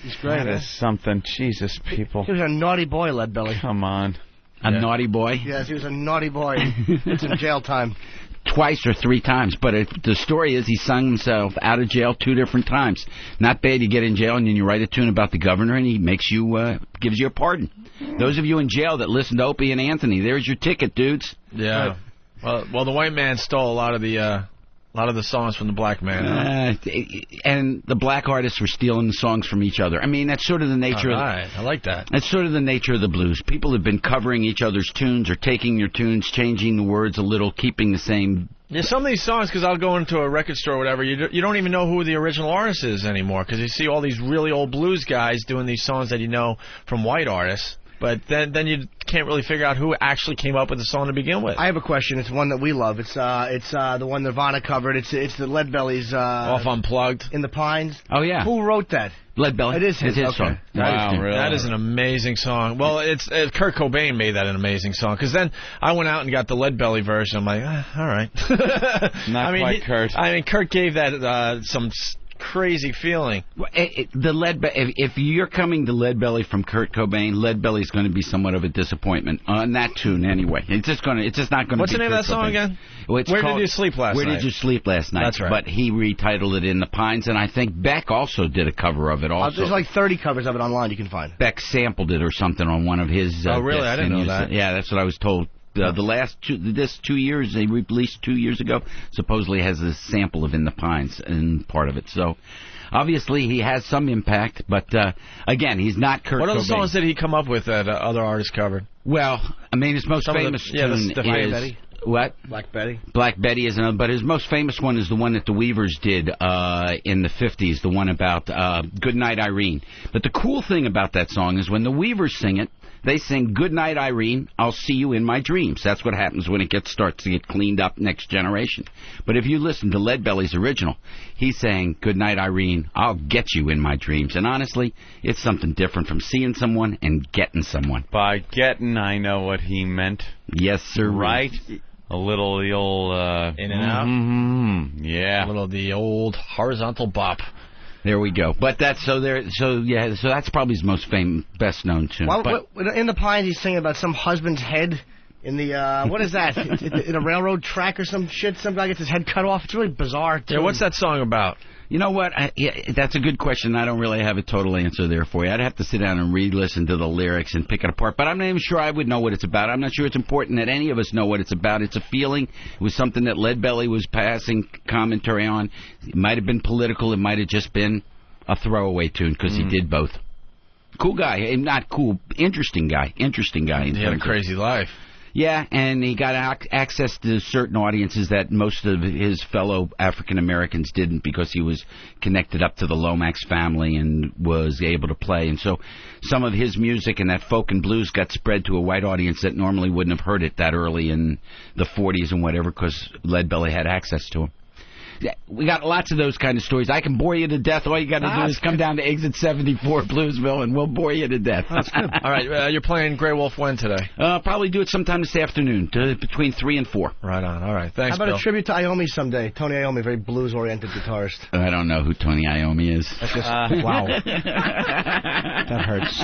He's great. That is something. Jesus, people. He was a naughty boy, Leadbelly. Come on. A naughty boy? Yes, he was a naughty boy. It's in jail time. Twice or 3 times, but the story is he sung himself out of jail 2 different times. Not bad. You get in jail and then you write a tune about the governor and he makes you, gives you a pardon. Those of you in jail that listen to Opie and Anthony, there's your ticket, dudes. Yeah. Well, the white man stole a lot of the songs from the black man. And the black artists were stealing the songs from each other. I mean, that's sort of the nature I like that. That's sort of the nature of the blues. People have been covering each other's tunes or taking your tunes, changing the words a little, keeping the same. Yeah, some of these songs, because I'll go into a record store or whatever, you don't even know who the original artist is anymore, because you see all these really old blues guys doing these songs that you know from white artists. But then you can't really figure out who actually came up with the song to begin with. I have a question. It's one that we love. It's the one Nirvana covered. It's the Leadbelly's Off Unplugged. In the Pines. Oh yeah. Who wrote that? Leadbelly. It is his song. That is an amazing song. Well, it's Kurt Cobain made that an amazing song. Because then I went out and got the Leadbelly version. I'm like, all right. Not quite Kurt. I mean, Kurt gave that some crazy feeling. If you're coming to Leadbelly from Kurt Cobain, Leadbelly's going to be somewhat of a disappointment on that tune anyway. It's just not going to. What's be the name Kurt of that song Cobain. again? Well, Where Did You Sleep Last Night? Where Did You Sleep Last Night? That's right. But he retitled it In the Pines, and I think Beck also did a cover of it. Also, there's like 30 covers of it online you can find. Beck sampled it or something on one of his. Oh, really? I didn't know that. Yeah, that's what I was told. The last 2 years, they released 2 years ago, supposedly has a sample of In the Pines in part of it. So, obviously, he has some impact, but again, he's not Kurt Cobain. What other songs did he come up with that other artists covered? Well, I mean, his most famous tune is... Betty. What? Black Betty. Black Betty is another, but his most famous one is the one that the Weavers did in the 50s, the one about Goodnight Irene. But the cool thing about that song is when the Weavers sing it, they sing, Goodnight Irene, I'll see you in my dreams. That's what happens when it starts to get cleaned up next generation. But if you listen to Leadbelly's original, he's saying, Goodnight Irene, I'll get you in my dreams. And honestly, it's something different from seeing someone and getting someone. By getting, I know what he meant. Yes, sir. Right? A little the old... In and out? Mm-hmm. Yeah. A little the old horizontal bop. There we go. But that's so that's probably his most best known tune. In the Pines, he's singing about some husband's head in the what is that? in a railroad track or some shit. Some guy gets his head cut off. It's really bizarre too. Yeah, what's that song about? You know what? That's a good question. I don't really have a total answer there for you. I'd have to sit down and re-listen to the lyrics and pick it apart. But I'm not even sure I would know what it's about. I'm not sure it's important that any of us know what it's about. It's a feeling. It was something that Leadbelly was passing commentary on. It might have been political. It might have just been a throwaway tune because he did both. Cool guy. Not cool. Interesting guy. He had a crazy life. Yeah, and he got access to certain audiences that most of his fellow African Americans didn't because he was connected up to the Lomax family and was able to play. And so some of his music and that folk and blues got spread to a white audience that normally wouldn't have heard it that early in the 40s and whatever because Leadbelly had access to him. Yeah, we got lots of those kind of stories. I can bore you to death. All you got to do is come down to Exit 74 Bluesville, and we'll bore you to death. That's good. All right, you're playing Grey Wolf when today? Probably do it sometime this afternoon, between 3 and 4. Right on. All right, thanks, How about Bill. a tribute to Iommi someday? Tony Iommi, very blues-oriented guitarist. I don't know who Tony Iommi is. That's just, wow. That hurts.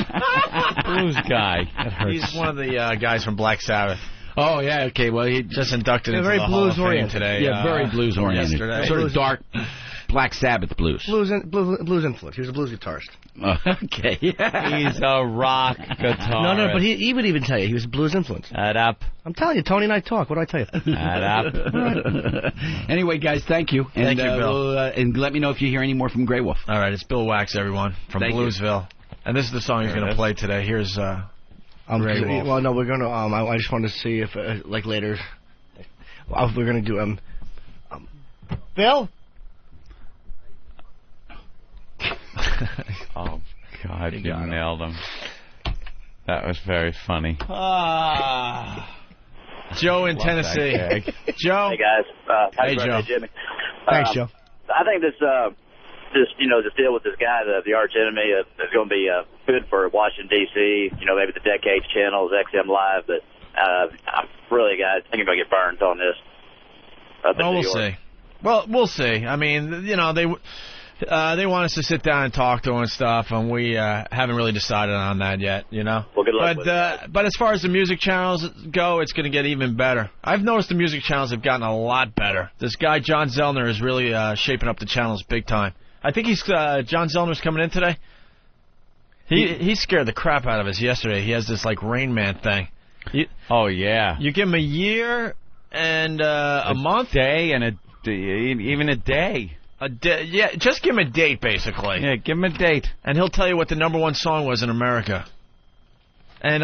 Blues guy. That hurts. He's one of the guys from Black Sabbath. Oh, yeah, okay. Well, he just inducted into very the Hall of Fame blues-oriented today. Yeah, very blues-oriented. Yesterday. Sort of dark Black Sabbath blues. Blues influence. He was a blues guitarist. Okay. He's a rock guitarist. No, but he would even tell you he was a blues influence. Add up. I'm telling you, Tony and I talk. What do I tell you? Add up. Anyway, guys, thank you. Thank you, Bill. And let me know if you hear any more from Grey Wolf. All right, it's Bill Wax, everyone, from Thank Bluesville. And this is the song he's going to play today. Here's Grey Wolf. Well, no, we're going to. I just wanted to see if, like, later, we're going to do. Bill. Oh God, you nailed him. That was very funny. Joe in Tennessee. Joe. Hey guys. Hey Joe. Jimmy. Thanks, Joe. I think this deal with this guy, the arch enemy, is going to be good for Washington D.C. Maybe the Decades channels, XM Live, but I'm really, guys, I think I'm going to get burned on this. We'll see. Well, we'll see. I mean, they want us to sit down and talk to them and stuff, and we haven't really decided on that yet, Well, good luck with it. But as far as the music channels go, it's going to get even better. I've noticed the music channels have gotten a lot better. This guy, John Zellner, is really shaping up the channels big time. I think John Zellner's coming in today. He scared the crap out of us yesterday. He has this, like, Rain Man thing. Oh, yeah. You give him a year and a month? Even a day. Yeah, just give him a date, basically. Yeah, give him a date. And he'll tell you what the #1 song was in America. And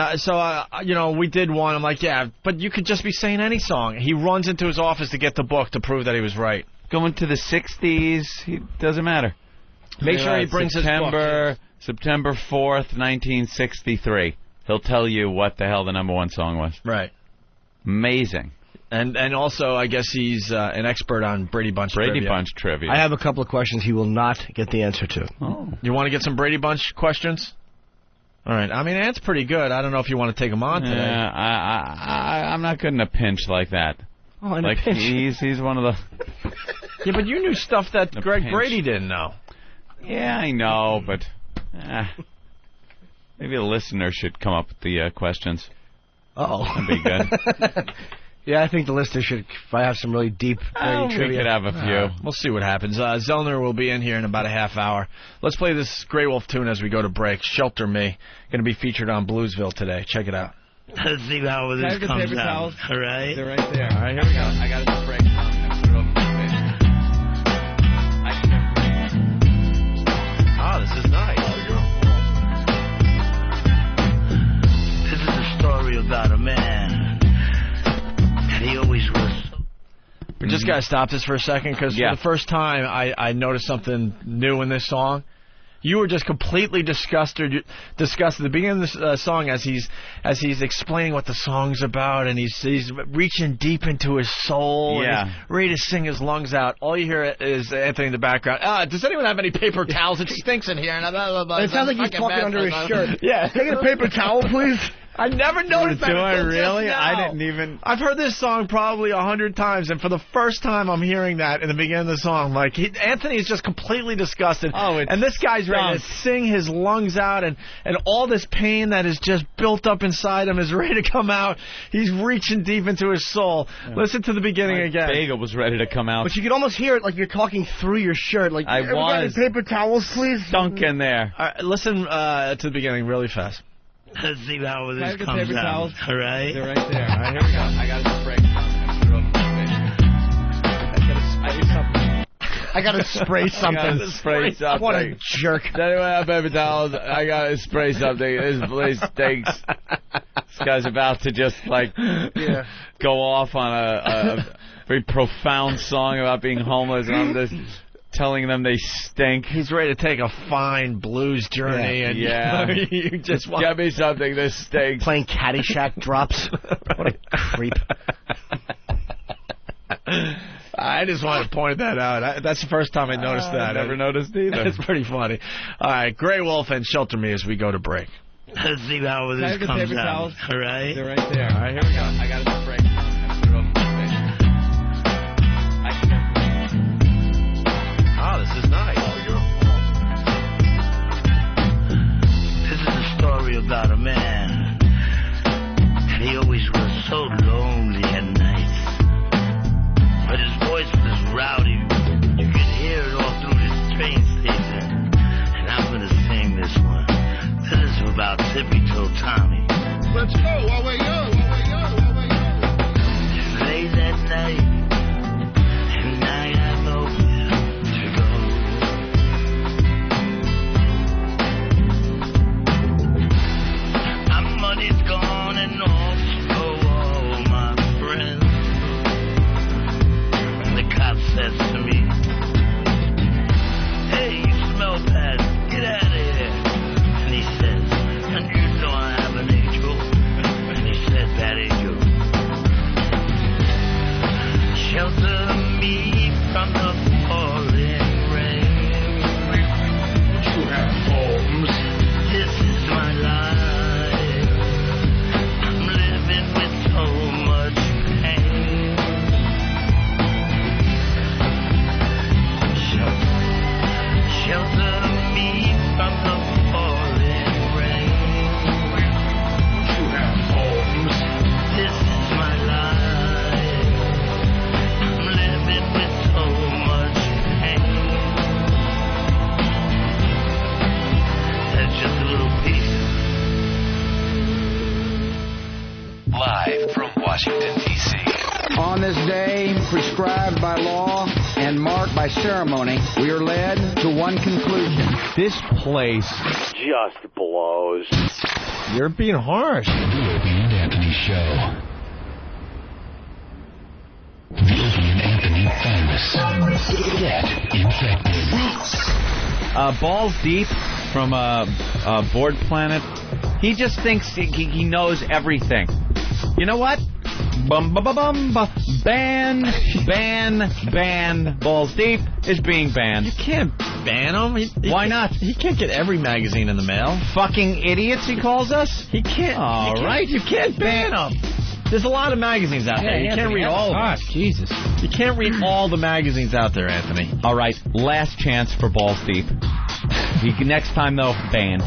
we did one. I'm like, yeah, but you could just be saying any song. He runs into his office to get the book to prove that he was right. Going to the 60s, doesn't matter. Make sure he brings his book. September 4th, 1963. He'll tell you what the hell the #1 song was. Right. Amazing. And also, I guess he's an expert on Brady Bunch trivia. I have a couple of questions he will not get the answer to. Oh. You want to get some Brady Bunch questions? All right. I mean, Ant's pretty good. I don't know if you want to take him on today. I'm not good in a pinch like that. Oh, in a pinch. He's one of the... Yeah, but you knew stuff that Greg Brady didn't know. Yeah, I know, but... maybe the listener should come up with the questions. Uh-oh. That'd be good. Yeah, I think the listener should probably have some really deep Brady trivia. We could have a few. We'll see what happens. Zellner will be in here in about a half hour. Let's play this Grey Wolf tune as we go to break. Shelter Me. Going to be featured on Bluesville today. Check it out. Let's see how this comes out. All right? They're right there. All right, here we go. I got a break. Oh, this is nice. This is a story about a man. He always was. We just got to stop this for a second because for the first time I noticed something new in this song. You were just completely disgusted at the beginning of this song as he's explaining what the song's about, and he's reaching deep into his soul. Yeah. And he's ready to sing his lungs out. All you hear is Anthony in the background. Does anyone have any paper towels? It stinks in here. It sounds like he's talking under his shirt. Yeah. Take a paper towel, please. I never noticed that. Do I until really? just now. I didn't even. I've heard this song probably 100 times, and for the first time I'm hearing that in the beginning of the song. Like, Anthony is just completely disgusted. And this guy's ready to sing his lungs out, and all this pain that is just built up inside him is ready to come out. He's reaching deep into his soul. Yeah. Listen to the beginning again. Bagel was ready to come out. But you could almost hear it like you're talking through your shirt. Like, I was. Paper towels, please. Stunk in there. Listen to the beginning really fast. Let's see how this comes out. Towels? All right? They're right there. All right, here we go. I got a break. I gotta spray something. What a jerk. Anyway, I have paper towels. I gotta spray something. This place stinks. This guy's about to just, go off on a very profound song about being homeless, and I'm just telling them they stink. He's ready to take a fine blues journey, and you just want... Get me something. This stinks. Playing Caddyshack drops. What a creep. I just wanted to point that out. That's the first time I noticed that. I never noticed either. It's pretty funny. All right, Grey Wolf and Shelter Me as we go to break. Let's see how this comes out. Towels? All right? They're right there. All right, here we go. I got a break. Oh, this is nice. This is a story about a man. He always was so lonely at night. But his voice was rowdy. You could hear it all through this train station. And I'm going to sing this one. This is about Tippy Toe Tommy. Let's go while we're young. It's late at night. And I have nowhere to go. Washington, D.C. On this day, prescribed by law and marked by ceremony, we are led to one conclusion. This place just blows. You're being harsh. The Opie and Anthony Show. The Opie and Anthony virus. Get infected. Balls Deep from Board Planet. He just thinks he knows everything. You know what? Ban. Balls Deep is being banned. You can't ban him. Why not? He can't get every magazine in the mail. Fucking idiots, he calls us. He can't. All right, You can't ban him. There's a lot of magazines out there. You can't read all of them. Jesus. You can't read all the magazines out there, Anthony. All right, last chance for Balls Deep. Next time, though, banned.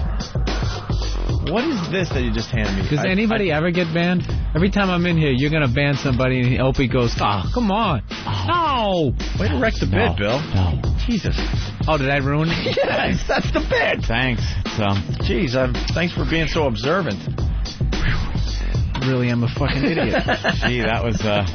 What is this that you just handed me? Does anybody ever get banned? Every time I'm in here, you're going to ban somebody, and Opie goes, come on. No. Way to wreck the bit, Bill. No. Jesus. Oh, did I ruin it? Yes, that's the bit. Thanks. Jeez, thanks for being so observant. Really am a fucking idiot. Gee, that was... Wow.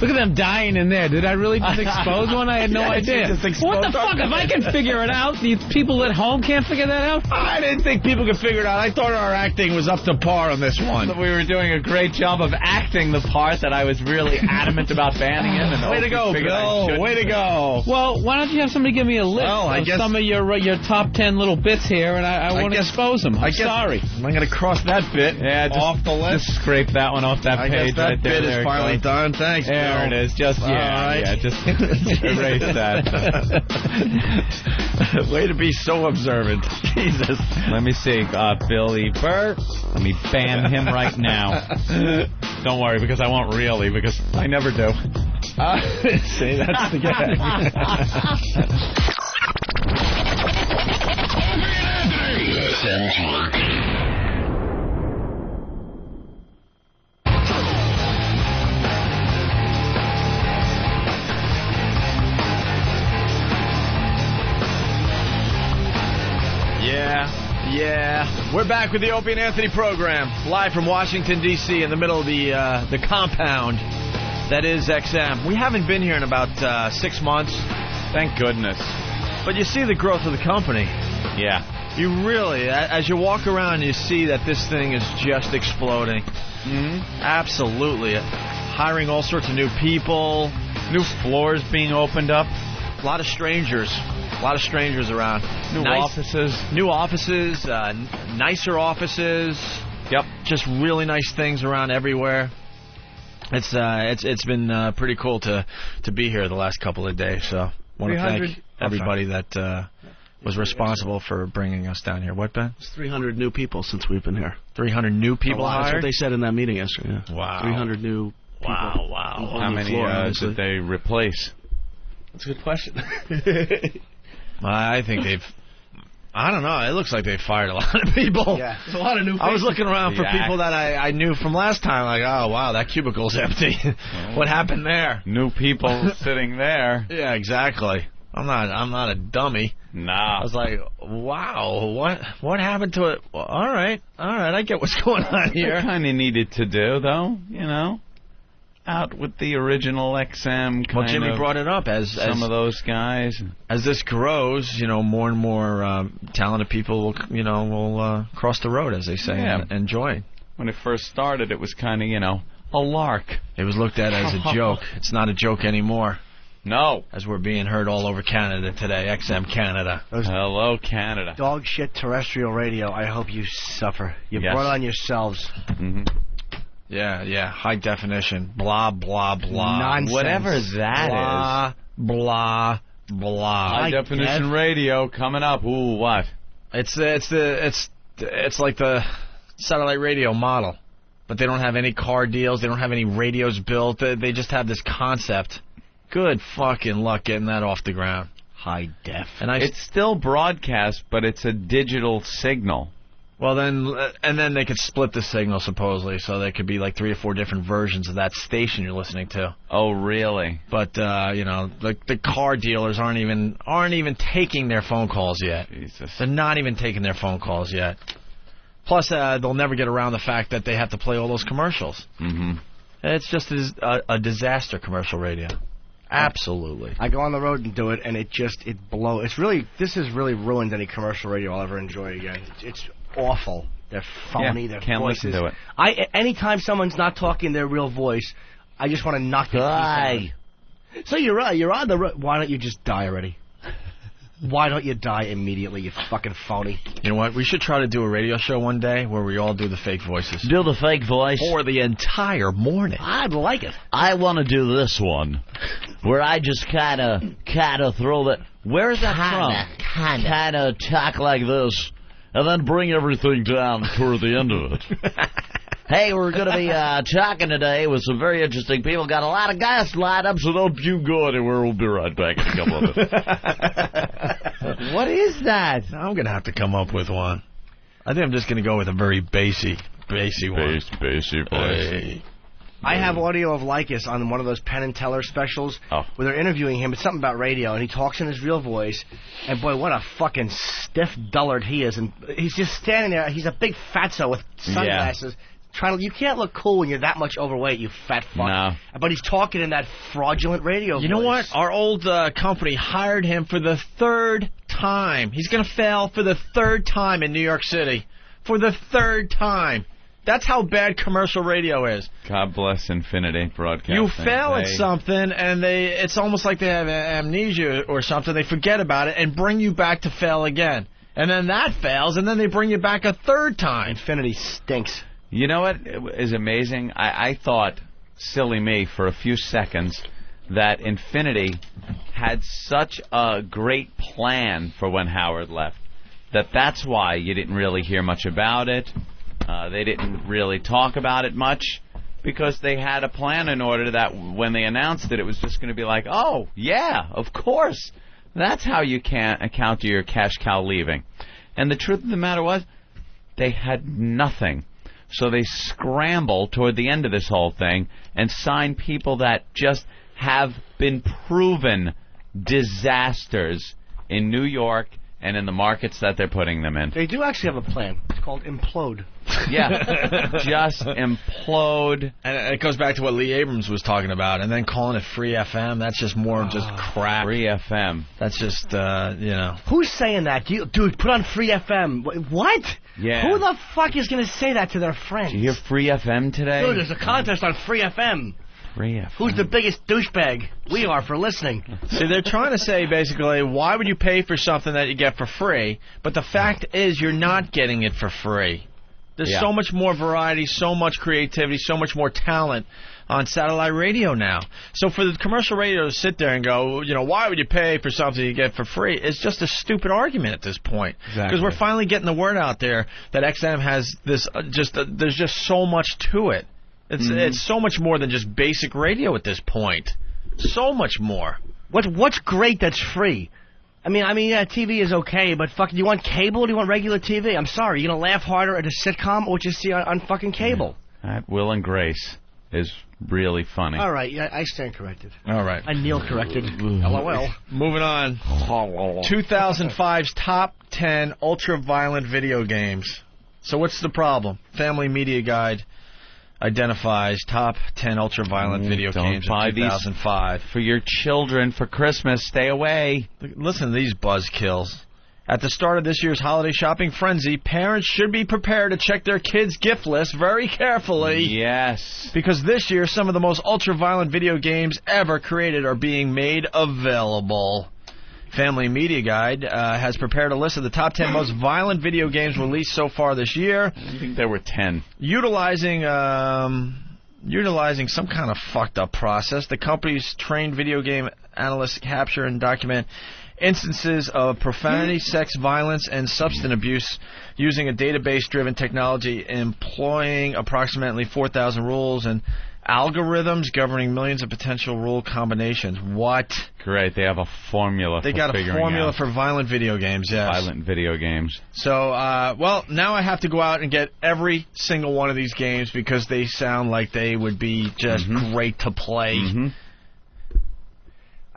Look at them dying in there. Did I really just expose one? I had no idea. What the fuck? If I can figure it out, the people at home can't figure that out? I didn't think people could figure it out. I thought our acting was up to par on this one. We were doing a great job of acting the part that I was really adamant about banning him. And way to go, Bill. Way to go. Well, why don't you have somebody give me a list of some of your top 10 little bits here, and I want to expose them. I'm sorry. I'm going to cross that bit off the list. Just scrape that one off that page. That right there. bit is finally done. Thanks, Bill. There it is. Just just erase that. Way to be so observant. Jesus. Let me see. Billy Burr. Let me ban him right now. Don't worry, because I won't really, because I never do. See, that's the gag. Yeah. We're back with the Opie and Anthony program, live from Washington, D.C., in the middle of the compound that is XM. We haven't been here in about 6 months. Thank goodness. But you see the growth of the company. Yeah. You really, as you walk around, you see that this thing is just exploding. Mm-hmm. Absolutely. Hiring all sorts of new people. New floors being opened up. A lot of strangers. A lot of strangers around. New offices. New offices, nicer offices. Yep. Just really nice things around everywhere. It's been pretty cool to be here the last couple of days. So want to thank everybody that was responsible for bringing us down here. What, Ben? It's 300 new people since we've been here. 300 new people hired? That's what they said in that meeting yesterday. Yeah. Wow. 300 new people. Wow. How many did they replace? That's a good question. I think I don't know. It looks like they fired a lot of people. Yeah, there's a lot of new people. I was looking around for people that I knew from last time. Like, oh, wow, that cubicle's empty. What happened there? New people sitting there. Yeah, exactly. I'm not a dummy. Nah. I was like, wow, what happened to it? Well, all right, I get what's going on here. They kind of needed to do, though, out with the original XM. Well, Jimmy brought it up as some of those guys. As this grows, more and more talented people will cross the road, as they say, and join. When it first started, it was kind of a lark. It was looked at as a joke. It's not a joke anymore. No. As we're being heard all over Canada today, XM Canada. Hello, Canada. Dog shit terrestrial radio. I hope you suffer. You brought on yourselves. Mm-hmm. Yeah, high definition, blah, blah, blah. Nonsense. Whatever that is. Blah, blah. High definition radio coming up. Ooh, what? It's like the satellite radio model, but they don't have any car deals. They don't have any radios built. They just have this concept. Good fucking luck getting that off the ground. High def. And it's still broadcast, but it's a digital signal. Well, then they could split the signal, supposedly, so there could be like 3 or 4 different versions of that station you're listening to. Oh, really? But the car dealers aren't even taking their phone calls yet. Jesus. They're not even taking their phone calls yet. Plus, they'll never get around the fact that they have to play all those commercials. Mm-hmm. It's just a disaster, commercial radio. Absolutely. I go on the road and do it, and it blows. This has really ruined any commercial radio I'll ever enjoy again. It's awful. They're phony. Their can't voices. listen to it. Anytime someone's not talking their real voice, I just want to knock their teeth out. So you're on the road. Why don't you just die already? Why don't you die immediately, you fucking phony? You know what? We should try to do a radio show one day where we all do the fake voices. Do the fake voice? For the entire morning. I'd like it. I want to do this one where I just kind of throw that. Where's that from? Kind of talk like this and then bring everything down toward the end of it. Hey, we're going to be talking today with some very interesting people. Got a lot of guests lined up, so don't you go anywhere. We'll be right back in a couple of minutes. What is that? I'm going to have to come up with one. I think I'm just going to go with a very bassy one. Bassy voice. I have audio of Lycus on one of those Penn and Teller specials where they're interviewing him. It's something about radio, and he talks in his real voice. And, boy, what a fucking stiff dullard he is. And he's just standing there. He's a big fatso with sunglasses. Yeah. You can't look cool when you're that much overweight, you fat fuck. No. But he's talking in that fraudulent radio voice. You know what? Our old company hired him for the third time. He's going to fail for the third time in New York City. For the third time. That's how bad commercial radio is. God bless Infinity Broadcasting. You fail at something, and it's almost like they have amnesia or something. They forget about it and bring you back to fail again. And then that fails, and then they bring you back a third time. Infinity stinks. You know what is amazing? I thought, silly me, for a few seconds, that Infinity had such a great plan for when Howard left. That's why you didn't really hear much about it. They didn't really talk about it much, because they had a plan in order that when they announced it was just going to be like, oh, yeah, of course. That's how you can account to your cash cow leaving. And the truth of the matter was, they had nothing. So they scramble toward the end of this whole thing and sign people that just have been proven disasters in New York and in the markets that they're putting them in. They do actually have a plan. It's called Implode. Yeah, just implode. And it goes back to what Lee Abrams was talking about. And then calling it Free FM, that's just more just crap. Free FM. That's just, Who's saying that? Dude, put on Free FM. What? Yeah. Who the fuck is going to say that to their friends? Did you hear Free FM today? Dude, there's a contest on Free FM. Free FM. Who's the biggest douchebag? We are for listening. See, they're trying to say, basically, why would you pay for something that you get for free? But the fact is, you're not getting it for free. There's so much more variety, so much creativity, so much more talent on satellite radio now. So for the commercial radio to sit there and go, why would you pay for something you get for free? It's just a stupid argument at this point. Because we're finally getting the word out there that XM has this, there's just so much to it. It's so much more than just basic radio at this point. So much more. What's great that's free? I mean, TV is okay, but fucking, do you want cable or do you want regular TV? I'm sorry, you're going to laugh harder at a sitcom or what you see on fucking cable. That Will and Grace is really funny. All right, I stand corrected. All right. I kneel corrected. LOL. Moving on. 2005's top 10 ultra-violent video games. So what's the problem? Family Media Guide identifies top 10 ultra-violent video games in 2005. For your children for Christmas, stay away. Listen to these buzzkills. At the start of this year's holiday shopping frenzy, parents should be prepared to check their kids' gift list very carefully. Yes. Because this year, some of the most ultra-violent video games ever created are being made available. Family Media Guide has prepared a list of the top 10 most violent video games released so far this year. I think there were 10. Utilizing some kind of fucked up process, the company's trained video game analysts capture and document instances of profanity, sex, violence, and substance abuse using a database-driven technology employing approximately 4,000 rules and algorithms governing millions of potential rule combinations. What? Great. They have a formula They for got a figuring formula out for violent video games, yes. violent video games. So, now I have to go out and get every single one of these games because they sound like they would be just great to play.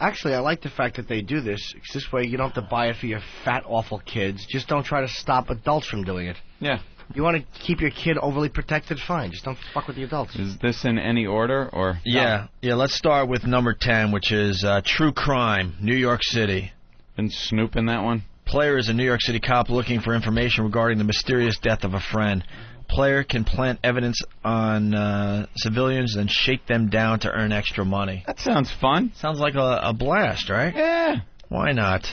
Actually, I like the fact that they do this. This way you don't have to buy it for your fat, awful kids. Just don't try to stop adults from doing it. Yeah. You want to keep your kid overly protected? Fine. Just don't fuck with the adults. Is this in any order or? Yeah. Let's start with number 10, which is True Crime, New York City. Been snooping that one. Player is a New York City cop looking for information regarding the mysterious death of a friend. Player can plant evidence on civilians and shake them down to earn extra money. That sounds fun. Sounds like a blast, right? Yeah. Why not?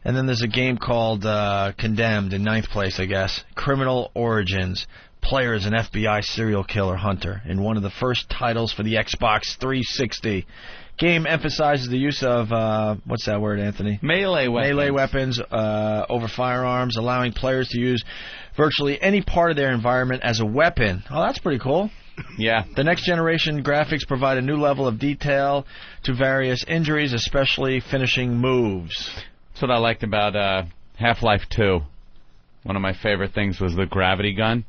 And then there's a game called Condemned in 9th place, I guess. Criminal Origins. Player is an FBI serial killer hunter in one of the first titles for the Xbox 360. Game emphasizes the use of, what's that word, Anthony? Melee weapons. Melee weapons over firearms, allowing players to use virtually any part of their environment as a weapon. Oh, that's pretty cool. Yeah. The next generation graphics provide a new level of detail to various injuries, especially finishing moves. That's what I liked about Half-Life 2. One of my favorite things was the gravity gun.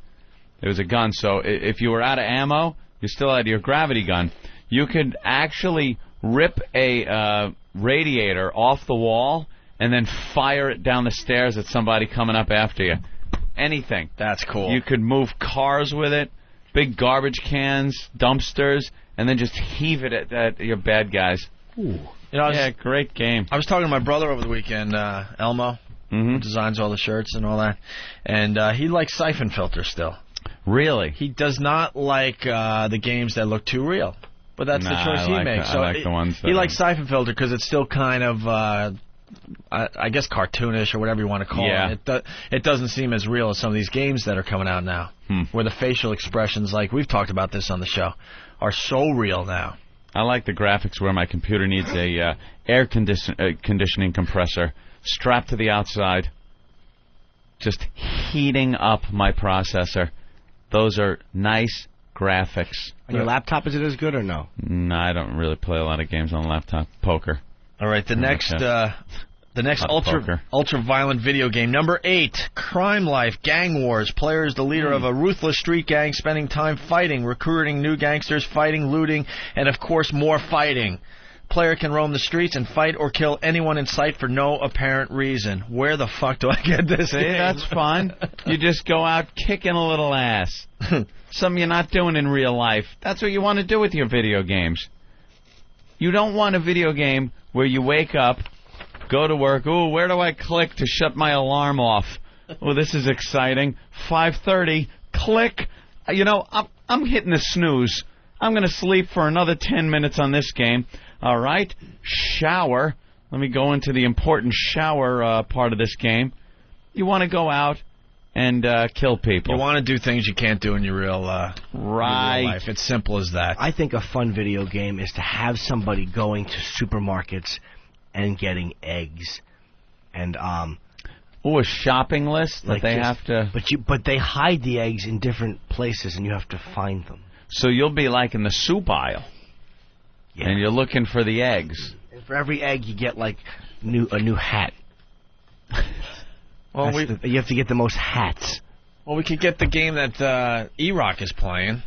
It was a gun, so if you were out of ammo, you still had your gravity gun. You could actually rip a radiator off the wall and then fire it down the stairs at somebody coming up after you. Anything. That's cool. You could move cars with it, big garbage cans, dumpsters, and then just heave it at your bad guys. Ooh. Yeah, great game. I was talking to my brother over the weekend, Elmo, who designs all the shirts and all that, and he likes Siphon Filter still. Really? He does not like the games that look too real. But that's the choice he makes. So I like the ones that he likes Siphon Filter because it's still kind of, I guess, cartoonish or whatever you want to call it. It doesn't seem as real as some of these games that are coming out now, where the facial expressions, like we've talked about this on the show, are so real now. I like the graphics where my computer needs a air conditioning compressor strapped to the outside, just heating up my processor. Those are nice graphics. On your laptop, is it as good or no? No, I don't really play a lot of games on a laptop. Poker. All right, the next ultra-violent video game, number 8, Crime Life, Gang Wars. Player is the leader of a ruthless street gang, spending time fighting, recruiting new gangsters, fighting, looting, and of course more fighting. Player can roam the streets and fight or kill anyone in sight for no apparent reason. Where the fuck do I get this See, game? that's fun. You just go out kicking a little ass. Something you're not doing in real life. That's what you want to do with your video games. You don't want a video game where you wake up, go to work, ooh, where do I click to shut my alarm off? Oh, this is exciting. 5:30, click. You know, I'm hitting the snooze. I'm going to sleep for another 10 minutes on this game. All right, shower. Let me go into the important shower part of this game. You want to go out and kill people. You want to do things you can't do in your real, right. Real life. It's simple as that. I think a fun video game is to have somebody going to supermarkets and getting eggs. And a shopping list that they have to... But they hide the eggs in different places, and you have to find them. So you'll be like in the soup aisle. Yeah. And you're looking for the eggs. And for every egg, you get, like, a new hat. Well, you have to get the most hats. Well, we could get the game that E-Rock is playing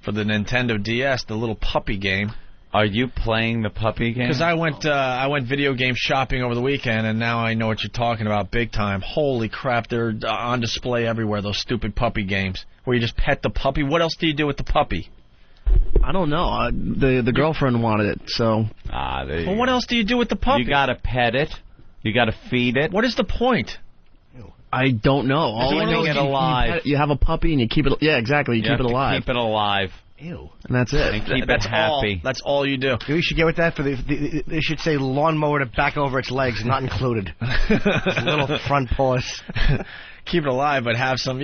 for the Nintendo DS, the little puppy game. Are you playing the puppy game? Because I went video game shopping over the weekend, and now I know what you're talking about big time. Holy crap, they're on display everywhere, those stupid puppy games, where you just pet the puppy. What else do you do with the puppy? I don't know. The girlfriend wanted it, so... Well, what else do you do with the puppy? You got to pet it. You got to feed it. What is the point? I don't know. All I know is you have a puppy and you keep it... Yeah, exactly. You keep it alive. Keep it alive. Ew. And that's it. And keep it happy. That's all you do. We should get with that for they should say lawnmower to back over its legs, not included. Little front paws. Keep it alive, but have some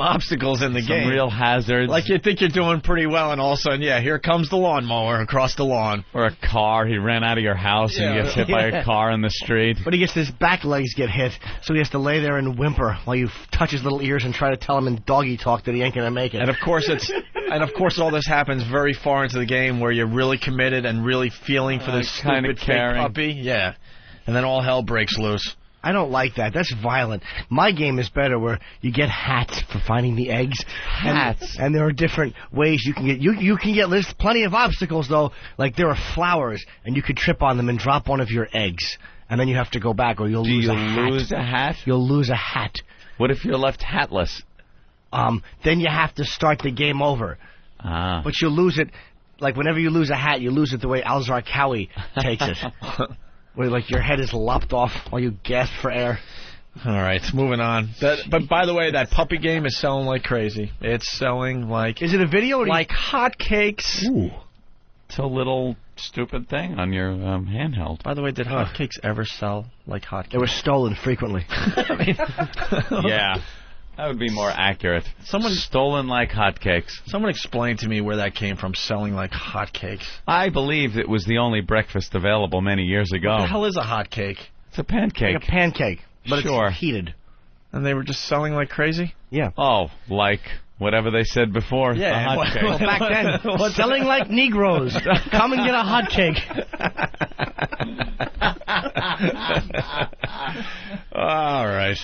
obstacles in the game. Some real hazards. Like you think you're doing pretty well, and all of a sudden, here comes the lawnmower across the lawn. Or a car. He ran out of your house and he gets hit by a car in the street. But he gets his back legs get hit, so he has to lay there and whimper while you touch his little ears and try to tell him in doggy talk that he ain't gonna make it. And of course, all this happens very far into the game where you're really committed and really feeling for this stupid fake puppy. Yeah, and then all hell breaks loose. I don't like that. That's violent. My game is better where you get hats for finding the eggs. Hats. And there are different ways you can get... You can get... There's plenty of obstacles, though. Like, there are flowers, and you could trip on them and drop one of your eggs. And then you have to go back, or you'll lose a hat. Do you lose a hat? You'll lose a hat. What if you're left hatless? then you have to start the game over. Ah. But you lose it, like whenever you lose a hat, you lose it the way Al Zarqawi takes it. Where like your head is lopped off while you gasp for air. All right, moving on. But by the way, that puppy game is selling like crazy. It's selling like... Is it a video? Or like hotcakes. Ooh. It's a little stupid thing on your handheld. By the way, did hotcakes ever sell like hotcakes? They were stolen frequently. Yeah. That would be more accurate. Someone stolen like hotcakes. Someone explain to me where that came from, selling like hotcakes. I believe it was the only breakfast available many years ago. What the hell is a hotcake? It's a pancake. Like a pancake, but Sure. it's heated. And they were just selling like crazy? Yeah. Oh, like whatever they said before. Yeah, the hotcake. Well, back then, selling like Negroes. Come and get a hotcake. All right.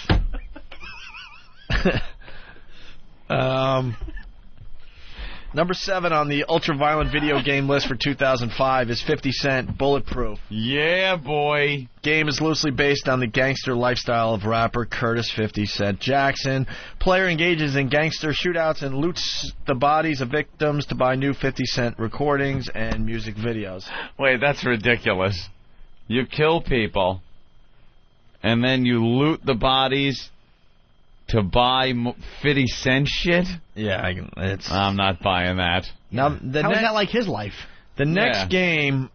Number 7 on the ultra-violent video game list for 2005 is 50 Cent, Bulletproof. Yeah, boy. Game is loosely based on the gangster lifestyle of rapper Curtis 50 Cent Jackson. Player engages in gangster shootouts and loots the bodies of victims to buy new 50 Cent recordings and music videos. Wait, that's ridiculous. You kill people, and then you loot the bodies to buy 50 Cent shit? Yeah, I'm not buying that. Now, How is that like his life? The next game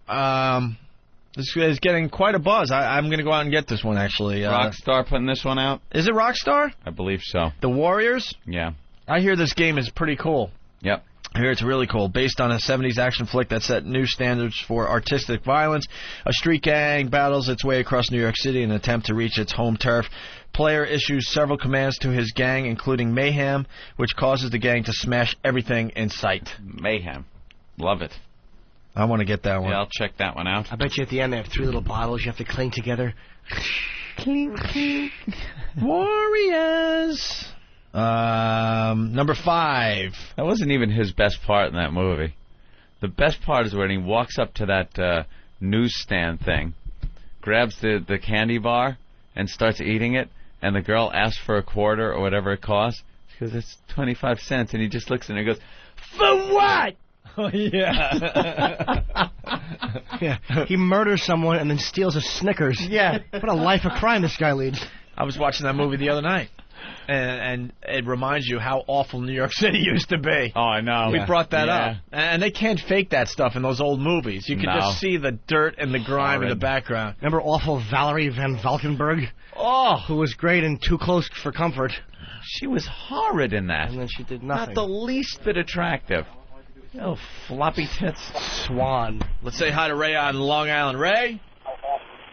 is getting quite a buzz. I'm going to go out and get this one, actually. Rockstar putting this one out? Is it Rockstar? I believe so. The Warriors? Yeah. I hear this game is pretty cool. Yep. I hear it's really cool. Based on a 70s action flick that set new standards for artistic violence, a street gang battles its way across New York City in an attempt to reach its home turf. Player issues several commands to his gang, including Mayhem, which causes the gang to smash everything in sight. Mayhem. Love it. I want to get that one. Yeah, I'll check that one out. I bet you at the end they have 3 little bottles you have to cling together. Cling, cling. Warriors. Number 5. That wasn't even his best part in that movie. The best part is when he walks up to that newsstand thing, grabs the candy bar, and starts eating it, and the girl asks for a quarter or whatever it costs. She goes, it's 25 cents, and he just looks at her and goes, for what? Oh, yeah. Yeah. He murders someone and then steals a Snickers. Yeah. What a life of crime this guy leads. I was watching that movie the other night. And it reminds you how awful New York City used to be. Oh, I know. We brought that up. And they can't fake that stuff in those old movies. You can just see the dirt and the grime in the background. Remember awful Valerie Van Valkenburg? Oh! Who was great in Too Close for Comfort. She was horrid in that. And then she did nothing. Not the least bit attractive. Oh, floppy tits. Swan. Let's say hi to Ray on Long Island. Ray?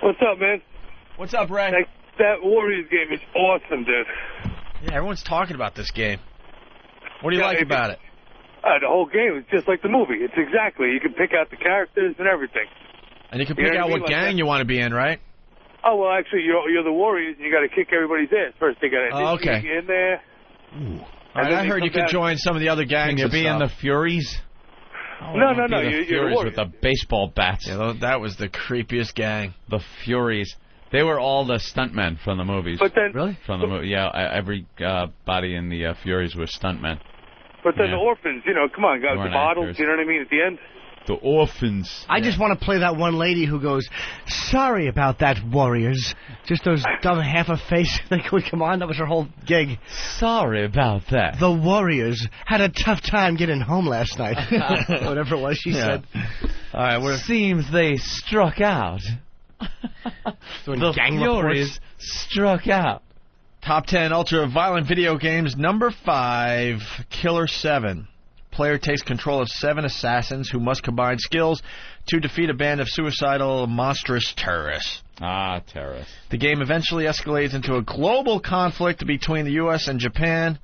What's up, man? What's up, Ray? That Warriors game is awesome, dude. Yeah, everyone's talking about this game. What do you like about it? The whole game is just like the movie. It's exactly. You can pick out the characters and everything. And you can pick out what gang you want to be in, right? Oh, well, actually, you're the Warriors, and you got to kick everybody's ass. First, they got to get in there. Ooh. I heard you could join some of the other gangs. Can you be in the Furies? Oh, no. You're the Furies with the baseball bats. Yeah, that was the creepiest gang. The Furies. They were all the stuntmen from the movies. But then, really? From the movie, yeah. Every body in the Furies was stuntmen. But then the orphans, come on, got the bottles. Actors. You know what I mean? At the end. The orphans. I just want to play that one lady who goes, sorry about that, Warriors. Just those dumb half a face that would come on. That was her whole gig. Sorry about that. The Warriors had a tough time getting home last night. Whatever it was she said. All right, seems they struck out. The Furies struck out. Top 10 ultra-violent video games. Number 5, Killer 7. Player takes control of 7 assassins who must combine skills to defeat a band of suicidal, monstrous terrorists. Ah, terrorists. The game eventually escalates into a global conflict between the U.S. and Japan.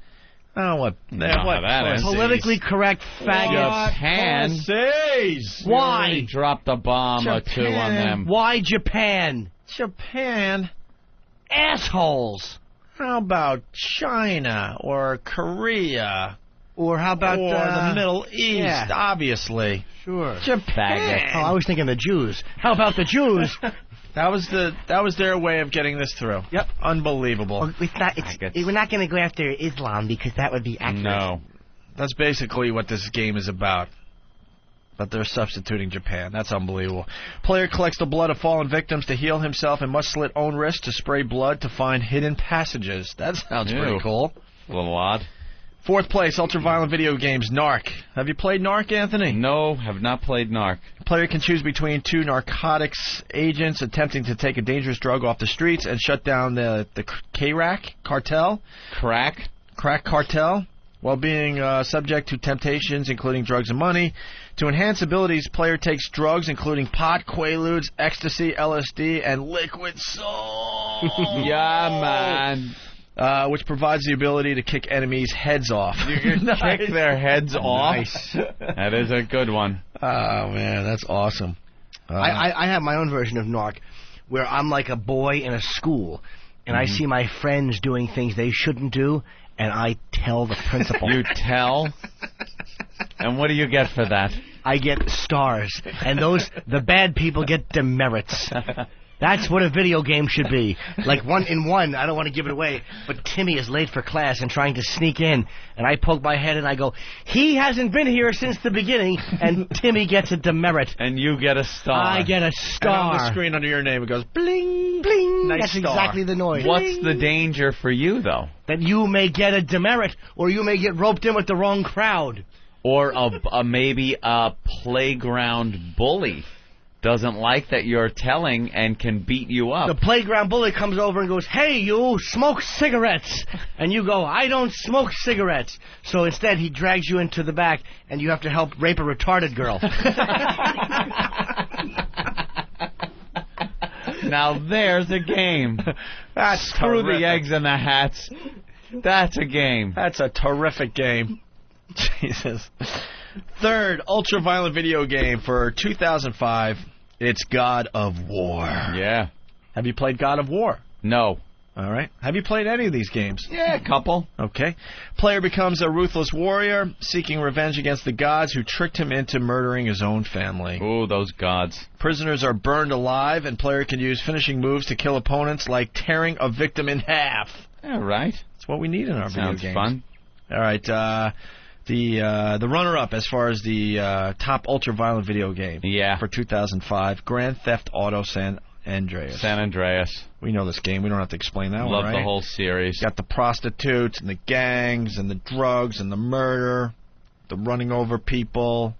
Oh, what politically correct faggots. Japan. Why? Really dropped a bomb or two on them. Why Japan? Japan? Assholes. How about China or Korea? Or how about the Middle East? Obviously. Sure. Japan. Oh, I was thinking the Jews. How about the Jews? That was their way of getting this through. Yep. Unbelievable. We're not going to go after Islam because that would be accurate. No. That's basically what this game is about. But they're substituting Japan. That's unbelievable. Player collects the blood of fallen victims to heal himself and must slit own wrist to spray blood to find hidden passages. That sounds pretty cool. A little odd. 4th place, ultra-violent video games, Narc. Have you played Narc, Anthony? No, have not played Narc. Player can choose between 2 narcotics agents attempting to take a dangerous drug off the streets and shut down the K-Rack cartel. Crack cartel. While being subject to temptations, including drugs and money. To enhance abilities, player takes drugs, including pot, quaaludes, ecstasy, LSD, and liquid soul. Yeah, man. Which provides the ability to kick enemies' heads off. You can kick their heads off? Nice. That is a good one. Oh, man, that's awesome. I have my own version of Narc, where I'm like a boy in a school, and I see my friends doing things they shouldn't do, and I tell the principal. You tell? And what do you get for that? I get stars, and the bad people get demerits. That's what a video game should be. Like 1 in 1, I don't want to give it away, but Timmy is late for class and trying to sneak in, and I poke my head and I go, he hasn't been here since the beginning, and Timmy gets a demerit. And you get a star. I get a star. And on the screen under your name it goes, bling, bling. Nice That's star. exactly the noise. What's the danger for you, though? That you may get a demerit, or you may get roped in with the wrong crowd. Or maybe a playground bully doesn't like that you're telling and can beat you up. The playground bully comes over and goes, hey, you, smoke cigarettes. And you go, I don't smoke cigarettes. So instead he drags you into the back and you have to help rape a retarded girl. Now there's a game. That's Screw terrific. the eggs and the hats. That's a game. That's a terrific game. Jesus. 3rd ultra-violent video game for 2005. It's God of War. Yeah. Have you played God of War? No. All right. Have you played any of these games? Yeah, a couple. Okay. Player becomes a ruthless warrior seeking revenge against the gods who tricked him into murdering his own family. Ooh, those gods. Prisoners are burned alive, and player can use finishing moves to kill opponents like tearing a victim in half. Yeah, right. That's what we need in our video games. Sounds fun. All right. The runner-up as far as the top ultra-violent video game for 2005, Grand Theft Auto San Andreas. San Andreas. We know this game. We don't have to explain that one, Love right? the whole series. Got the prostitutes and the gangs and the drugs and the murder, the running over people.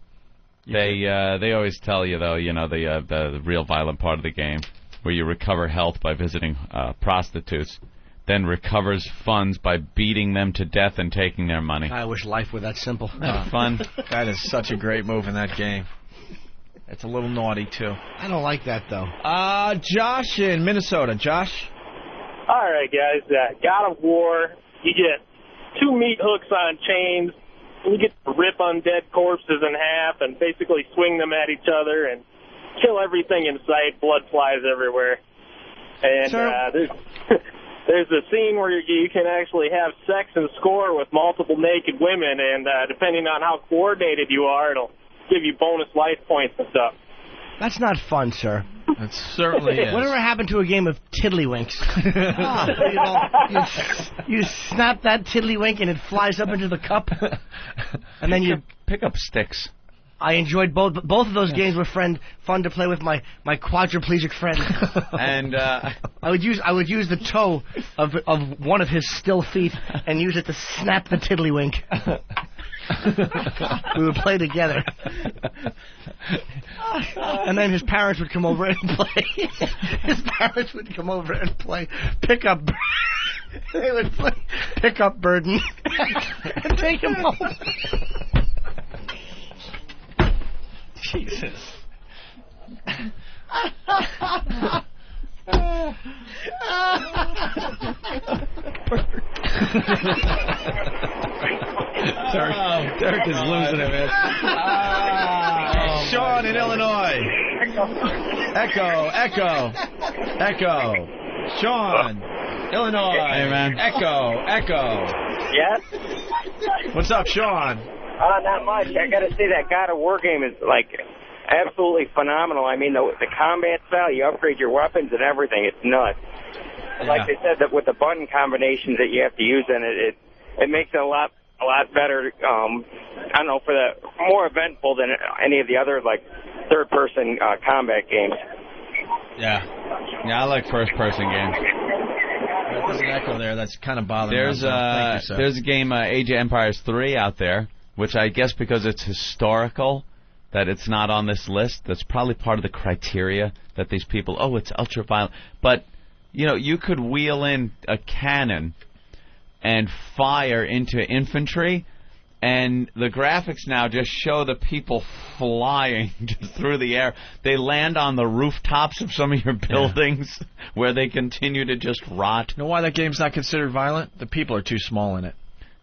They always tell you, though, the real violent part of the game, where you recover health by visiting prostitutes, then recovers funds by beating them to death and taking their money. I wish life were that simple. Fun. That is such a great move in that game. It's a little naughty, too. I don't like that, though. Josh in Minnesota. Josh? All right, guys. God of War, you get 2 meat hooks on chains, and you get to rip undead corpses in half and basically swing them at each other and kill everything in sight. Blood flies everywhere. And there's a scene where you can actually have sex and score with multiple naked women, and depending on how coordinated you are, it'll give you bonus life points and stuff. That's not fun, sir. It certainly is. Whatever happened to a game of tiddlywinks? You snap that tiddlywink and it flies up into the cup, and then you pick up sticks. I enjoyed both of those games. Were fun to play with my quadriplegic friend. And I would use the toe of one of his still feet and use it to snap the tiddlywink. We would play together. And then his parents would come over and play. His parents would come over and play pickup. They would play pickup burden and take him home. Jesus. Derek is losing it, man. Sean in Illinois. Echo. Sean, Illinois. Hey, man. Echo. Yes? What's up, Sean? Not much. I got to say that God of War game is, like, absolutely phenomenal. I mean, the combat style, you upgrade your weapons and everything. It's nuts. Yeah. Like they said, that with the button combinations that you have to use in it, it makes it a lot better, I don't know, more eventful than any of the other, like, third-person combat games. Yeah, I like first-person games. There's an echo there that's kind of bothering me. There's a game, Age of Empires 3 out there, which I guess because it's historical, that it's not on this list. That's probably part of the criteria that these people, it's ultra-violent. But, you could wheel in a cannon and fire into infantry, and the graphics now just show the people flying through the air. They land on the rooftops of some of your buildings where they continue to just rot. You know why that game's not considered violent? The people are too small in it.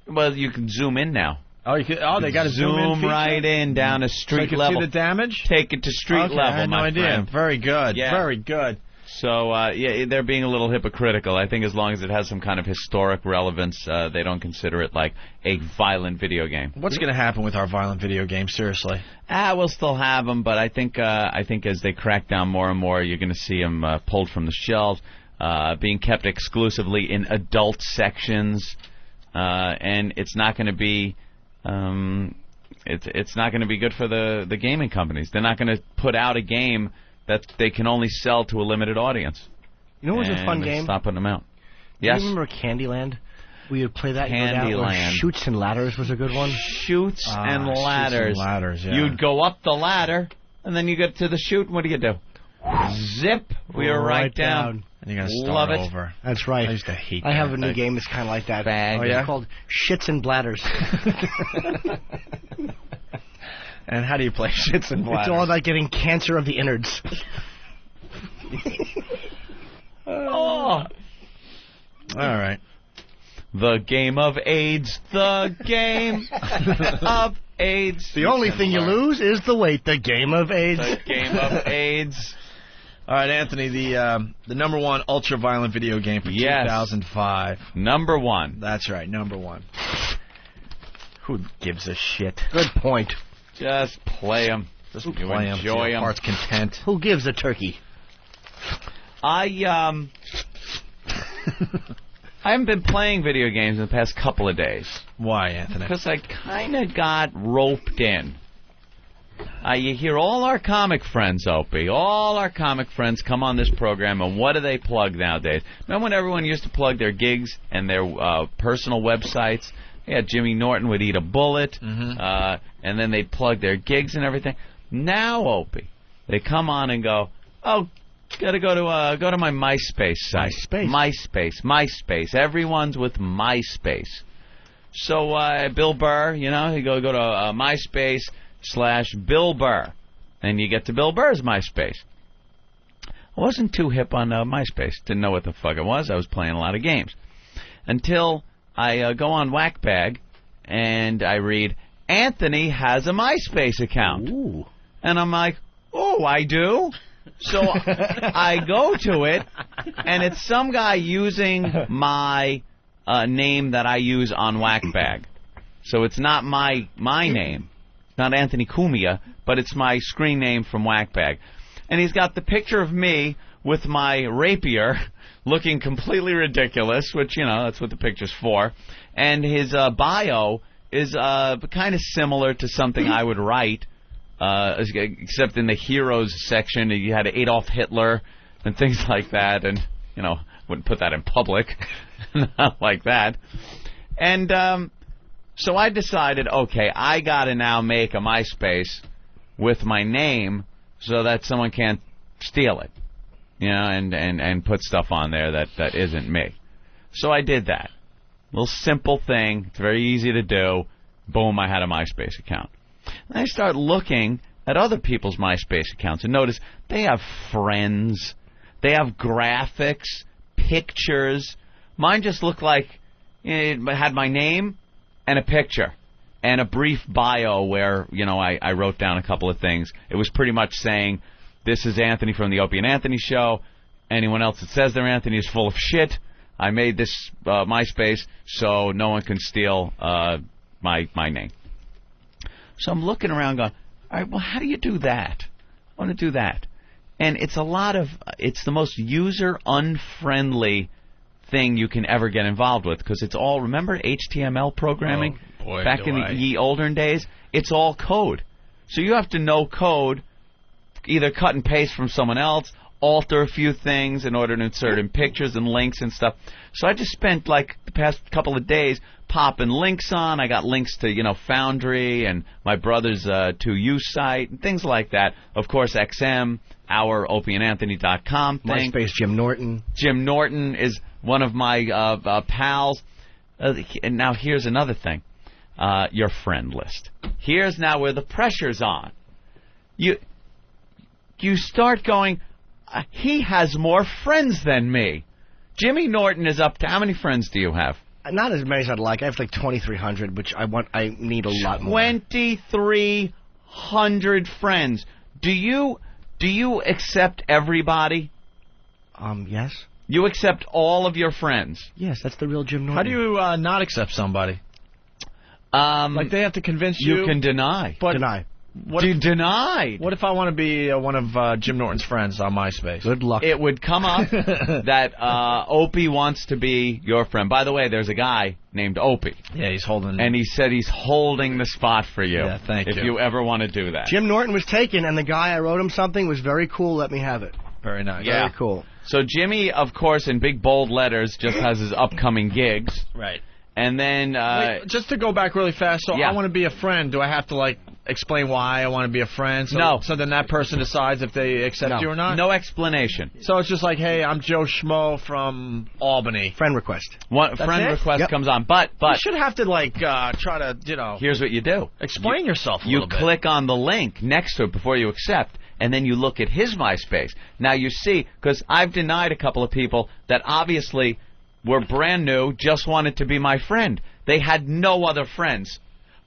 Well, you can zoom in now. Oh, they got to zoom right in down to street so you can level. See the damage? Take it to street level, I had no idea. friend. Very good. Yeah. Very good. So, they're being a little hypocritical. I think as long as it has some kind of historic relevance, they don't consider it like a violent video game. What's going to happen with our violent video games, seriously? We'll still have them, but I think as they crack down more and more, you're going to see them pulled from the shelves, being kept exclusively in adult sections, and it's not going to be... it's not going to be good for the gaming companies. They're not going to put out a game that they can only sell to a limited audience. You know what was a fun game? Stop putting them out. Do Yes. you remember Candyland? We would play that. Candyland. Chutes and Ladders was a good one. Chutes and ladders. Yeah. You'd go up the ladder, and then you get to the chute. What do? Zip. We were right down. And you're going to start Love it. over. That's right. I used to hate I have that. a new game that's kind of like that. Bag. It's called Shits and Bladders. And how do you play Shits and Bladders? It's all about getting cancer of the innards. All right. The game of AIDS. The game of AIDS. The only thing you lose is the weight. The game of AIDS. The game of AIDS. All right, Anthony, the number one ultra-violent video game for 2005. Number one. That's right, number one. Who gives a shit? Good point. Just play them. Just you play them. enjoy them. Heart's content. Who gives a turkey? I haven't been playing video games in the past couple of days. Why, Anthony? Because I kind of got roped in. You hear all our comic friends, Opie, all our comic friends come on this program, and what do they plug nowadays? Remember when everyone used to plug their gigs and their personal websites? Yeah, Jimmy Norton would eat a bullet, and then they'd plug their gigs and everything. Now, Opie, they come on and go, gotta go to my MySpace site. MySpace. Everyone's with MySpace. So Bill Burr, you go to MySpace/Bill Burr, and you get to Bill Burr's MySpace. I wasn't too hip on MySpace. Didn't know what the fuck it was. I was playing a lot of games until I go on Whackbag and I read Anthony has a MySpace account. Ooh. And I'm like, oh, I do? So I go to it, and it's some guy using my name that I use on Whackbag. So it's not my name. It's not Anthony Cumia, but it's my screen name from Whackbag. And he's got the picture of me with my rapier looking completely ridiculous, which, that's what the picture's for. And his bio is kind of similar to something I would write, except in the heroes section, you had Adolf Hitler and things like that, and, wouldn't put that in public, not like that. And so I decided, okay, I got to now make a MySpace with my name so that someone can't steal it, and put stuff on there that isn't me. So I did that. Little simple thing. It's very easy to do. Boom, I had a MySpace account. And I start looking at other people's MySpace accounts and notice they have friends. They have graphics, pictures. Mine just looked like it had my name and a picture and a brief bio where, I wrote down a couple of things. It was pretty much saying, this is Anthony from the Opie and Anthony Show. Anyone else that says they're Anthony is full of shit. I made this MySpace so no one can steal my name. So I'm looking around going, all right, well, how do you do that? I want to do that. And it's the most user-unfriendly thing you can ever get involved with, because it's all, remember HTML programming? Oh, boy, back in the ye olden days? It's all code. So you have to know code, either cut and paste from someone else, alter a few things in order to insert in pictures and links and stuff. So I just spent like the past couple of days popping links on. I got links to, Foundry and my brother's 2U site and things like that. Of course, XM, our OpieandAnthony.com thing. MySpace, Jim Norton. Jim Norton is one of my pals. And now here's another thing. Your friend list. Here's now where the pressure's on. You start going, he has more friends than me. Jimmy Norton is up to, how many friends do you have? Not as many as I'd like. I have like 2,300, which I need a lot more. 2,300 friends. Do you accept everybody? Yes. You accept all of your friends? Yes, that's the real Jim Norton. How do you not accept somebody? Like they have to convince you. You can deny. Deny. What What if I want to be one of Jim Norton's friends on MySpace? Good luck. It would come up that Opie wants to be your friend. By the way, there's a guy named Opie. Yeah, he's holding. And he said he's holding the spot for you. Yeah, thank you. If you ever want to do that. Jim Norton was taken, and the guy I wrote him something was very cool. Let me have it. Very nice. Yeah. Very cool. So Jimmy, of course, in big bold letters, just has his upcoming gigs. Right. And then... Wait, just to go back really fast, so I want to be a friend. Do I have to, explain why I want to be a friend? So, no. So then that person decides if they accept you or not? No explanation. So it's just like, hey, I'm Joe Schmo from Albany. Friend request. Friend request comes on. But you should have to, try to, Here's what you do. Explain yourself a little bit. You click on the link next to it before you accept, and then you look at his MySpace. Now you see, because I've denied a couple of people that obviously were brand new, just wanted to be my friend. They had no other friends.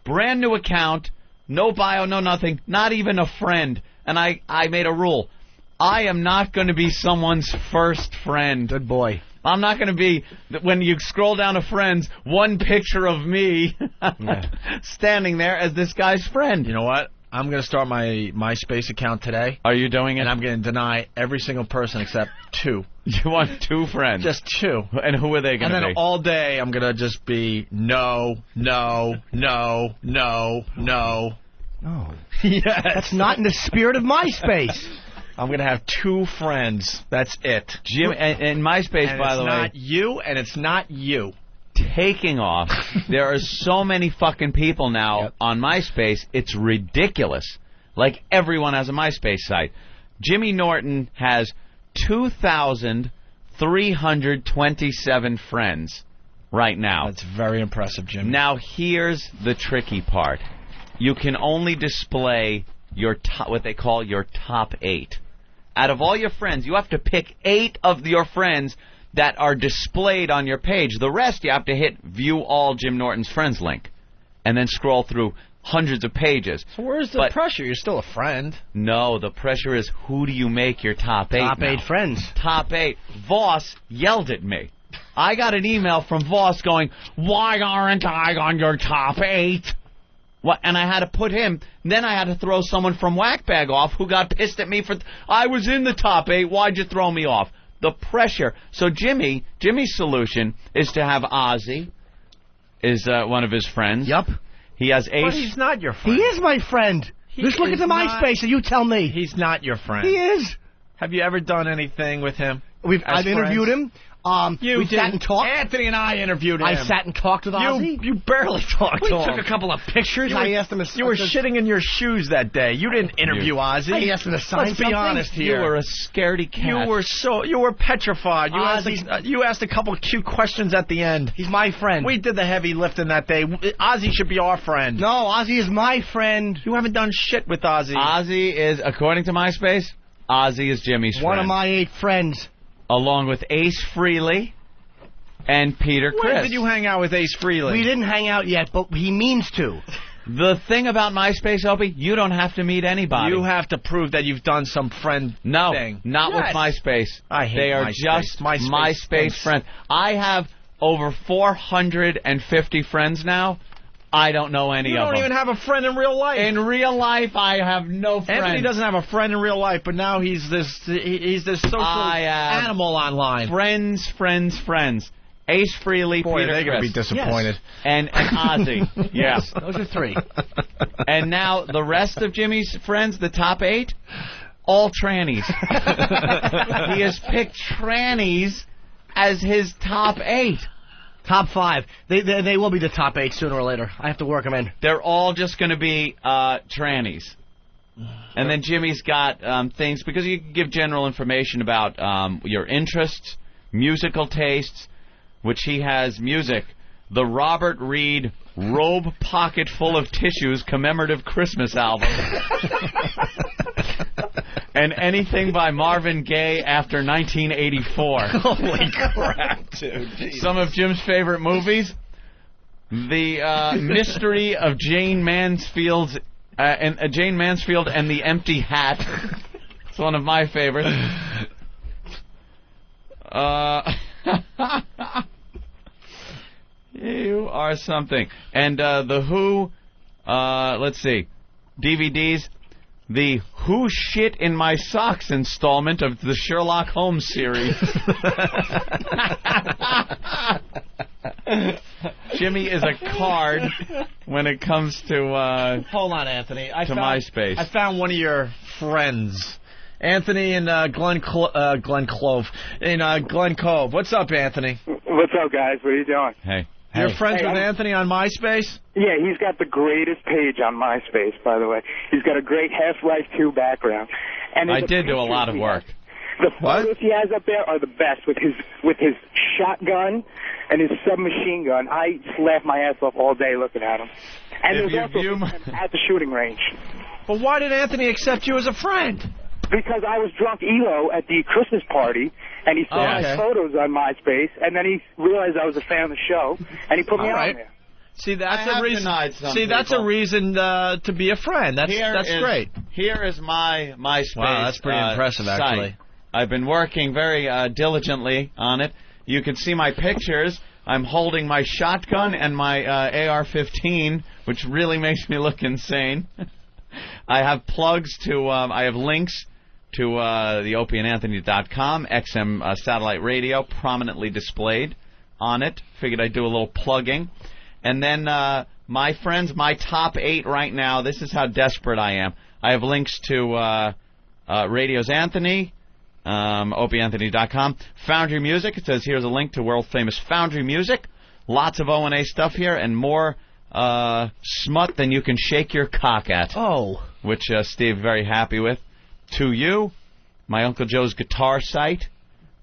Brand new account, no bio, no nothing, not even a friend. And I made a rule. I am not going to be someone's first friend. Good boy. I'm not going to be, when you scroll down to friends, one picture of me standing there as this guy's friend. You know what? I'm going to start my MySpace account today. Are you doing it? And I'm going to deny every single person except 2. You want 2 friends? Just 2. And who are they going to be? And then all day I'm going to just be no. Oh. Yes. That's not in the spirit of MySpace. I'm going to have 2 friends. That's it. Jim, and MySpace, and by the way. it's not you, and it's not you. Taking off. There are so many fucking people now on MySpace, it's ridiculous. Like, everyone has a MySpace site. Jimmy Norton has 2,327 friends right now. That's very impressive, Jimmy. Now, here's the tricky part. You can only display your what they call your top 8. Out of all your friends, you have to pick 8 of your friends that are displayed on your page. The rest, you have to hit View All Jim Norton's Friends link, and then scroll through hundreds of pages. So where's the pressure? You're still a friend. No, the pressure is, who do you make your top 8 Top 8 now? friends. Top 8. Voss yelled at me. I got an email from Voss going, why aren't I on your top 8? What? And I had to put him, then I had to throw someone from Whackbag off who got pissed at me for, I was in the top 8, why'd you throw me off? The pressure. So Jimmy's solution is to have Ozzy, is one of his friends. Yup. He has Ace. But he's not your friend. He is my friend. Just look at the MySpace and you tell me. He's not your friend. He is. Have you ever done anything with him? I've interviewed him. We sat and talked. Anthony and I interviewed him. I sat and talked with Ozzy. You barely talked to him. We took a couple of pictures. I asked him. You were shitting in your shoes that day. You didn't interview Ozzy. I asked him to sign Let's be honest here. You were a scaredy cat. You were petrified. You asked a couple of cute questions at the end. He's my friend. We did the heavy lifting that day. Ozzy should be our friend. No, Ozzy is my friend. You haven't done shit with Ozzy. Ozzy is, according to MySpace, Ozzy is Jimmy's friend. One of my 8 friends. Along with Ace Frehley and Peter Criss. When did you hang out with Ace Frehley? We didn't hang out yet, but he means to. The thing about MySpace, Opie, you don't have to meet anybody. You have to prove that you've done some friend thing. Not with MySpace. I hate They are MySpace. just MySpace friends. I have over 450 friends now. I don't know any You of them. don't even have a friend in real life. In real life, I have no friends. Anthony doesn't have a friend in real life, but now he's this social animal online. Friends. Ace Frehley, Boy, Peter they're going to be Criss. disappointed. And Ozzy. Yeah. Yes, those are 3. And now the rest of Jimmy's friends, the top 8, all trannies. He has picked trannies as his top 8. Top 5. They will be the top 8 sooner or later. I have to work them in. They're all just going to be trannies. And then Jimmy's got things, because you can give general information about your interests, musical tastes, which he has music. The Robert Reed Robe Pocket Full of Tissues commemorative Christmas album. And anything by Marvin Gaye after 1984. Holy crap, dude. Some of Jim's favorite movies. The Mystery of Jane Mansfield and the Empty Hat. It's one of my favorites. You are something. And the Who, let's see, DVDs, the Who Shit in My Socks installment of the Sherlock Holmes series. Jimmy is a card when it comes to Hold on, Anthony. MySpace. I found one of your friends. Anthony in Glen Cove. What's up, Anthony? What's up, guys? What are you doing? Hey. You're friends with Anthony on MySpace? Yeah, he's got the greatest page on MySpace, by the way. He's got a great Half-Life 2 background. And I did do a lot of work. The photos he has up there are the best with his shotgun and his submachine gun. I laugh my ass off all day looking at him. And there's also at the shooting range. But why did Anthony accept you as a friend? Because I was drunk ELO at the Christmas party, and he saw my photos on MySpace, and then he realized I was a fan of the show, and he put me on there. See, that's a reason. See, that's a reason to be a friend. That's great. Here is my MySpace. Wow, that's pretty impressive, actually. Site. I've been working very diligently on it. You can see my pictures. I'm holding my shotgun and my AR-15, which really makes me look insane. I have plugs to. I have links to the OpieandAnthony.com, XM satellite radio, prominently displayed on it. Figured I'd do a little plugging. And then my friends, my top 8 right now, this is how desperate I am. I have links to Radio's Anthony, OpieandAnthony.com, Foundry Music. It says here's a link to world-famous Foundry Music. Lots of O&A stuff here, and more smut than you can shake your cock at. Oh. Which Steve very happy with. To You, my Uncle Joe's guitar site,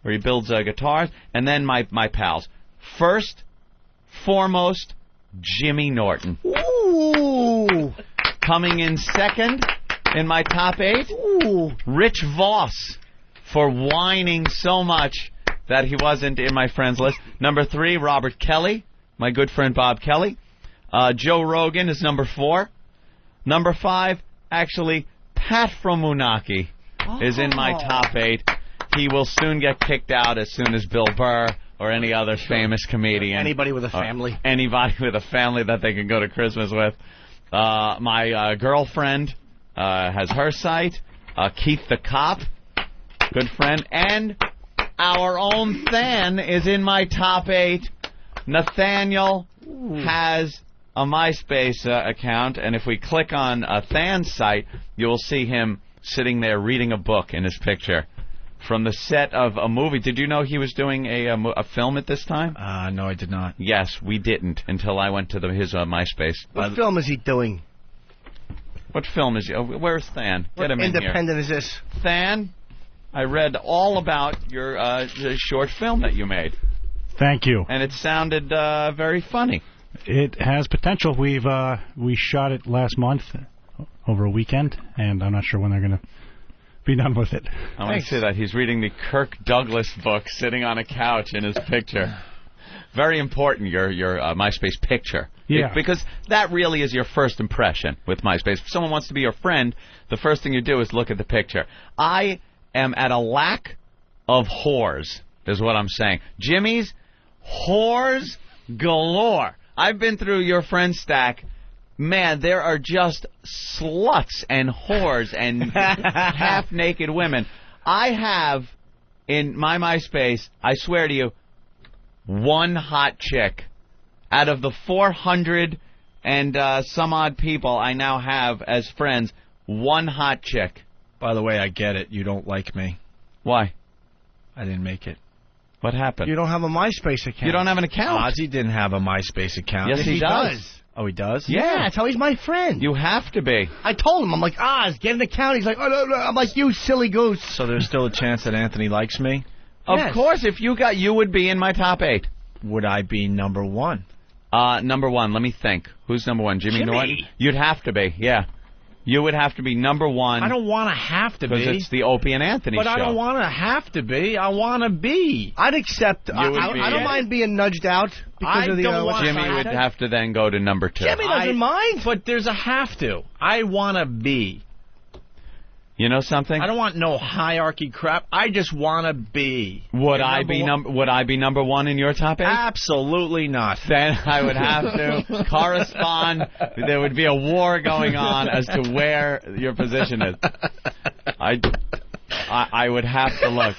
where he builds guitars, and then my pals. First, foremost, Jimmy Norton. Ooh. Coming in second in my top 8, Rich Voss, for whining so much that he wasn't in my friends list. Number 3, Robert Kelly, my good friend Bob Kelly. Joe Rogan is number 4. Number 5, actually, Pat from Moonaki is in my top 8. He will soon get kicked out as soon as Bill Burr or any other famous comedian. Anybody with a family. Anybody with a family that they can go to Christmas with. My girlfriend has her site. Keith the Cop, good friend. And our own Than is in my top 8. Nathaniel has a MySpace account, and if we click on Than's site, you will see him sitting there reading a book in his picture from the set of a movie. Did you know he was doing a film at this time? No, I did not. Yes, we didn't until I went to his MySpace. What film is he doing? What film is he? Oh, where's Than? Get him in here. What independent is this? Than, I read all about your short film that you made. Thank you. And it sounded very funny. It has potential. We shot it last month over a weekend, and I'm not sure when they're going to be done with it. I want to see that. He's reading the Kirk Douglas book sitting on a couch in his picture. very important, your MySpace picture. Yeah. Because that really is your first impression with MySpace. If someone wants to be your friend, the first thing you do is look at the picture. I am at a lack of whores, is what I'm saying. Jimmy's whores galore. I've been through your friend stack. Man, there are just sluts and whores and half-naked women. I have, in my MySpace, I swear to you, one hot chick. Out of the 400 and some odd people I now have as friends, one hot chick. By the way, I get it. You don't like me. Why? I didn't make it. What happened? You don't have a MySpace account. You don't have an account. Ozzy didn't have a MySpace account. Yes, he does. Oh, he does? Yeah, that's how he's my friend. You have to be. I told him, I'm like, Oz, get an account. He's like, oh, no. I'm like, you silly goose. So there's still a chance that Anthony likes me? Of course, if you would be in my top 8. Would I be number 1? Number 1, let me think. Who's number 1? Jimmy Norton? You'd have to be, yeah. You would have to be number 1. I don't want to have to be. Because it's the Opie and Anthony show. But I don't want to have to be. I want to be. I'd accept. I don't mind being nudged out because of the. Jimmy would have to then go to number 2. Jimmy doesn't mind. But there's a have to. I want to be. You know something? I don't want no hierarchy crap. I just want to be. Would I be number 1 in your top 8? Absolutely not. Then I would have to correspond. There would be a war going on as to where your position is. I would have to look.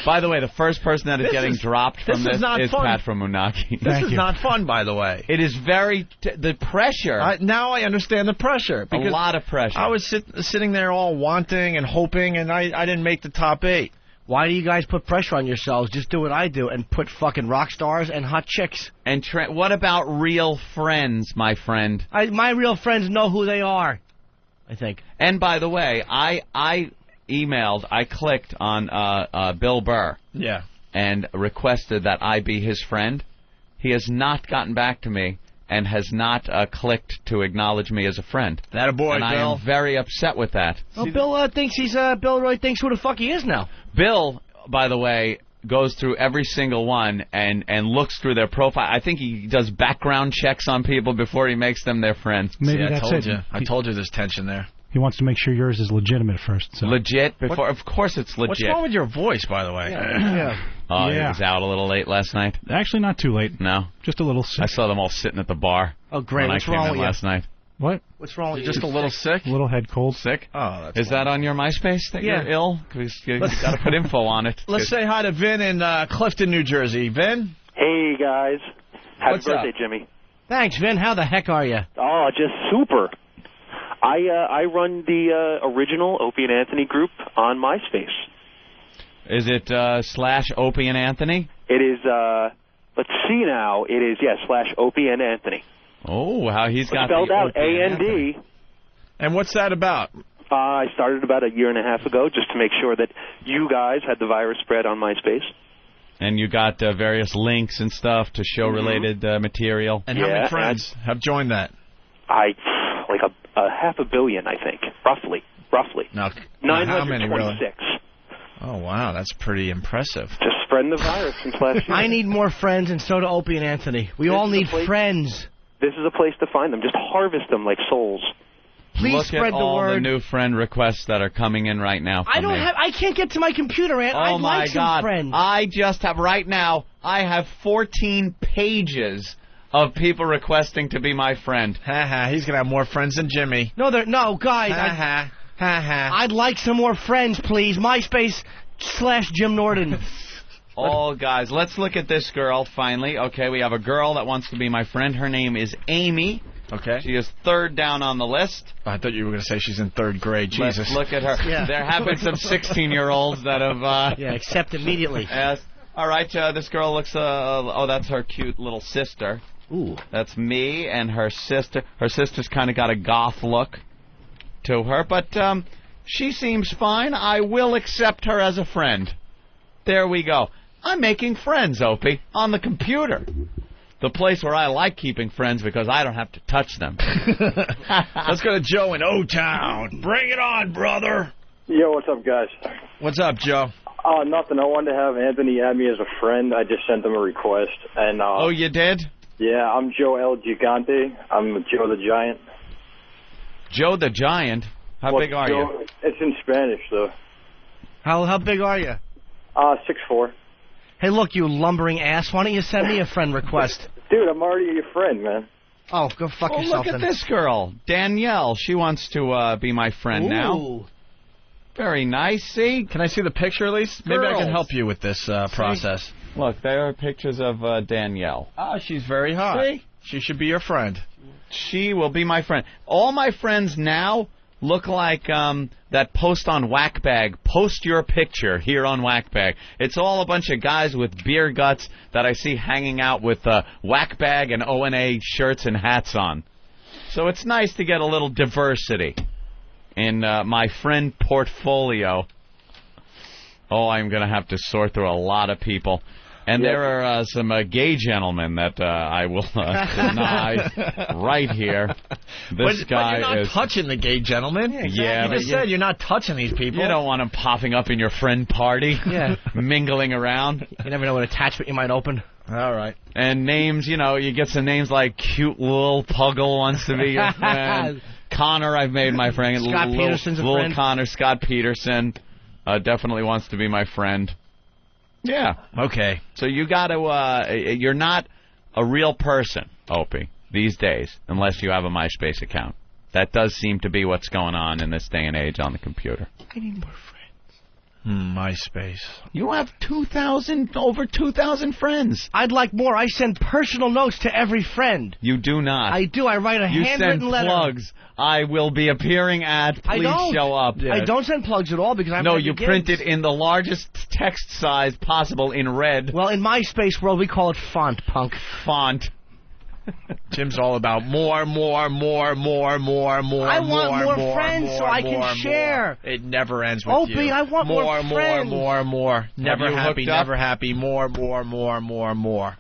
By the way, the first person that is getting dropped from this is Pat from Unagi. This is not fun, by the way. It is very... the pressure... now I understand the pressure. A lot of pressure. I was sitting there all wanting and hoping, and I didn't make the top 8. Why do you guys put pressure on yourselves? Just do what I do and put fucking rock stars and hot chicks. And what about real friends, my friend? My real friends know who they are, I think. And by the way, I clicked on Bill Burr. Yeah. And requested that I be his friend. He has not gotten back to me and has not clicked to acknowledge me as a friend. That a boy, and Bill. I am very upset with that. Well, Bill thinks Bill really thinks who the fuck he is now. Bill, by the way, goes through every single one and looks through their profile. I think he does background checks on people before he makes them their friends. Maybe I that's told it. you. I told you there's tension there. He wants to make sure yours is legitimate first. So. Legit before, of course it's legit. What's wrong with your voice, by the way? Yeah. Oh, he was out a little late last night. Actually, not too late. No, just a little sick. I saw them all sitting at the bar. Oh, great! What's wrong with you? Last night. What? What's wrong with you? Just a little sick. A little head cold. Sick. Oh, that's is that on your MySpace that you're ill? Because you got to put info on it. Let's say hi to Vin in Clifton, New Jersey. Vin. Hey guys, happy What's birthday, up? Jimmy. Thanks, Vin. How the heck are you? Oh, just super. I run the original Opie and Anthony group on MySpace. Is it / Opie and Anthony? It is, let's see now, it is, yes, / Opie and Anthony. Oh, how he's got spelled the out Opie and A-N-D. And what's that about? I started about a year and a half ago just to make sure that you guys had the virus spread on MySpace. And you got various links and stuff to show-related material. And how many friends have joined that? Like a 500 million, I think, roughly. Now, 926. how many really? Oh, wow, that's pretty impressive. Just spreading the virus since last year. I need more friends, and so do Opie and Anthony. We all need friends. This is a place to find them. Just harvest them like souls. Please Look spread at all the word. the new friend requests that are coming in right now. I can't get to my computer, Aunt. Oh I'd my like some God! friends. I just have right now. I have 14 pages of people requesting to be my friend. Ha ha! He's gonna have more friends than Jimmy. No, guys. Ha ha! Ha ha! I'd like some more friends, please. MySpace / Jim Norton. Oh, guys, let's look at this girl, finally. Okay, we have a girl that wants to be my friend. Her name is Amy. Okay. She is 3rd down on the list. I thought you were going to say she's in 3rd grade. Jesus. Let's look at her. Yeah. There have been some 16-year-olds that have... accept immediately. Yes. All right, this girl looks... that's her cute little sister. Ooh. That's me and her sister. Her sister's kind of got a goth look to her, but she seems fine. I will accept her as a friend. There we go. I'm making friends, Opie, on the computer. The place where I like keeping friends because I don't have to touch them. Let's go to Joe in O-Town. Bring it on, brother. Yo, what's up, guys? What's up, Joe? Oh, nothing. I wanted to have Anthony add me as a friend. I just sent him a request. And oh, you did? Yeah, I'm Joe El Gigante. I'm Joe the Giant. Joe the Giant? How big are you? It's in Spanish, though. How big are you? 6'4". Hey, look, you lumbering ass. Why don't you send me a friend request? Dude, I'm already your friend, man. Oh, go fuck Oh, yourself look at then. this girl, Danielle. She wants to be my friend now. Very nice. See? Can I see the picture at least? Maybe I can help you with this process. Look, there are pictures of Danielle. Ah, she's very hot. See? She should be your friend. She will be my friend. All my friends now look like that post on Whackbag. Post your picture here on Whackbag. It's all a bunch of guys with beer guts that I see hanging out with Whackbag and O&A shirts and hats on. So it's nice to get a little diversity in my friend portfolio. Oh, I'm going to have to sort through a lot of people. And there are some gay gentlemen that I will deny right here. This guy but you're not is touching the gay gentleman. Yeah, you just said you're not touching these people. You don't want them popping up in your friend party, mingling around. You never know what attachment you might open. All right. And names, you know, you get some names like Cute Lil Puggle wants to be your friend. Connor, I've made my friend. Scott Peterson's a friend. Lil Connor, Scott Peterson, definitely wants to be my friend. Yeah. Okay. So you got to, you're not a real person, Opie, these days, unless you have a MySpace account. That does seem to be what's going on in this day and age on the computer. I need more friends. MySpace. You have over 2,000 friends. I'd like more. I send personal notes to every friend. You do not. I do. I write a handwritten send letter. Plugs. I will be appearing at. I Please don't. show up. I don't send plugs at all because I'm No, you print it in the largest text size possible in red. Well, in MySpace world, we call it font, punk. Font. Jim's all about more. I want more friends so I can share. It never ends with Opie, you. I want more friends. More. Never happy, hooked up? never happy. More.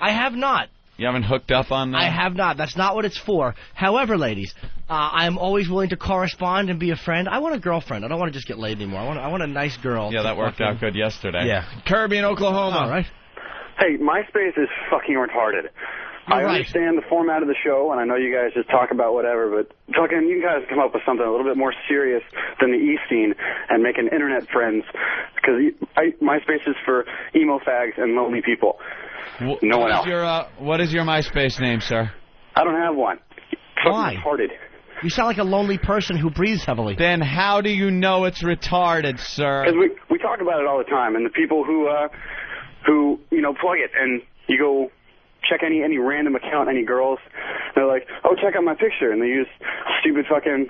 I have not. You haven't hooked up on that? I have not. That's not what it's for. However, ladies, I'm always willing to correspond and be a friend. I want a girlfriend. I don't want to just get laid anymore. I want a nice girl. Yeah, that worked out good yesterday. Yeah. Kirby in Oklahoma. All right. Hey, MySpace is fucking retarded. You're I right. understand the format of the show, and I know you guys just talk about whatever, but fucking you guys come up with something a little bit more serious than the E-scene and making internet friends, because MySpace is for emo fags and lonely people. No one else. What is your MySpace name, sir? I don't have one. Why? Retarded. You sound like a lonely person who breathes heavily. Then how do you know it's retarded, sir? Because we talk about it all the time, and the people who plug it, and you go check any random account, any girls, they're like, oh, check out my picture, and they use stupid fucking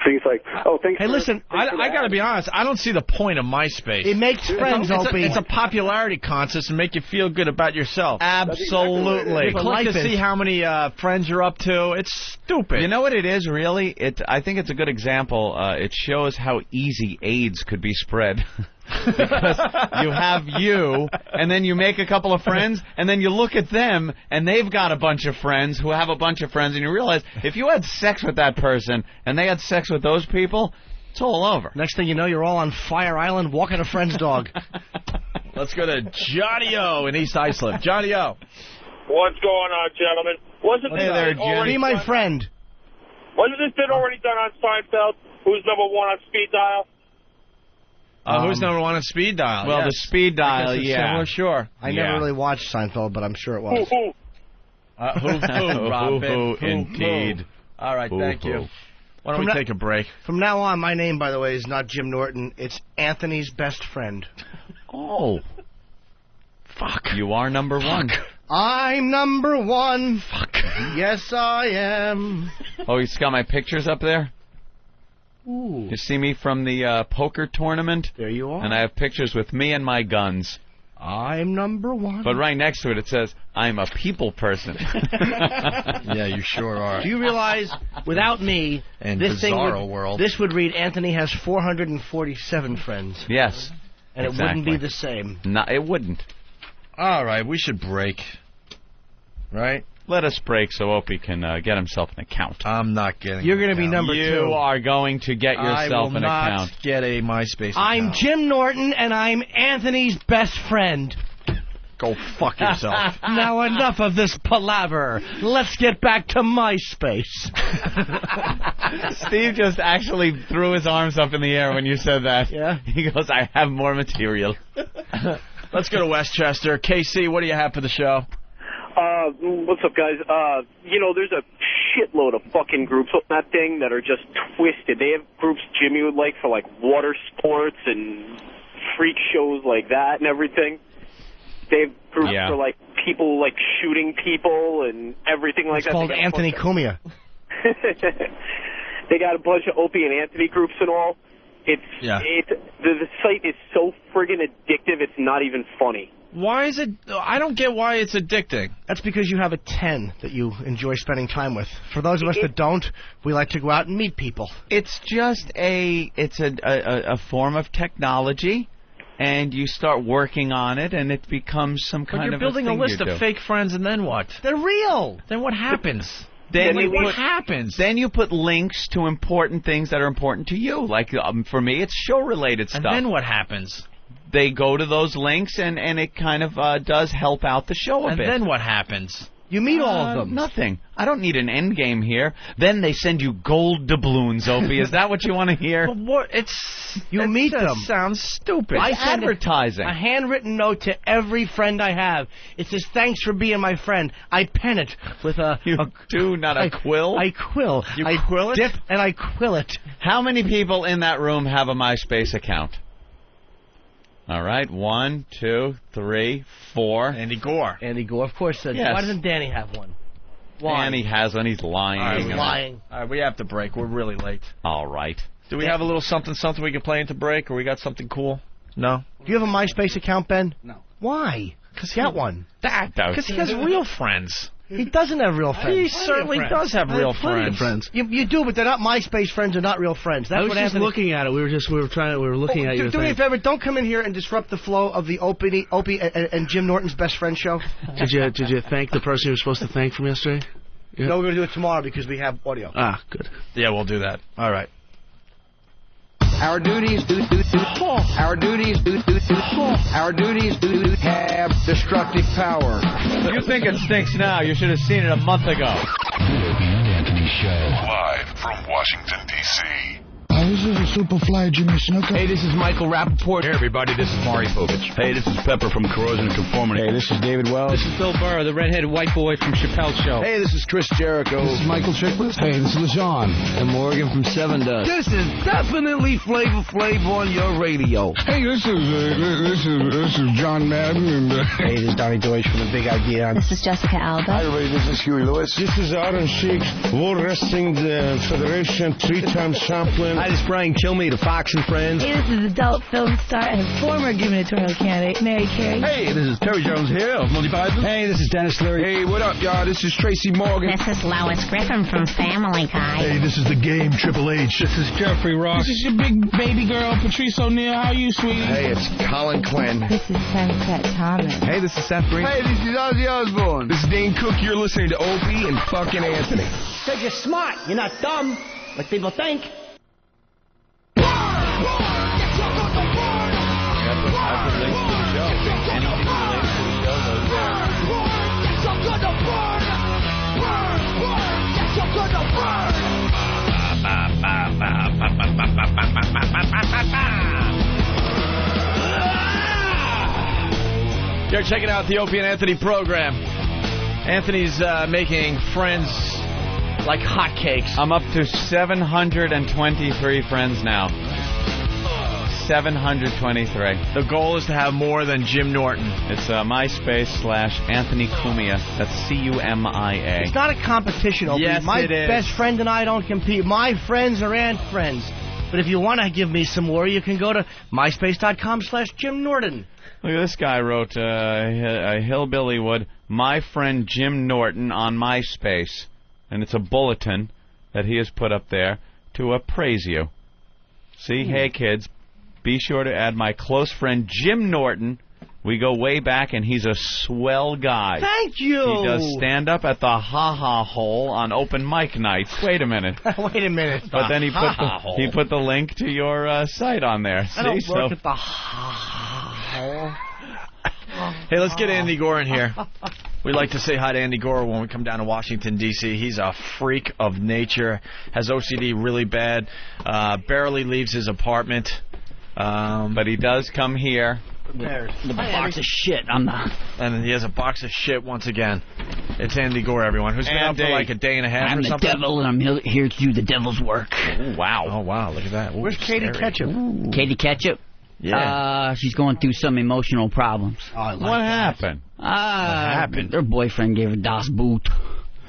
things like, oh, thanks. Hey, listen, I got to be honest. I don't see the point of MySpace. It makes friends, Opie. It's a popularity contest and make you feel good about yourself. Absolutely. Click to see how many friends you're up to. It's stupid. You know what it is, really? I think it's a good example. It shows how easy AIDS could be spread. Because you have you, and then you make a couple of friends, and then you look at them, and they've got a bunch of friends who have a bunch of friends, and you realize if you had sex with that person, and they had sex with those people, it's all over. Next thing you know, you're all on Fire Island walking a friend's dog. Let's go to Johnny O in East Islip. Johnny O. What's going on, gentlemen? Wasn't Hey there, Johnny. Be my friend. Wasn't this bit already done on Seinfeld? Who's number one on speed dial? Who's number one on speed dial? Well, yes. the speed dial, Similar, sure. I never really watched Seinfeld, but I'm sure it was. Robin. Indeed. All right, thank you. Why don't we take a break? From now on, my name, by the way, is not Jim Norton. It's Anthony's best friend. Oh. Fuck. You are number one. I'm number one. Fuck. Yes, I am. Oh, he's got my pictures up there? Ooh. You see me from the poker tournament? There you are. And I have pictures with me and my guns. I'm number one. But right next to it says, I'm a people person. Yeah, you sure are. Do you realize, without me, and this thing world. this would read, Anthony has 447 friends. Yes. And it wouldn't be the same. No, it wouldn't. All right, we should break. Right? let us break so Opie can get himself an account. I'm not getting. You're going to be number 2. You are going to get yourself an account. I will not get a MySpace account. I'm Jim Norton, and I'm Anthony's best friend. Go fuck yourself. Now enough of this palaver. Let's get back to MySpace. Steve just actually threw his arms up in the air when you said that. Yeah. He goes, I have more material. Let's go to Westchester. KC, what do you have for the show? What's up, guys? There's a shitload of fucking groups on that thing that are just twisted. They have groups Jimmy would like for, like, water sports and freak shows like that and everything. They have groups for, like, people, like, shooting people and everything like that. It's called Anthony Cumia. They got a bunch of Opie and Anthony groups and all. The site is so friggin' addictive, it's not even funny. Why is it? I don't get why it's addicting. That's because you have a 10 that you enjoy spending time with. For those of us that don't, we like to go out and meet people. It's just a form of technology, and you start working on it, and it becomes some kind of. But you're building a list of fake friends, and then what? They're real. Then what happens? Then what happens? Then you put links to important things that are important to you. Like for me, it's show-related stuff. And then what happens? They go to those links, and it kind of does help out the show a bit. And then what happens? You meet all of them. Nothing. I don't need an end game here. Then they send you gold doubloons, Opie. Is that what you want to hear? But what? You meet them. Sounds stupid. I send advertising. A handwritten note to every friend I have. It says, "Thanks for being my friend." I pen it with a... You do, not a quill? I quill. You I quill it? dip and I quill it. How many people in that room have a MySpace account? All right, 1, 2, 3, 4. Andy Gore. Andy Gore, of course. Yes. Why doesn't Danny have one? Why? Danny has one. He's lying. All right, lying. All right, we have to break. We're really late. All right. Do we have a little something we can play into break, or we got something cool? No? Do you have a MySpace account, Ben? No. Why? Because get one. Because he has real friends. He doesn't have real friends. He certainly does have real friends. You do, but they're not MySpace friends. They're not real friends. That's I was what just Anthony... looking at it. We were looking at your Do me a thing. favor. Don't come in here and disrupt the flow of the Opie and Jim Norton's best friend show. Did you thank the person you were supposed to thank from yesterday? Yeah. No, we're going to do it tomorrow because we have audio. Ah, good. Yeah, we'll do that. All right. Our duties Our duties Our duties have destructive power. You think it stinks now? You should have seen it a month ago. The Ian Anthony Show. Live from Washington, D.C. This is a Superfly Jimmy Snuka. Hey, this is Michael Rappaport. Hey, everybody, this is Maury Povich. Hey, this is Pepper from Corrosion and Conformity. Hey, this is David Wells. This is Bill Burr, the redheaded white boy from Chappelle's Show. Hey, this is Chris Jericho. This is Michael Chiklis. Hey, this is LeJean. And Morgan from Seven Dust. This is definitely Flavor Flav on your radio. Hey, this is John Madden. And hey, this is Donnie Deutsch from The Big Idea. This is Jessica Alba. Hi, everybody, this is Huey Lewis. This is Aaron Sheik, World Wrestling Federation 3-time champion. Hi, this is Brian Kilmeade of Fox and Friends. Hey, this is adult film star and former gubernatorial candidate Mary Carey. Hey, this is Terry Jones here of Monty Python. Hey, this is Dennis Leary. Hey, what up, y'all? This is Tracy Morgan. This is Lois Griffin from Family Guy. Hey, this is The Game, Triple H. This is Jeffrey Ross. This is your big baby girl, Patrice O'Neal. How are you, sweetie? Hey, it's Colin Quinn. This is Sunset Thomas. Hey, this is Seth Green. Hey, this is Ozzy Osbourne. This is Dane Cook. You're listening to Opie and fucking Anthony. Because you're smart. You're not dumb, like people think. I've been linked to the show. Anything related to the show goes there. You're checking out the Opie and Anthony program. Anthony's making friends like hotcakes. I'm up to 723 friends now. 723. The goal is to have more than Jim Norton. It's MySpace/Anthony Cumia. That's Cumia. It's not a competition, Opie. Yes, My it is. best friend and I don't compete. My friends are Ant friends. But if you want to give me some more, you can go to myspace.com/Jim Norton. Look at this guy wrote, a hillbilly would, my friend Jim Norton on MySpace. And it's a bulletin that he has put up there to praise you. See, hey kids, be sure to add my close friend Jim Norton We go way back, and he's a swell guy. Thank you. He does stand-up at the Ha Ha Hole on open mic nights. Wait a minute. Wait a minute. But then he put the link to your site on there. I don't work at the Ha Ha Hole. Hey, let's get Andy Gore in here. We like to say hi to Andy Gore when we come down to Washington, D.C. He's a freak of nature, has OCD really bad, barely leaves his apartment. But he does come here. The box of shit. And he has a box of shit once again. It's Andy Gore, everyone, who's been up for like a day and a half I'm or the something. devil, and I'm here to do the devil's work. Ooh, wow. Oh, wow, look at that. Ooh, Where's Katie scary. Ketchup? Ooh. Katie Ketchup? Yeah. She's going through some emotional problems. Oh, I like What that. happened? What happened? Her boyfriend gave her Das Boot.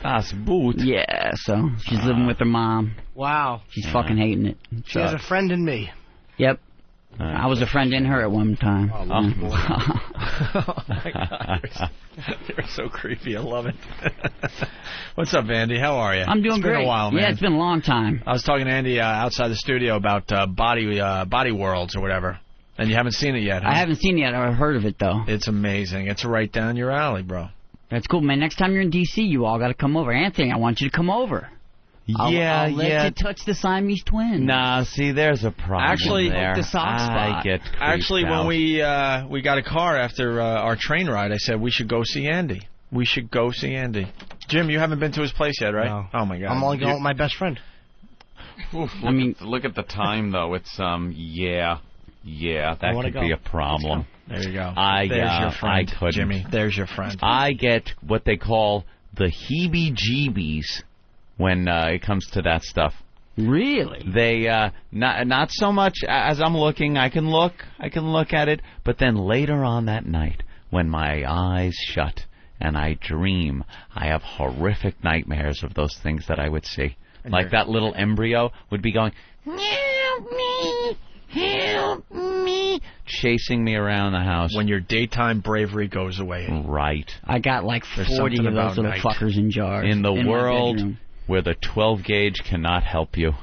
Das Boot? Yeah, so she's living with her mom. Wow. She's fucking hating it. She has a friend in me. Yep. I was a friend in her at one time. Oh, boy. Oh, my God. You're so creepy. I love it. What's up, Andy? How are you? I'm doing great. It's been a while, man. Yeah, it's been a long time. I was talking to Andy outside the studio about Body Worlds or whatever, and you haven't seen it yet, huh? I haven't seen it yet. I've heard of it, though. It's amazing. It's right down your alley, bro. That's cool, man. Next time you're in D.C., you all got to come over. Anthony, I want you to come over. I'll let you touch the Siamese twins. Nah, see, there's a problem Actually, there. the soft spot. I get creeped Actually, out. when we got a car after our train ride, I said we should go see Andy. We should go see Andy. Jim, you haven't been to his place yet, right? No. Oh my God. I'm only going with my best friend. Oof, look at the time though. It's that could be a problem. There you go. There's your friend, I couldn't. Jimmy. There's your friend. I get what they call the heebie-jeebies when it comes to that stuff. Really? They not so much as I'm looking. I can look at it, but then later on that night, when my eyes shut and I dream, I have horrific nightmares of those things that I would see. Like that little embryo would be going, help me, chasing me around the house. When your daytime bravery goes away. Right. I got like There's 40 something of those about little night. fuckers in jars. In the my world bedroom. where the 12 gauge cannot help you,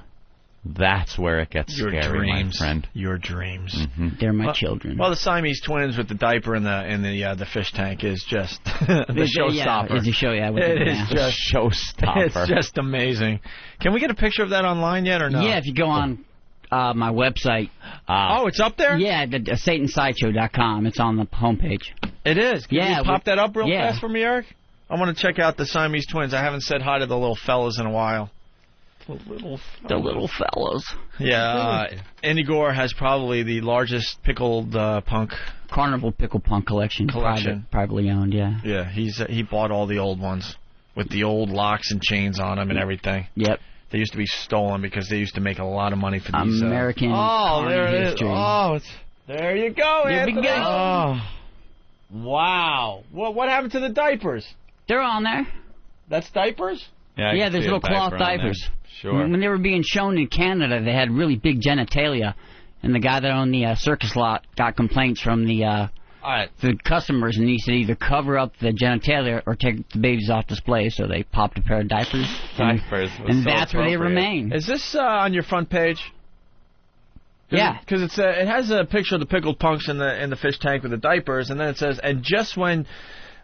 that's where it gets Your scary, dreams, my friend. Your dreams. Mm-hmm. They're my children. Well, the Siamese twins with the diaper and the fish tank is just the showstopper. Yeah, it's a show, yeah. It is just showstopper. It's just amazing. Can we get a picture of that online yet or no? Yeah, if you go on my website. Oh, it's up there? Yeah, SatanSideshow.com. It's on the homepage. It is. Can you pop that up real yeah. fast for me, Eric? I want to check out the Siamese twins. I haven't said hi to the little fellas in a while. The little fellas. Yeah, Andy Gore has probably the largest pickled punk Carnival Pickle Punk collection. Privately owned, yeah. Yeah, he bought all the old ones with the old locks and chains on them and everything. Yep. They used to be stolen because they used to make a lot of money for these American there it history. is. Oh, there you go, There we Anthony. go. Oh. Wow. What happened to the diapers? They're on there. That's diapers? Yeah, there's little cloth diapers. Sure. When they were being shown in Canada, they had really big genitalia, and the guy that owned the circus lot got complaints from the customers, and he said either cover up the genitalia or take the babies off display, so they popped a pair of diapers. And that's where they remain. Is this on your front page? Yeah. Because it has a picture of the pickled punks in the fish tank with the diapers, and then it says, and just when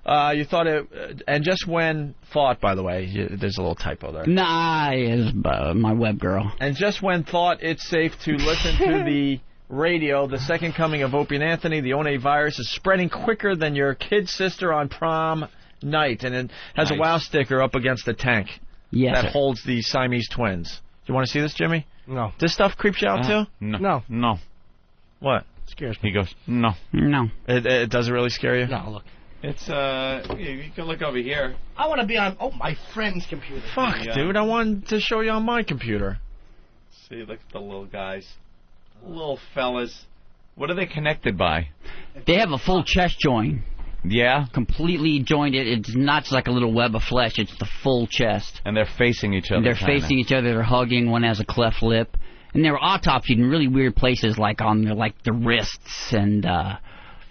you thought it, and just when thought, by the way, there's a little typo there. Nah, it's my web girl. And just when thought it's safe to listen to the radio, the second coming of Opie and Anthony, the One virus is spreading quicker than your kid's sister on prom night, and it has a wow sticker up against the tank that holds the Siamese twins. Do you want to see this, Jimmy? No. This stuff creeps you out too? No. What? Scares me. He goes, no. It doesn't really scare you? No, look. It's you can look over here. I want to be on my friend's computer. Fuck, dude, I wanted to show you on my computer. See, look at the little guys. Little fellas. What are they connected by? They have a full chest joint. Yeah? Completely jointed. It's not just like a little web of flesh. It's the full chest. And they're facing each other. And they're facing each other. They're hugging. One has a cleft lip. And they were autopsied in really weird places, like on the wrists and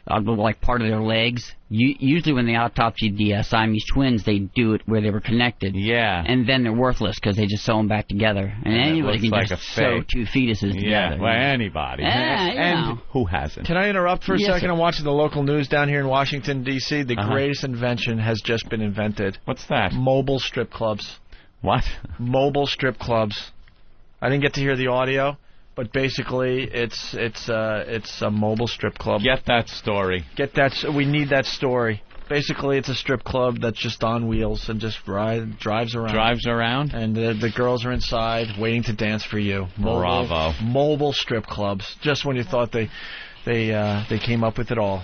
like part of their legs. Usually when they autopsied the Siamese twins, they do it where they were connected. Yeah. And then they're worthless because they just sew them back together. And anybody can just sew two fetuses together. Well, anybody. And who hasn't? Can I interrupt for a Yes, second? sir. I'm watching the local news down here in Washington, D.C. The greatest invention has just been invented. What's that? Mobile strip clubs. What? Mobile strip clubs. I didn't get to hear the audio, but basically it's a mobile strip club. Get that story. We need that story. Basically, it's a strip club that's just on wheels and just drives around. Drives around? And the girls are inside waiting to dance for you. Bravo. Mobile strip clubs. Just when you thought they came up with it all.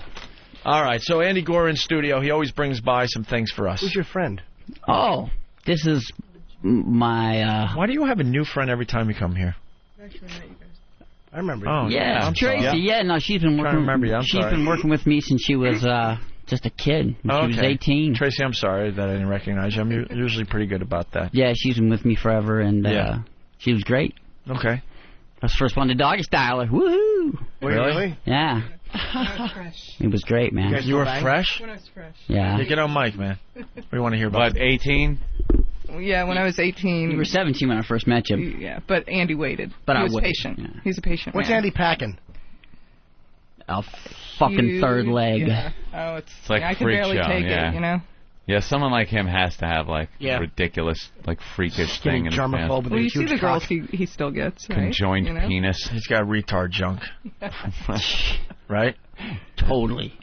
All right, so Andy Gore in studio. He always brings by some things for us. Who's your friend? Oh, this is my... Why do you have a new friend every time you come here? I remember. Oh, yeah, I'm Tracy. sorry. Yeah, no, she's been I'm trying working. to remember you. I'm she's sorry. been working with me since she was just a kid. When she was 18. Tracy, I'm sorry that I didn't recognize you. I'm usually pretty good about that. Yeah, she's been with me forever, and Yeah. she was great. Okay. I was the first one to doggy style her. Woohoo! Really? Yeah. It was great, man. You were fresh? When I was fresh. Yeah. Get on mic, man. We want to hear about What, 18? Yeah, when I was 18. You were 17 when I first met you. Yeah, but Andy waited. But he I was waited, patient. yeah. He's a patient What's man. Andy packing? A fucking Huge, third leg. Yeah. Oh, it's like I can freak barely show, take yeah. it, you know. Yeah, someone like him has to have, like, Yeah. ridiculous, like, freakish Skinny thing in his pants. germaphobe with Well, a you see huge the girls cock. he still gets, right? Conjoined You know? penis. He's got retard junk. Right? Totally.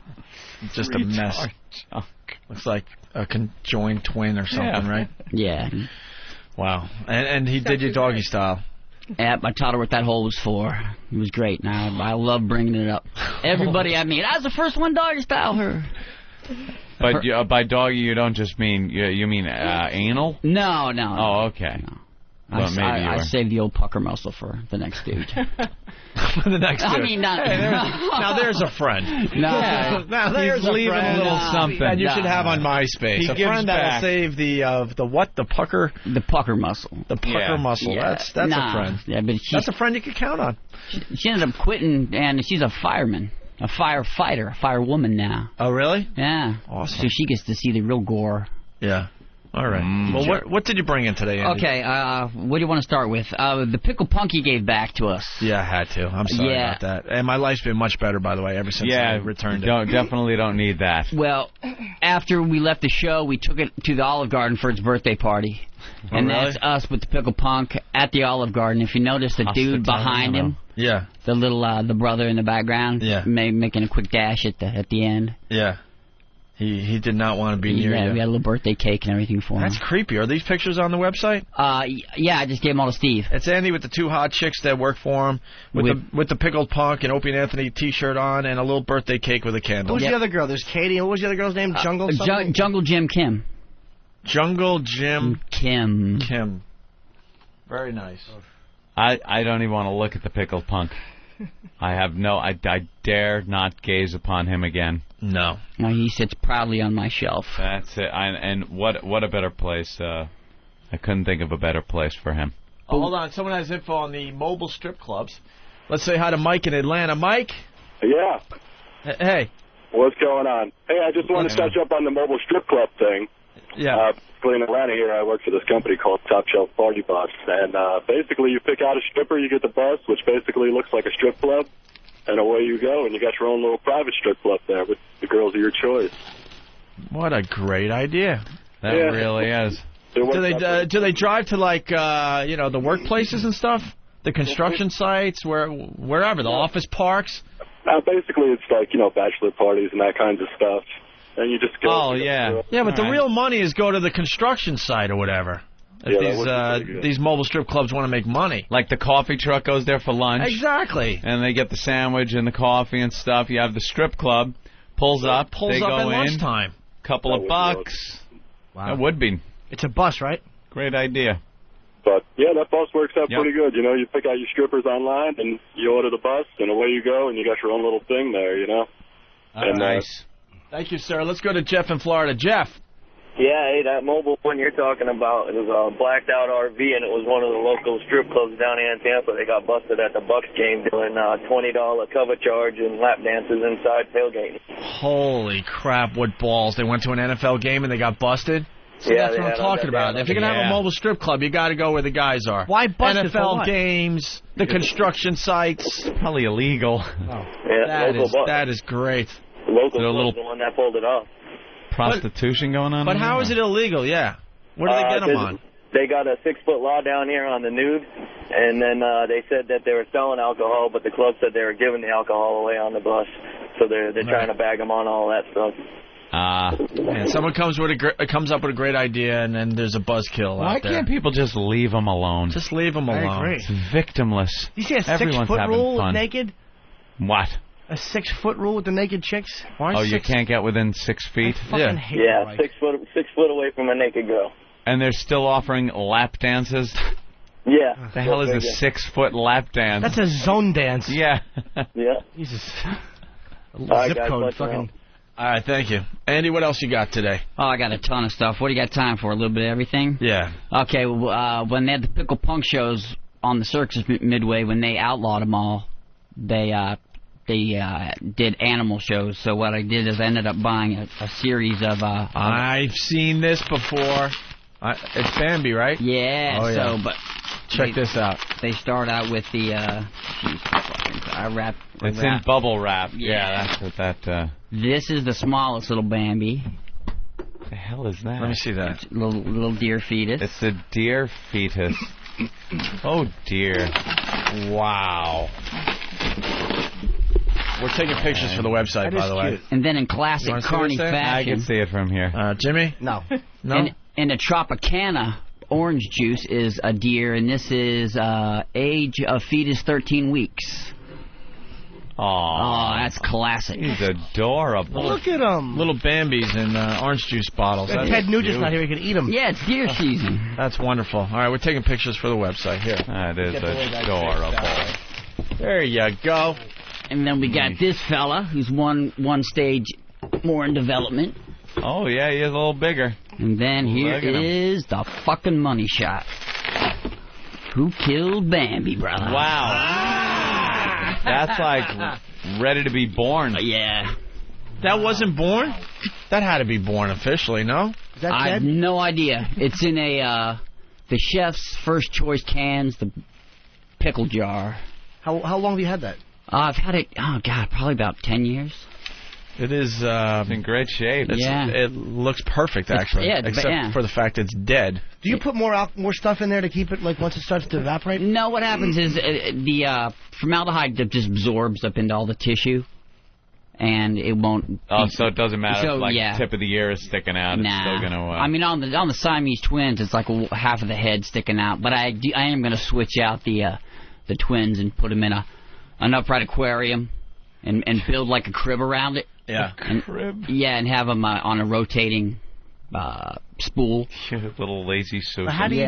It's just a mess. Junk. Looks like a conjoined twin or something, Yeah. right? Yeah. Wow. And he did your doggy style. Yeah, I taught her what that hole was for. It was great. Now I love bringing it up. Everybody I meet, I was the first one doggy style her. But by doggy, you don't just mean, you mean anal? No. Oh, okay. No. Well, maybe you I were. saved the old pucker muscle for the next dude. The next I dude. mean, not. Hey, now there's a friend. No. Now there's He's a leaving friend. a little something. And you should have on MySpace. He A gives friend that'll back. save the what? The pucker? The pucker muscle. The pucker Yeah. muscle. Yeah. That's Nah. a friend. Yeah, but That's a friend you can count on. she ended up quitting, and she's a fireman, a firefighter, a firewoman now. Oh, really? Yeah. Awesome. So she gets to see the real gore. Yeah. All right. Well, what did you bring in today, Andy? Okay, what do you want to start with? The pickle punky gave back to us. Yeah, I had to. I'm sorry Yeah. about that. And my life's been much better, by the way, ever since I returned it. Definitely don't need that. Well, after we left the show, we took it to the Olive Garden for its birthday party. Oh, And really? that's us with the pickle punk at the Olive Garden. If you notice the dude behind him, Yeah. the little the brother in the background, Yeah. making a quick dash at the end. Yeah. He did not want to be near Yeah, you. we had a little birthday cake and everything for him. That's creepy. Are these pictures on the website? Yeah, I just gave them all to Steve. It's Andy with the two hot chicks that work for him, with the pickled punk and Opie and Anthony T-shirt on, and a little birthday cake with a candle. Who's the other girl? There's Katie. What was the other girl's name? Jungle something? Jungle Jim Kim. Jungle Jim Kim. Very nice. I don't even want to look at the pickled punk. I dare not gaze upon him again. No. Now he sits proudly on my shelf. That's it. And what a better place. I couldn't think of a better place for him. Oh, hold on. Someone has info on the mobile strip clubs. Let's say hi to Mike in Atlanta. Mike? Yeah. Hey. What's going on? Hey, I just wanted to touch up on the mobile strip club thing. Yeah. In Atlanta here, I work for this company called Top Shelf Party Bus. And basically, you pick out a stripper, you get the bus, which basically looks like a strip club. And away you go, and you got your own little private strip club there with the girls of your choice. What a great idea. That really is. Do they drive to, like, the workplaces and stuff? The construction sites, wherever, the office parks? Basically, it's like, bachelor parties and that kinds of stuff. And you just go. Oh, yeah. Yeah, but the real money is go to the construction site or whatever. If these mobile strip clubs want to make money. Like the coffee truck goes there for lunch. Exactly. And they get the sandwich and the coffee and stuff. You have the strip club, pulls up, they go at in, lunchtime. couple of bucks. Wow. That would be. It's a bus, right? Great idea. But, yeah, that bus works out pretty good. You pick out your strippers online, and you order the bus, and away you go, and you got your own little thing there, Nice. Thank you, sir. Let's go to Jeff in Florida. Jeff. Yeah, hey, that mobile one you're talking about, it was a blacked out RV, and it was one of the local strip clubs down here in Tampa. They got busted at the Bucks game doing $20 cover charge and lap dances inside tailgating. Holy crap, what balls. They went to an NFL game and they got busted? So Yeah, that's they what I'm had all talking that- about. If you're going to have a mobile strip club, you got to go where the guys are. Why busted for NFL what? games, the construction sites. Probably illegal. Yeah, local Bucks. That is great. The local Is there a club's little the one that pulled it off. prostitution going on? But in how there? is it illegal? Yeah. What do they get them on? They got a 6-foot law down here on the nude, and then they said that they were selling alcohol, but the club said they were giving the alcohol away on the bus, so they're trying to bag them on all that stuff. Man, someone comes up with a great idea, and then there's a buzzkill Why out there. can't people just leave them alone? Just leave them I alone. agree. It's victimless. You see a Everyone's 6-foot having rule fun. with naked? What? A 6-foot rule with the naked chicks? Oh, you can't get within 6 feet? fucking hate Yeah, that. 6 foot away from a naked girl. And they're still offering lap dances? Yeah. The hell is a 6-foot lap dance? That's a zone dance. Yeah. Yeah. Jesus. right, Zip guys, code. let's Fucking. All right, thank you. Andy, what else you got today? Oh, I got a ton of stuff. What do you got time for? A little bit of everything? Yeah. Okay, when they had the Pickle Punk shows on the Circus Midway, when they outlawed them all, they did animal shows. So what I did is I ended up buying a series of... I've seen this before. It's Bambi, right? Yeah, Oh, yeah. so, but... Check this out. They start out with the... It's in bubble wrap. Yeah, that's what that... This is the smallest little Bambi. What the hell is that? Let me see that. It's a little deer fetus. It's a deer fetus. Oh, dear. Wow. We're taking pictures for the website, by the way. And then in You classic wanna see Carney this thing? fashion... I can see it from here. Jimmy? No. No? In a Tropicana, orange juice is a deer, and this is age of fetus 13 weeks. Oh, that's classic. He's adorable. Look at him. Little Bambis in orange juice bottles. If Ted Nugent's not here, he could eat them. Yeah, it's deer season. That's wonderful. All right, we're taking pictures for the website. Here. That is adorable. There you go. And then we got this fella, who's one stage more in development. Oh, yeah, he is a little bigger. And then here Look at him. is the fucking money shot. Who killed Bambi, brother? Wow. That's like ready to be born. Yeah. That wasn't born? That had to be born officially, no? Is that I have Ted? no idea. It's in the chef's first choice cans, the pickle jar. How long have you had that? I've had it, oh God, probably about 10 years. It is It's in great shape. Yeah. It looks perfect, actually. yeah, except yeah. for the fact it's dead. Do you put more stuff in there to keep it, like, once it starts to evaporate? No, what happens is the formaldehyde just absorbs up into all the tissue, and it won't... Oh, so it doesn't matter So, if, like, yeah. the tip of the ear is sticking out. It's still going to... I mean, on the Siamese twins, it's like half of the head sticking out. But I am going to switch out the twins and put them in an upright aquarium and build like a crib around it. Yeah. crib? Yeah, and have them on a rotating spool. Little lazy Susan. How do you?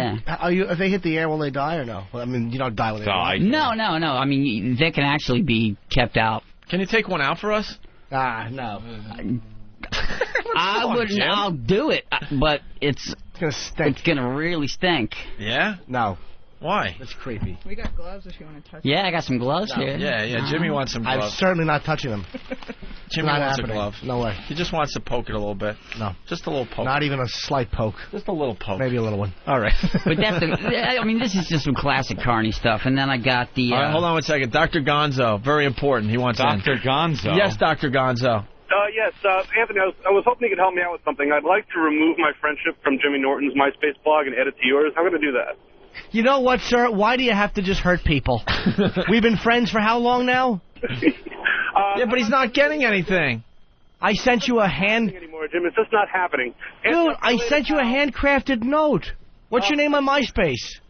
If they hit the air, will they die or no? Well, I mean, you don't die when they die. No. I mean, they can actually be kept out. Can you take one out for us? No. I wouldn't. Jim. I'll do it, but it's gonna stink. It's gonna really stink. Yeah? No. Why? That's creepy. We got gloves if you want to touch Yeah, I got some gloves here. Yeah. Jimmy wants some I'm gloves. certainly not touching them. Jimmy not wants happening. a glove. No way. He just wants to poke it a little bit. No. Just a little poke. Not even a slight poke. Just a little poke. Maybe a little one. All right. But that's I mean, this is just some classic Carney stuff. And then I got the... All right, hold on 1 second. Dr. Gonzo, very important. He wants Dr. Gonzo? Yes, Dr. Gonzo. Yes, Anthony, I was hoping you could help me out with something. I'd like to remove my friendship from Jimmy Norton's MySpace blog and add it to yours. How can I do that? You know what, sir? Why do you have to just hurt people? We've been friends for how long now? Yeah, but he's not getting anything. I sent you a hand... Anymore, Jim. It's just not happening. Dude, I sent you a handcrafted note. What's your name on MySpace?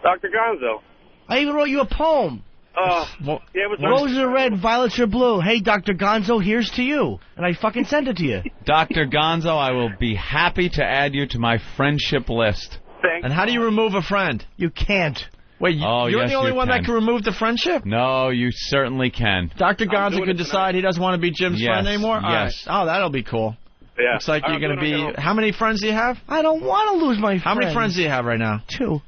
Dr. Gonzo. I even wrote you a poem. Yeah, it was Roses are red, violets are blue. Hey, Dr. Gonzo, here's to you. And I fucking sent it to you. Dr. Gonzo, I will be happy to add you to my friendship list. Thanks. And how do you remove a friend? You can't. Wait, you're yes, the only you one can. that can remove the friendship? No, you certainly can. Dr. Gonzo could decide he doesn't want to be Jim's Yes, friend anymore? All yes. right. Oh, that'll be cool. Yeah. Looks like you're I'm going to doing be... okay. How many friends do you have? I don't want to lose my friends. How many friends do you have right now? 2.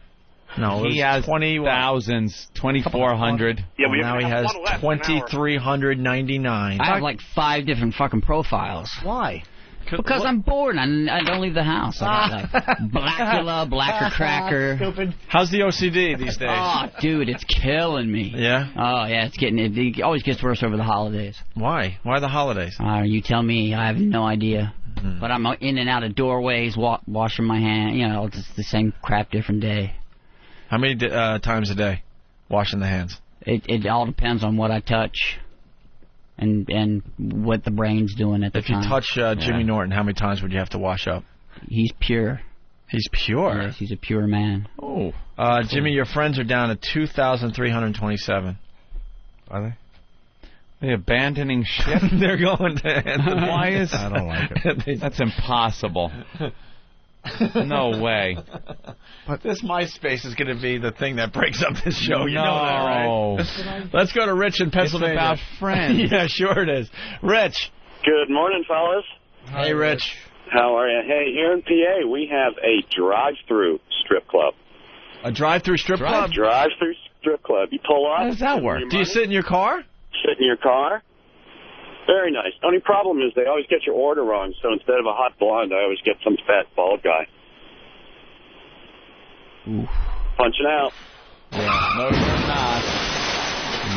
No, He has 20... thousands, 2,400. Yeah, we now he have has one left, an hour. 2,399. I have like 5 different fucking profiles. Why? Because I'm bored and I don't leave the house. I got like Blackula, Blacker Cracker. Stupid. How's the OCD these days? Oh, dude, it's killing me. Yeah? Oh, yeah, it always gets worse over the holidays. Why? Why the holidays? You tell me. I have no idea. But I'm in and out of doorways, washing my hands. You know, it's the same crap, different day. How many times a day washing the hands? It all depends on what I touch and what the brain's doing at the If you time. touch Jimmy Norton, how many times would you have to wash up? He's pure. He's pure? Yes, he's a pure man. Oh. Jimmy, your friends are down to 2,327. Are they? They abandoning ship? They're going to Anthony. Why is... I don't like it. That's impossible. No way. But this MySpace is going to be the thing that breaks up this show. You No. know that, right? Let's go to Rich in Pennsylvania. It's about friends. Yeah, sure it is. Rich. Good morning, fellas. Hey, Rich. How are you? Hey, here in PA, we have a drive-through strip club. A drive-through strip club? Drive-through strip club. You pull up. How does that work? Do you sit in your car? Sit in your car. Very nice. Only problem is they always get your order wrong, so instead of a hot blonde, I always get some fat, bald guy. Ooh. Punching out. Yeah. No, you're not.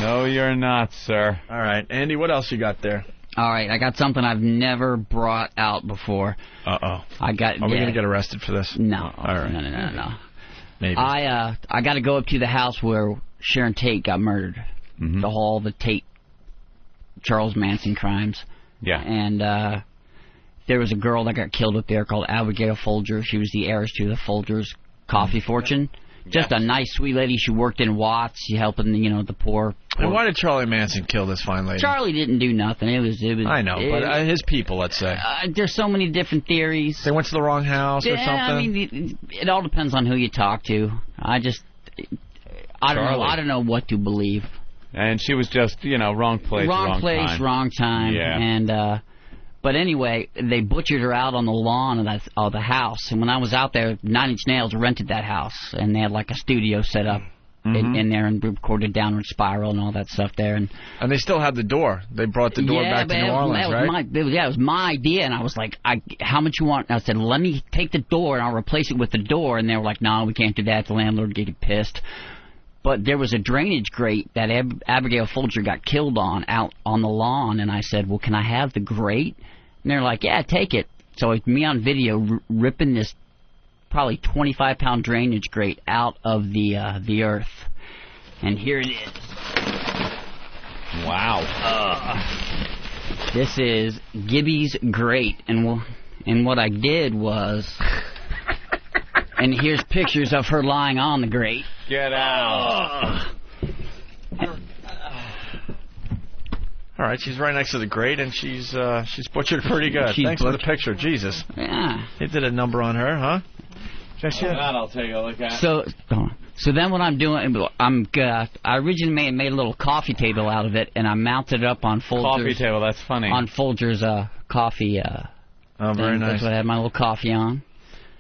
No, you're not, sir. All right. Andy, what else you got there? All right, I got something I've never brought out before. Uh-oh. I got. Are we going to get arrested for this? No. All right. No. Maybe. I got to go up to the house where Sharon Tate got murdered. Mm-hmm. All the Tate Charles Manson crimes. Yeah. And there was a girl that got killed up there called Abigail Folger. She was the heiress to the Folgers coffee fortune. Just a nice, sweet lady. She worked in Watts. She helping, the poor. And why did Charlie Manson kill this fine lady? Charlie didn't do nothing. It was. I know, but his people, let's say. There's so many different theories. They went to the wrong house or something? I mean, it all depends on who you talk to. I don't know what to believe. And she was just, wrong place, wrong place, time. wrong time. Yeah. And but anyway, they butchered her out on the lawn of the house. And when I was out there, 9 Inch Nails rented that house, and they had like a studio set up in there and recorded Downward Spiral and all that stuff there. And they still had the door. They brought the door back to New Orleans, right? It was my idea, and I was like, how much you want? And I said, let me take the door, and I'll replace it with the door. And they were like, no, we can't do that. The landlord would get pissed. But there was a drainage grate that Abigail Folger got killed on out on the lawn, and I said, well, can I have the grate? And they're like, yeah, take it. So it's me on video ripping this probably 25-pound drainage grate out of the earth. And here it is. Wow. This is Gibby's grate. And what I did was... And here's pictures of her lying on the grate. Get out. All right, she's right next to the grate, and she's butchered pretty good. Thanks for the picture. Jesus. Yeah. They did a number on her, huh? That I'll take a look at. So then what I'm doing, I originally made a little coffee table out of it, and I mounted it up on Folger's... Coffee table, that's funny. On Folger's coffee very nice. That's what I had my little coffee on.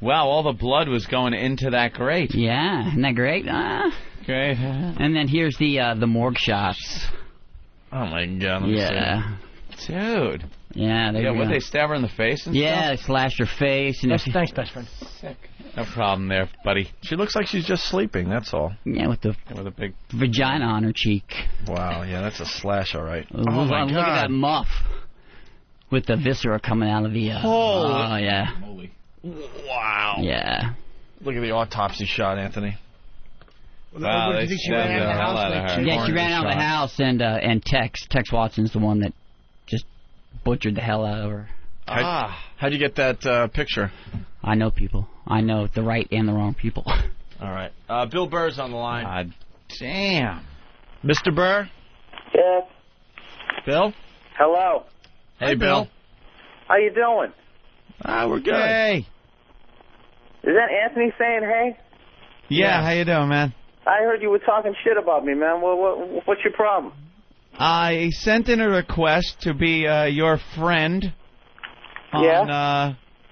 Wow, all the blood was going into that grate. Yeah, isn't that great? Great. And then here's the morgue shots. Oh, my God. Let me see. Dude. Yeah, would they stab her in the face and stuff? they slashed her face. And Thanks, best friend. Sick. No problem there, buddy. She looks like she's just sleeping, that's all. Yeah, with a big vagina on her cheek. Wow, yeah, that's a slash, all right. Oh, my God. Look at that muff. With the viscera coming out of the... Oh, yeah. Holy. Wow. Yeah. Look at the autopsy shot, Anthony. Wow, they she ran out of the house. Yeah, she ran out of the house, and Tex Watson's the one that just butchered the hell out of her. How'd you get that picture? I know people. I know the right and the wrong people. All right. Bill Burr's on the line. God damn. Mr. Burr? Yeah. Bill? Hello. Hey, Bill. How you doing? We're good. Hey. Is that Anthony saying hey? Yeah, how you doing, man? I heard you were talking shit about me, man. What's your problem? I sent in a request to be your friend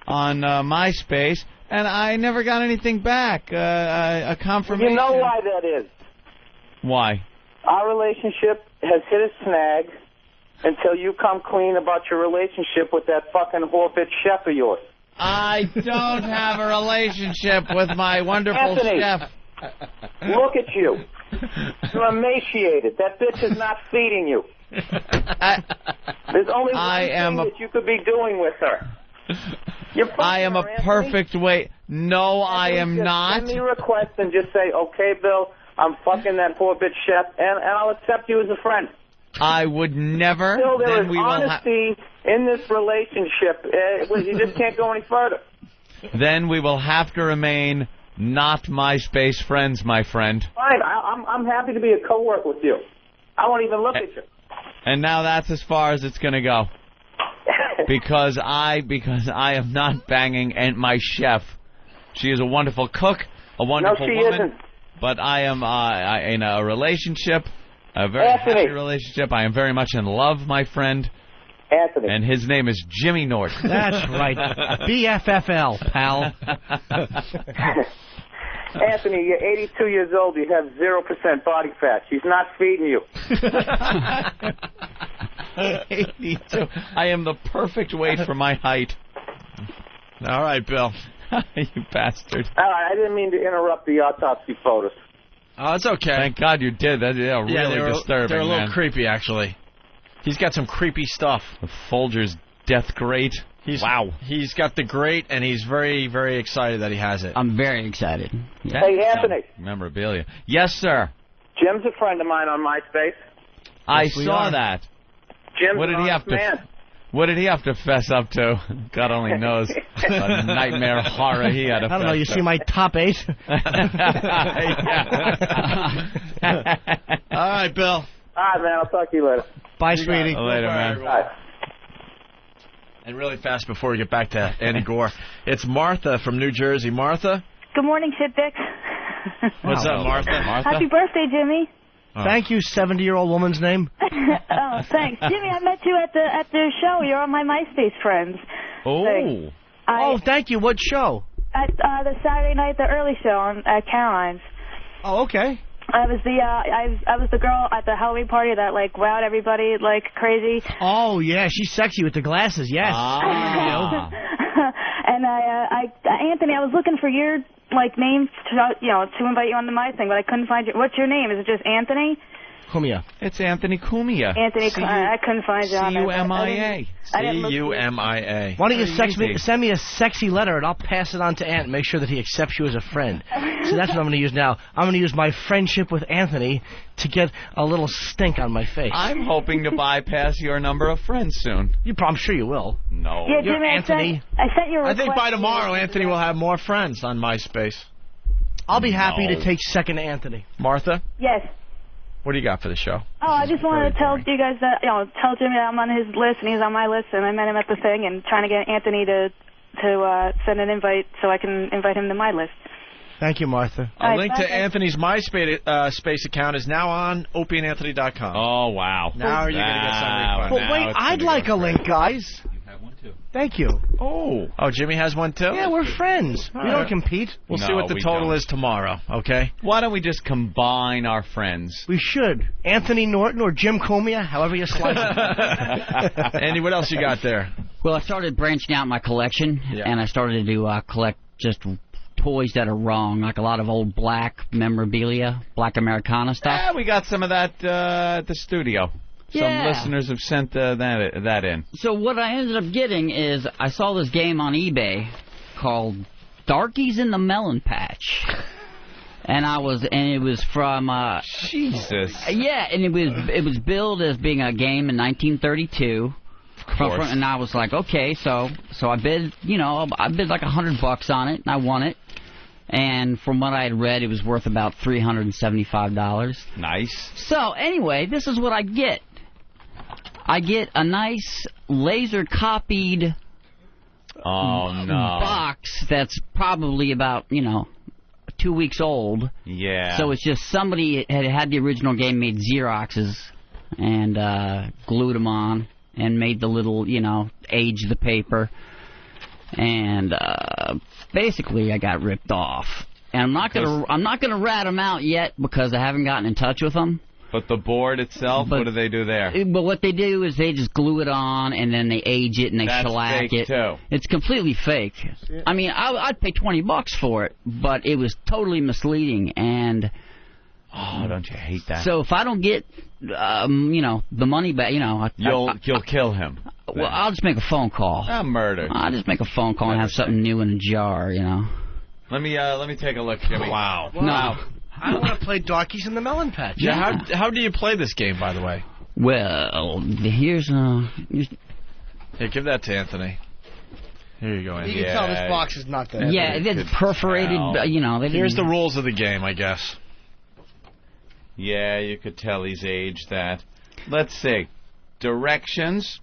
on MySpace, and I never got anything back. A confirmation. You know why that is? Why? Our relationship has hit a snag until you come clean about your relationship with that fucking whore-bitch chef of yours. I don't have a relationship with my wonderful Anthony, chef. Look at you. You're emaciated. That bitch is not feeding you. There's only one thing that you could be doing with her. I am a perfect way. No, I am not. Send me a request and just say, okay, Bill, I'm fucking that poor bitch chef, and I'll accept you as a friend. I would never. Still, there then is we will honesty in this relationship. You just can't go any further. Then we will have to remain not MySpace friends, my friend. Fine, I'm happy to be a coworker with you. I won't even look at you. And now that's as far as it's going to go. Because I am not banging my chef. She is a wonderful cook, a wonderful woman. Isn't. But I am in a relationship, a very happy relationship. I am very much in love, my friend. Anthony. And his name is Jimmy Norton. That's right. BFFL, pal. Anthony, you're 82 years old. You have 0% body fat. She's not feeding you. 82. I am the perfect weight for my height. All right, Bill. You bastard. I didn't mean to interrupt the autopsy photos. Oh, it's okay. Thank God you did. That's really disturbing. They're a little man. creepy, actually. He's got some creepy stuff. The Folger's death grate. Wow. He's got the grate, and he's very, very excited that he has it. I'm very excited. Yeah. Hey, Anthony. Memorabilia. Yes, sir. Jim's a friend of mine on MySpace. I saw that. Jim's what did he have to? Man. What did he have to fess up to? God only knows. A nightmare horror he had to I don't know. You see my top 8? All right, Bill. All right, man. I'll talk to you later. Bye, sweetie. Later, man. Bye. And really fast before we get back to Andy Gore, it's Martha from New Jersey. Martha? Good morning, Shitbix. What's up, Martha? Happy birthday, Jimmy. Oh. Thank you, 70-year-old woman's name. Oh, thanks. Jimmy, I met you at the show. You're on my MySpace friends. Oh. Thank you. What show? At the Saturday night, the early show at Caroline's. Oh, okay. I was the girl at the Halloween party that like wowed everybody like crazy. Oh yeah, she's sexy with the glasses. Yes. Ah. And Anthony, I was looking for your like name to invite you on the My thing, but I couldn't find you. What's your name? Is it just Anthony? Cumia. It's Anthony Cumia. Anthony, I couldn't find you on there. C-U-M-I-A. C-U-M-I-A. Why don't you send me a sexy letter and I'll pass it on to Ant and make sure that he accepts you as a friend. So that's what I'm going to use now. I'm going to use my friendship with Anthony to get a little stink on my face. I'm hoping to bypass your number of friends soon. I'm sure you will. No. Yeah, You're Jimmy, Anthony. I sent you a request. I think by tomorrow, Anthony will have more friends on MySpace. I'll be happy to take second to Anthony. Martha? Yes. What do you got for the show? Oh, I just wanted to tell you guys that, tell Jimmy that I'm on his list and he's on my list, and I met him at the thing and trying to get Anthony to send an invite so I can invite him to my list. Thank you, Martha. A link to Anthony's MySpace account is now on opieandanthony.com. Oh, wow. Now you're going to get some refund. Well, wait, I'd like a link, guys. Thank you. Oh, Jimmy has one too? Yeah, we're friends. We don't compete. We'll see what the total is tomorrow, okay? Why don't we just combine our friends? We should. Anthony Norton or Jim Comia, however you slice it. Andy, what else you got there? Well, I started branching out my collection, and I started to collect just toys that are wrong, like a lot of old black memorabilia, black Americana stuff. Yeah, we got some of that at the studio. Some listeners have sent that in. So what I ended up getting is I saw this game on eBay called Darkies in the Melon Patch. And it was from Jesus. Yeah, and it was billed as being a game in 1932. Of course. And I was like, okay, so I bid, I bid like $100 on it, and I won it. And from what I had read, it was worth about $375. Nice. So anyway, this is what I get. I get a nice laser-copied box that's probably about, 2 weeks old. Yeah. So it's just somebody had the original game, made Xeroxes, and glued them on, and made the little, age the paper. and basically I got ripped off. And I'm not gonna rat them out yet because I haven't gotten in touch with them. But the board itself, what do they do there? But what they do is they just glue it on and then they age it and they shellac fake it. Too. It's completely fake. I mean, I'd pay $20 for it, but it was totally misleading. And oh, don't you hate that? So if I don't get, the money back, you'll kill him. Well, I'll just make a phone call. Murder. I'll just make a phone call and have something new in a jar, Let me take a look, Jimmy. Wow. No. I want to play Darkies in the Melon Patch. Yeah. How do you play this game, by the way? Well, here's Here, give that to Anthony. Here you go, Anthony. You can tell this box is not there. Yeah, it's perforated. Here's the rules of the game, I guess. Yeah, you could tell he's aged that. Let's see. Directions.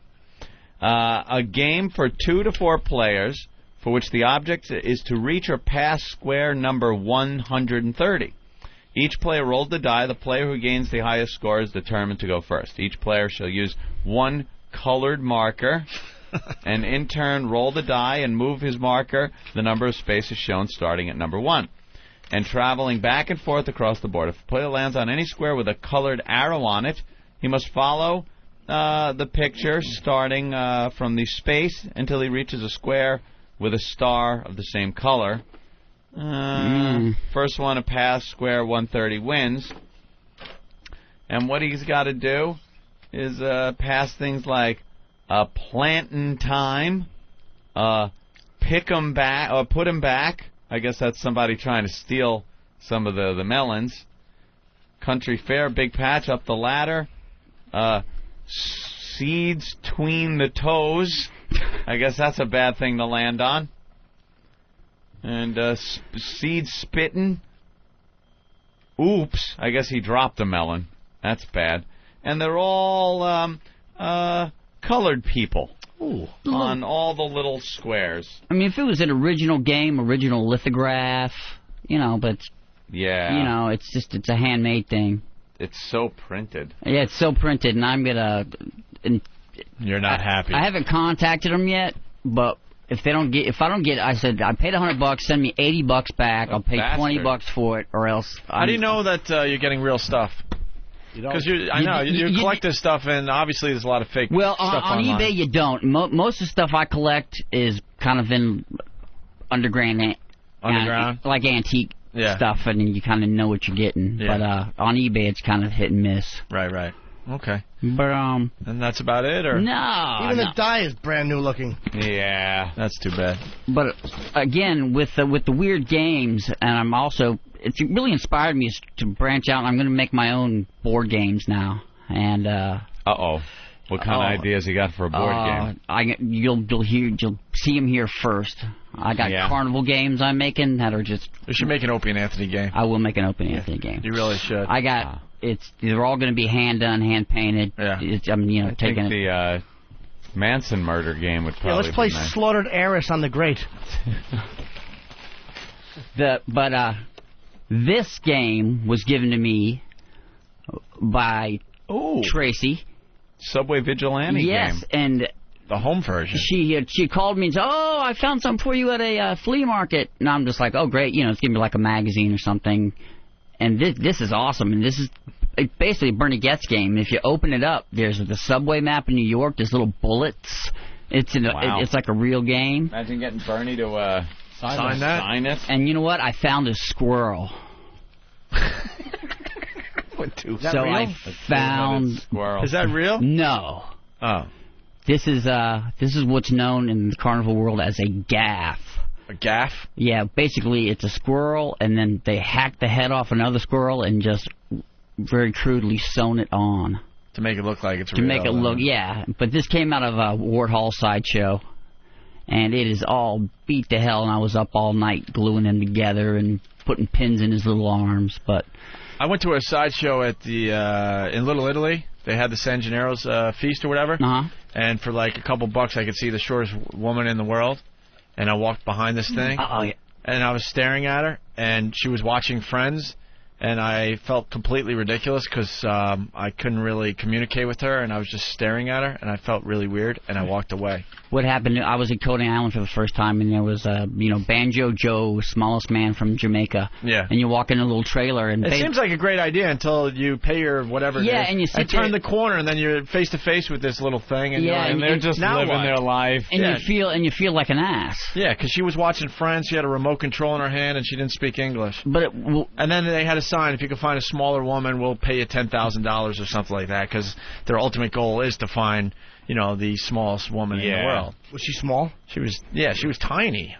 A game for 2 to 4 players, for which the object is to reach or pass square number 130. Each player rolls the die. The player who gains the highest score is determined to go first. Each player shall use one colored marker and in turn roll the die and move his marker. The number of spaces shown starting at number 1. And traveling back and forth across the board. If the player lands on any square with a colored arrow on it, he must follow the picture starting from the space until he reaches a square with a star of the same color. First one to pass square 130 wins. And what he's got to do is pass things like plantin' time, pick 'em back, or put 'em back. I guess that's somebody trying to steal some of the melons. Country fair, big patch, up the ladder. Seeds tween the toes. I guess that's a bad thing to land on. And seed spitting. Oops. I guess he dropped a melon. That's bad. And they're all colored people. Ooh. On all the little squares. I mean, if it was an original game, original lithograph, but... Yeah. It's a handmade thing. It's so printed. Yeah, it's so printed, and I'm gonna... You're not happy. I haven't contacted them yet, but if I don't get, I said I paid $100. Send me $80 back. I'll pay $20 for it, or else. How do you know that you're getting real stuff? Because you collect this stuff, and obviously there's a lot of fake stuff on online. eBay you don't. Most of the stuff I collect is kind of in underground, like antique stuff, and you kind of know what you're getting. Yeah. But on eBay it's kind of hit and miss. Right. Okay. But and that's about it, or no? Even the die is brand new looking. Yeah, that's too bad. But again, with the weird games, and I'm also it's really inspired me to branch out. And I'm going to make my own board games now. And what kind of ideas you got for a board game? You'll see them here first. I got carnival games I'm making that are just. You should make an Opie and Anthony game. I will make an Opie and Anthony game. You really should. I got they're all going to be hand done, hand painted. Yeah. I think the Manson murder game would probably. Let's play be nice. Slaughtered Heiress on the Great. This game was given to me by Tracy. Subway Vigilante game. Yes, and the home version. She called me and said, "Oh, I found something for you at a flea market." And I'm just like, "Oh, great! It's gonna be like a magazine or something." And this is awesome. And this is basically a Bernie Getz game. If you open it up, there's the subway map in New York. There's little bullets. It's like a real game. Imagine getting Bernie to sign it. And you know what? I found a squirrel. So real? I found squirrel. Is that real? No. Oh. This is what's known in the carnival world as a gaff. A gaff? Yeah, basically it's a squirrel, and then they hack the head off another squirrel and just very crudely sewn it on. To make it look like it's real. To make it look, yeah. But this came out of a Ward Hall sideshow, and it is all beat to hell, and I was up all night gluing them together and putting pins in his little arms, but... I went to a sideshow at in Little Italy. They had the San Gennaro's feast or whatever. Uh-huh. And for like a couple bucks, I could see the shortest woman in the world. And I walked behind this thing. Oh, yeah. And I was staring at her, and she was watching Friends. and I felt completely ridiculous because I couldn't really communicate with her, and I was just staring at her, and I felt really weird, and I walked away. What happened? I was at Coney Island for the first time, and there was Banjo Joe, smallest man from Jamaica. Yeah. And you walk in a little trailer, and It seems like a great idea until you pay your whatever. Yeah, it is, and you sit turn there- the corner, and then you're face to face with this little thing, and, Yeah, you're and like, they're just now living what? their life. and Yeah. you feel like an ass. Yeah, because she was watching Friends. She had a remote control in her hand, and she didn't speak English. But and then they had a sign: if you can find a smaller woman, we'll pay you $10,000 or something like that. Because their ultimate goal is to find, the smallest woman in the world. Was she small? She was. Yeah, she was tiny.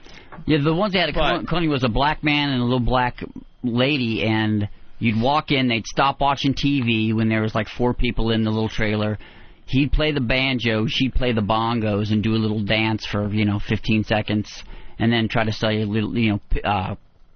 Yeah, the ones that had at Coney was a black man and a little black lady, and you'd walk in, they'd stop watching TV when there was like 4 people in the little trailer. He'd play the banjo, she'd play the bongos, and do a little dance for 15 seconds, and then try to sell you little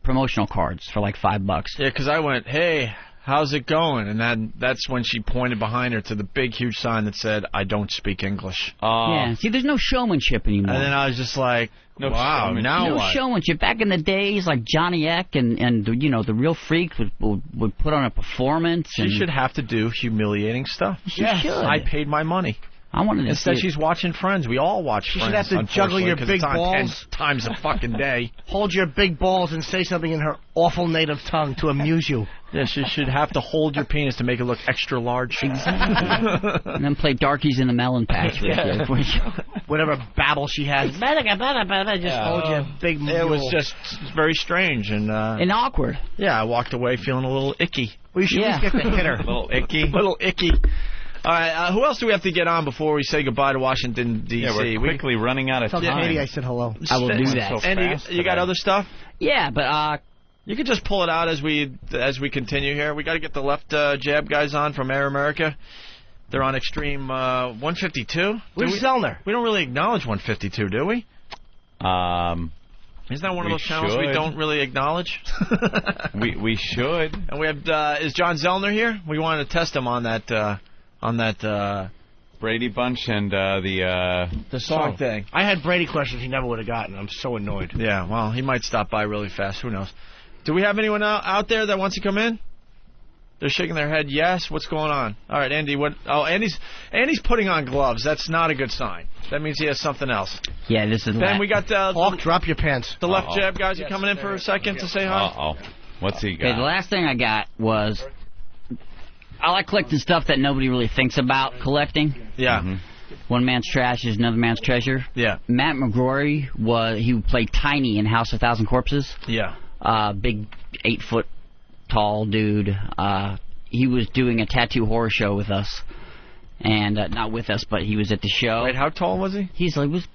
promotional cards for like $5. Yeah, because I went, hey, how's it going? And then that's when she pointed behind her to the big, huge sign that said, I don't speak English. Yeah, see, there's no showmanship anymore. And then I was just like, No wow, showmanship. now no what? showmanship. Back in the days, like Johnny Eck and the real freaks would put on a performance. She should have to do humiliating stuff. She should. I paid my money. I wanted to Instead, see she's watching Friends. We all watch She Friends. should have to juggle your unfortunately, 'cause big it's on 10 balls. times a fucking day. Hold your big balls and say something in her awful native tongue to amuse you. Yeah, she should have to hold your penis to make it look extra large. and then play Darkies in the Melon Patch. Yeah. Whatever babble she has. Just hold your big mule. It was just very strange and awkward. Yeah, I walked away feeling a little icky. Well, you should at least get to hit her. Little icky. Little icky. All right, who else do we have to get on before we say goodbye to Washington, D.C.? Yeah, we're quickly running out of Tell time. Katie I said hello. I will do that. So And fast you got today. other stuff? Yeah, but you can just pull it out as we continue here. We got to get the left jab guys on from Air America. They're on Extreme 152. Where's Zellner? We don't really acknowledge 152, do we? Isn't that one of We those channels we should. don't really acknowledge? we should. And we have is John Zellner here? We wanted to test him on that Brady Bunch and the song thing. I had Brady questions he never would have gotten. I'm so annoyed. Yeah, well, he might stop by really fast. Who knows? Do we have anyone out there that wants to come in? They're shaking their head yes. What's going on? All right, Andy. What? Oh, Andy's putting on gloves. That's not a good sign. That means he has something else. yeah, this is. Then we got Hawk, drop your pants. the left jab guys are coming in for a second to say hi. Uh-oh. What's he Okay, the got? last thing I got was I like collecting stuff that nobody really thinks about collecting. Yeah. Mm-hmm. One man's trash is another man's treasure. Yeah. Matt McGrory he played Tiny in House of 1,000 Corpses. Yeah. Big 8-foot tall dude. He was doing a tattoo horror show with us, and not with us, but he was at the show. Wait, how tall was he? He's was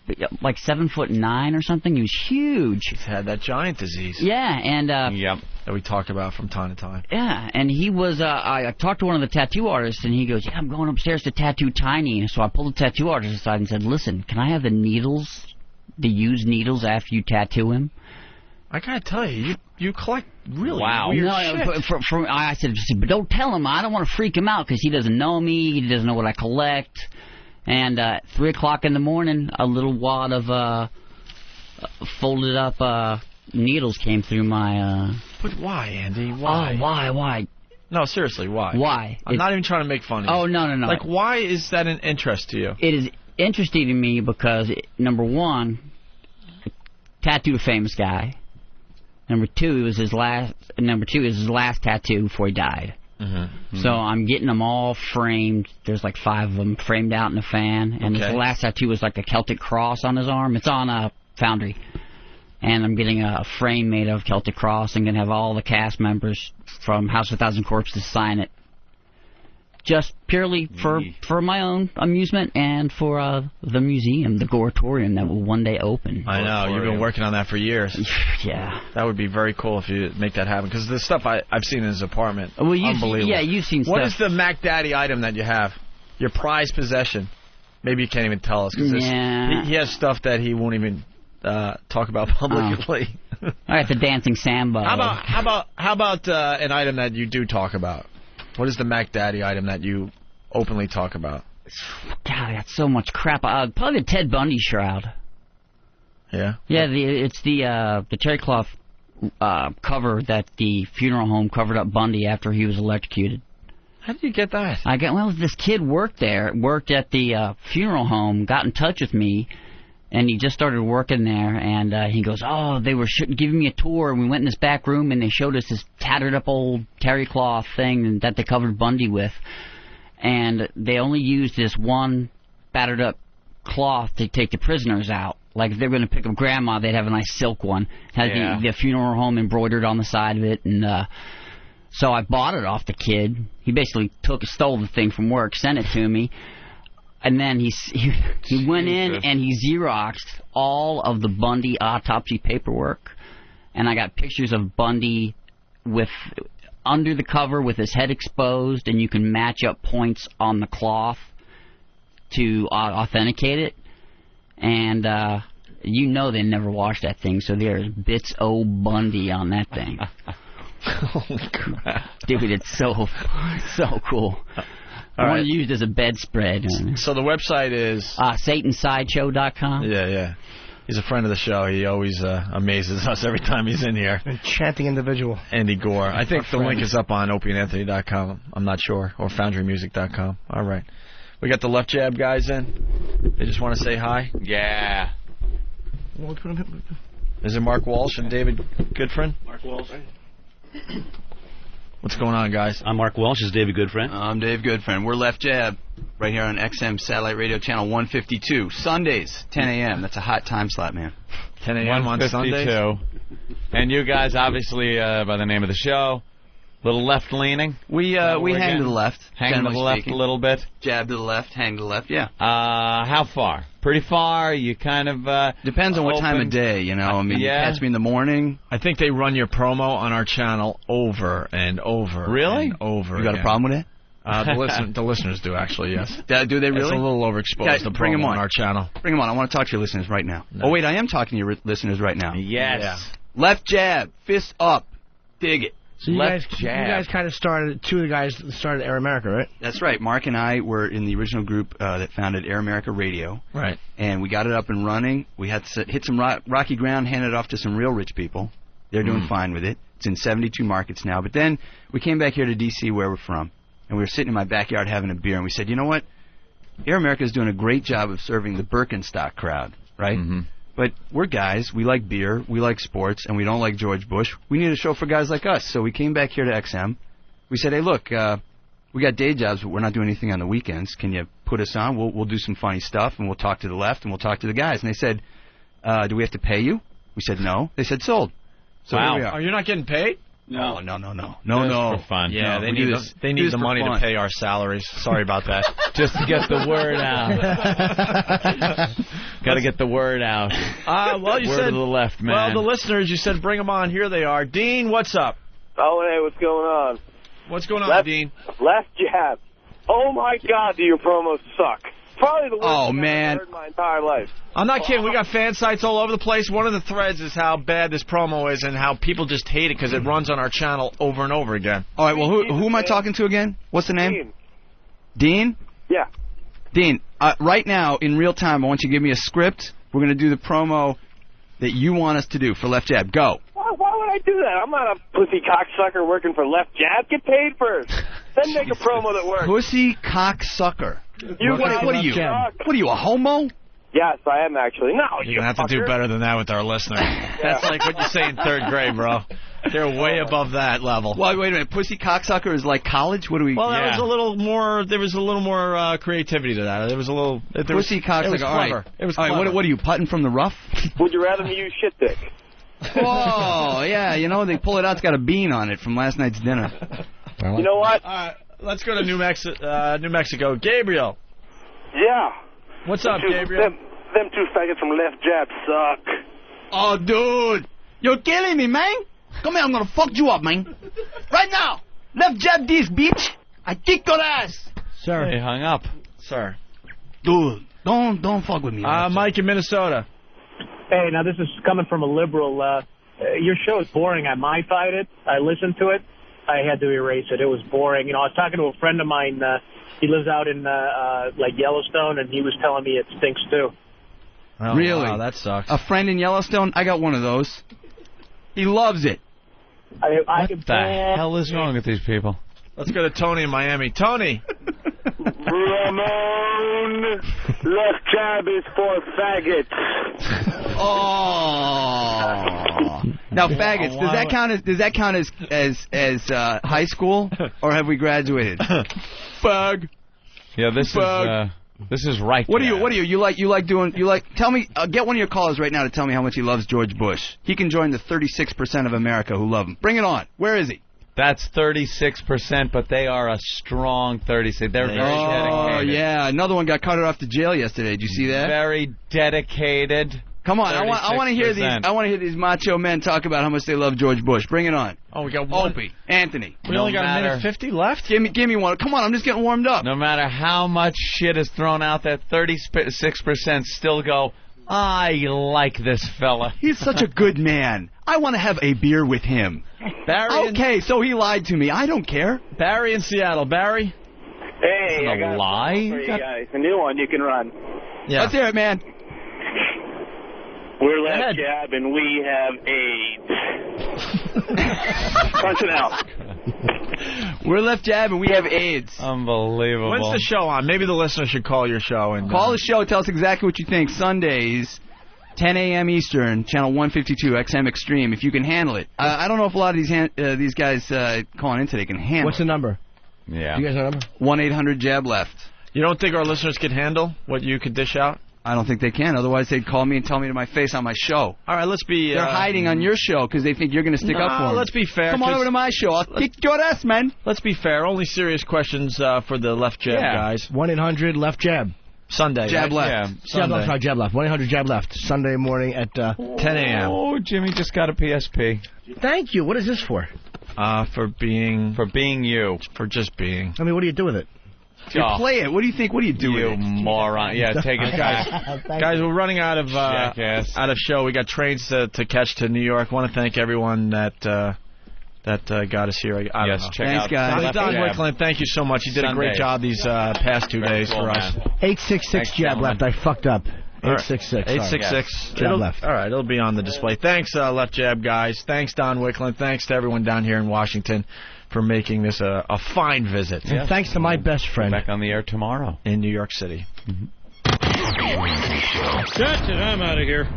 like 7'9" or something. He was huge. He's had that giant disease. Yeah, and Yep. That we talk about from time to time. yeah, and he was. I talked to one of the tattoo artists, and he goes, "Yeah, I'm going upstairs to tattoo Tiny." So I pulled the tattoo artist aside and said, "Listen, can I have the used needles after you tattoo him?" I gotta tell you, you collect really Wow. weird No, shit. I said, but don't tell him. I don't want to freak him out because he doesn't know me. He doesn't know what I collect. And at 3 o'clock in the morning, a little wad of folded up needles came through my. But why, Andy? Why? Oh, why? No, seriously, why? Why? I'm not even trying to make fun of you. Oh, no. Like, why is that an interest to you? It is interesting to me because, number one, tattooed a famous guy. Number two is his last tattoo before he died. Mm-hmm. So I'm getting them all framed. There's like 5 of them framed out in a fan. And Okay. his last tattoo was like a Celtic cross on his arm. It's on a Foundry. And I'm getting a frame made of Celtic cross. I'm going to have all the cast members from House of 1,000 Corpses sign it. Just purely for my own amusement and for the museum, the Goratorium that will one day open. I know, you've been working on that for years. Yeah. That would be very cool if you make that happen, because the stuff I've seen in his apartment, Well, unbelievable. Yeah, you've seen What stuff. is the Mac Daddy item that you have? Your prized possession? Maybe you can't even tell us, because Yeah. he has stuff that he won't even talk about publicly. I got the dancing samba. How about an item that you do talk about? What is the Mac Daddy item that you openly talk about? God, I got so much crap. Probably the Ted Bundy shroud. Yeah. Yeah, it's the terry cloth cover that the funeral home covered up Bundy after he was electrocuted. How did you get that? This kid worked at the funeral home, got in touch with me, and he just started working there, and he goes, they were giving me a tour, and we went in this back room, and they showed us this tattered up old terry cloth thing that they covered Bundy with, and they only used this one battered up cloth to take the prisoners out. Like, if they were going to pick up Grandma, they'd have a nice silk one. Had the funeral home embroidered on the side of it, and so I bought it off the kid. He basically stole the thing from work, sent it to me. And then he went in and he Xeroxed all of the Bundy autopsy paperwork. And I got pictures of Bundy under the cover with his head exposed, and you can match up points on the cloth to authenticate it. And they never washed that thing, so there's bits of Bundy on that thing. Holy crap. Dude, it's so cool. I want to use it as a bedspread. So the website is SatanSideshow.com. Yeah. He's a friend of the show. He always amazes us every time he's in here. Enchanting individual. Andy Gore. I think the link is up on OpieandAnthony.com. I'm not sure. Or FoundryMusic.com. All right. We got the Left Jab guys in. They just want to say hi. Yeah. Is it Mark Walsh and David Goodfriend? Mark Walsh. What's going on, guys? I'm Mark Walsh. This is David Goodfriend. I'm Dave Goodfriend. We're Left Jab right here on XM Satellite Radio Channel 152. Sundays, 10 a.m. That's a hot time slot, man. 10 a.m. on Sunday. And you guys, obviously, by the name of the show, little left-leaning. We hang to the left. Hang to the left a little bit. Jab to the left, hang to the left, yeah. How far? Pretty far? You kind of depends on what time of day, you know. I mean, you catch me in the morning. I think they run your promo on our channel over and over. Really? And over. You got a problem with it? The listeners do, actually, yes. Do they really? It's a little overexposed, the promo on our channel. Bring them on. I want to talk to your listeners right now. No. Oh, wait, I am talking to your listeners right now. Yes. Yeah. Left jab, fist up, dig it. So you guys kind of started, two of the guys started Air America, right? That's right. Mark and I were in the original group that founded Air America Radio. Right. And we got it up and running. We had to hit some rocky ground, hand it off to some real rich people. They're doing fine with it. It's in 72 markets now. But then we came back here to D.C., where we're from, and we were sitting in my backyard having a beer, and we said, you know what? Air America is doing a great job of serving the Birkenstock crowd, right? Mm-hmm. But we're guys. We like beer. We like sports. And we don't like George Bush. We need a show for guys like us. So we came back here to XM. We said, hey, look, we got day jobs, but we're not doing anything on the weekends. Can you put us on? We'll do some funny stuff, and we'll talk to the left, and we'll talk to the guys. And they said, do we have to pay you? We said, no. They said, sold. So wow. Here we are. Are you not getting paid? No. For fun. Yeah, no, they need the money to pay our salaries. Sorry about that. Just to get the word out. Got to get the word out. Well, you word said to the left, man. Well, the listeners, you said bring them on. Here they are. Dean, what's up? Oh, hey, what's going on? What's going on, Dean? Left jab. Oh my God, do your promos suck? Probably the worst I've heard in my entire life. I'm not kidding. We got fan sites all over the place. One of the threads is how bad this promo is and how people just hate it because it runs on our channel over and over again. All right, well, who am I talking to again? What's the name? Dean? Yeah. Dean, right now, in real time, I want you to give me a script. We're going to do the promo that you want us to do for Left Jab. Go. Why would I do that? I'm not a pussy cocksucker working for Left Jab. Get paid first. Then make a promo that works. Pussy cocksucker. What are you? What are you, a homo? Yes, I am actually. No, you're going to have to do better than that with our listeners. That's like what you say in third grade, bro. They're way above that level. Well, wait a minute. Pussy cocksucker is like college? What do we... Well, that was a little more... There was a little more creativity to that. There was a little... Pussy cocksucker. It was clever. All right. It was clever. All right, what are you, putting from the rough? Would you rather me use shit dick? Oh, yeah. You know, they pull it out. It's got a bean on it from last night's dinner. You know what? Let's go to New Mexico. Gabriel. Yeah. What's up, Gabriel? Them two faggots from Left Jab suck. Oh, dude. You're killing me, man. Come here, I'm going to fuck you up, man. Right now. Left Jab this, bitch. I kick your ass. Sir. He hung up. Sir. Dude, don't fuck with me. Mike in Minnesota. Hey, now this is coming from a liberal. Your show is boring. I might-fied it. I listened to it. I had to erase it. It was boring. You know, I was talking to a friend of mine. He lives out in like Yellowstone, and he was telling me it stinks too. Oh, really? Wow, that sucks. A friend in Yellowstone? I got one of those. He loves it. What the hell is wrong with these people? Let's go to Tony in Miami. Tony. Ramon, left jab is for faggots. Oh. Now, faggots. Does that count as high school, or have we graduated? Fag. Yeah, this is right. What are you? You like tell me, get one of your callers right now to tell me how much he loves George Bush. He can join the 36% of America who love him. Bring it on. Where is he? That's 36%, but they are a strong 36. They're very dedicated. Oh, yeah. Another one got carted off to jail yesterday. Did you see that? Very dedicated. Come on, I want to hear these. I want to hear these macho men talk about how much they love George Bush. Bring it on. Oh, we got one. Opie, Anthony. We only got a minute 50 left. Give me one. Come on, I'm just getting warmed up. No matter how much shit is thrown out there, 36% still go, I like this fella. He's such a good man. I want to have a beer with him. Okay, so he lied to me. I don't care. Barry in Seattle. Barry? Hey, That's I got a lie? a for you guys. A new one you can run. Yeah. Let's hear it, man. We're left jab and we have AIDS. Punch it out. We're left jab and we have AIDS. Unbelievable. When's the show on? Maybe the listener should call your show. And call the show. Tell us exactly what you think. Sundays, 10 a.m. Eastern, channel 152, XM Extreme, if you can handle it. I don't know if a lot of these guys calling in today can handle it. What's the number? Yeah. Do you guys know the number? 1-800-JAB-LEFT. You don't think our listeners could handle what you could dish out? I don't think they can. Otherwise, they'd call me and tell me to my face on my show. All right, let's be... They're hiding on your show because they think you're going to stick up for them. Let's be fair. Come on over to my show. I'll kick your ass, man. Let's be fair. Only serious questions for the left jab guys. 1-800-LEFT-JAB. Sunday. Jab right? left. Yeah, Sunday. Sorry, jab left. 1-800-JAB left. Sunday morning at 10 a.m. Oh, Jimmy just got a PSP. Thank you. What is this for? For being you. For just being. I mean, what do you do with it? You play it. What do you think? What do you do with it? You moron. Yeah, take it back. Guys, we're running out of show. We got trains to catch to New York. Want to thank everyone that got us here. I don't know. Check out guys. Don Wickland, thank you so much. You did a great job these past 2 days for us. 866-JAB left. I fucked up. 866. 866. Jab left. All right, it'll be on the display. Thanks, Left Jab guys. Thanks, Don Wickland. Thanks to everyone down here in Washington for making this a fine visit. And thanks to my best friend. Back on the air tomorrow in New York City. That's it. I'm out of here.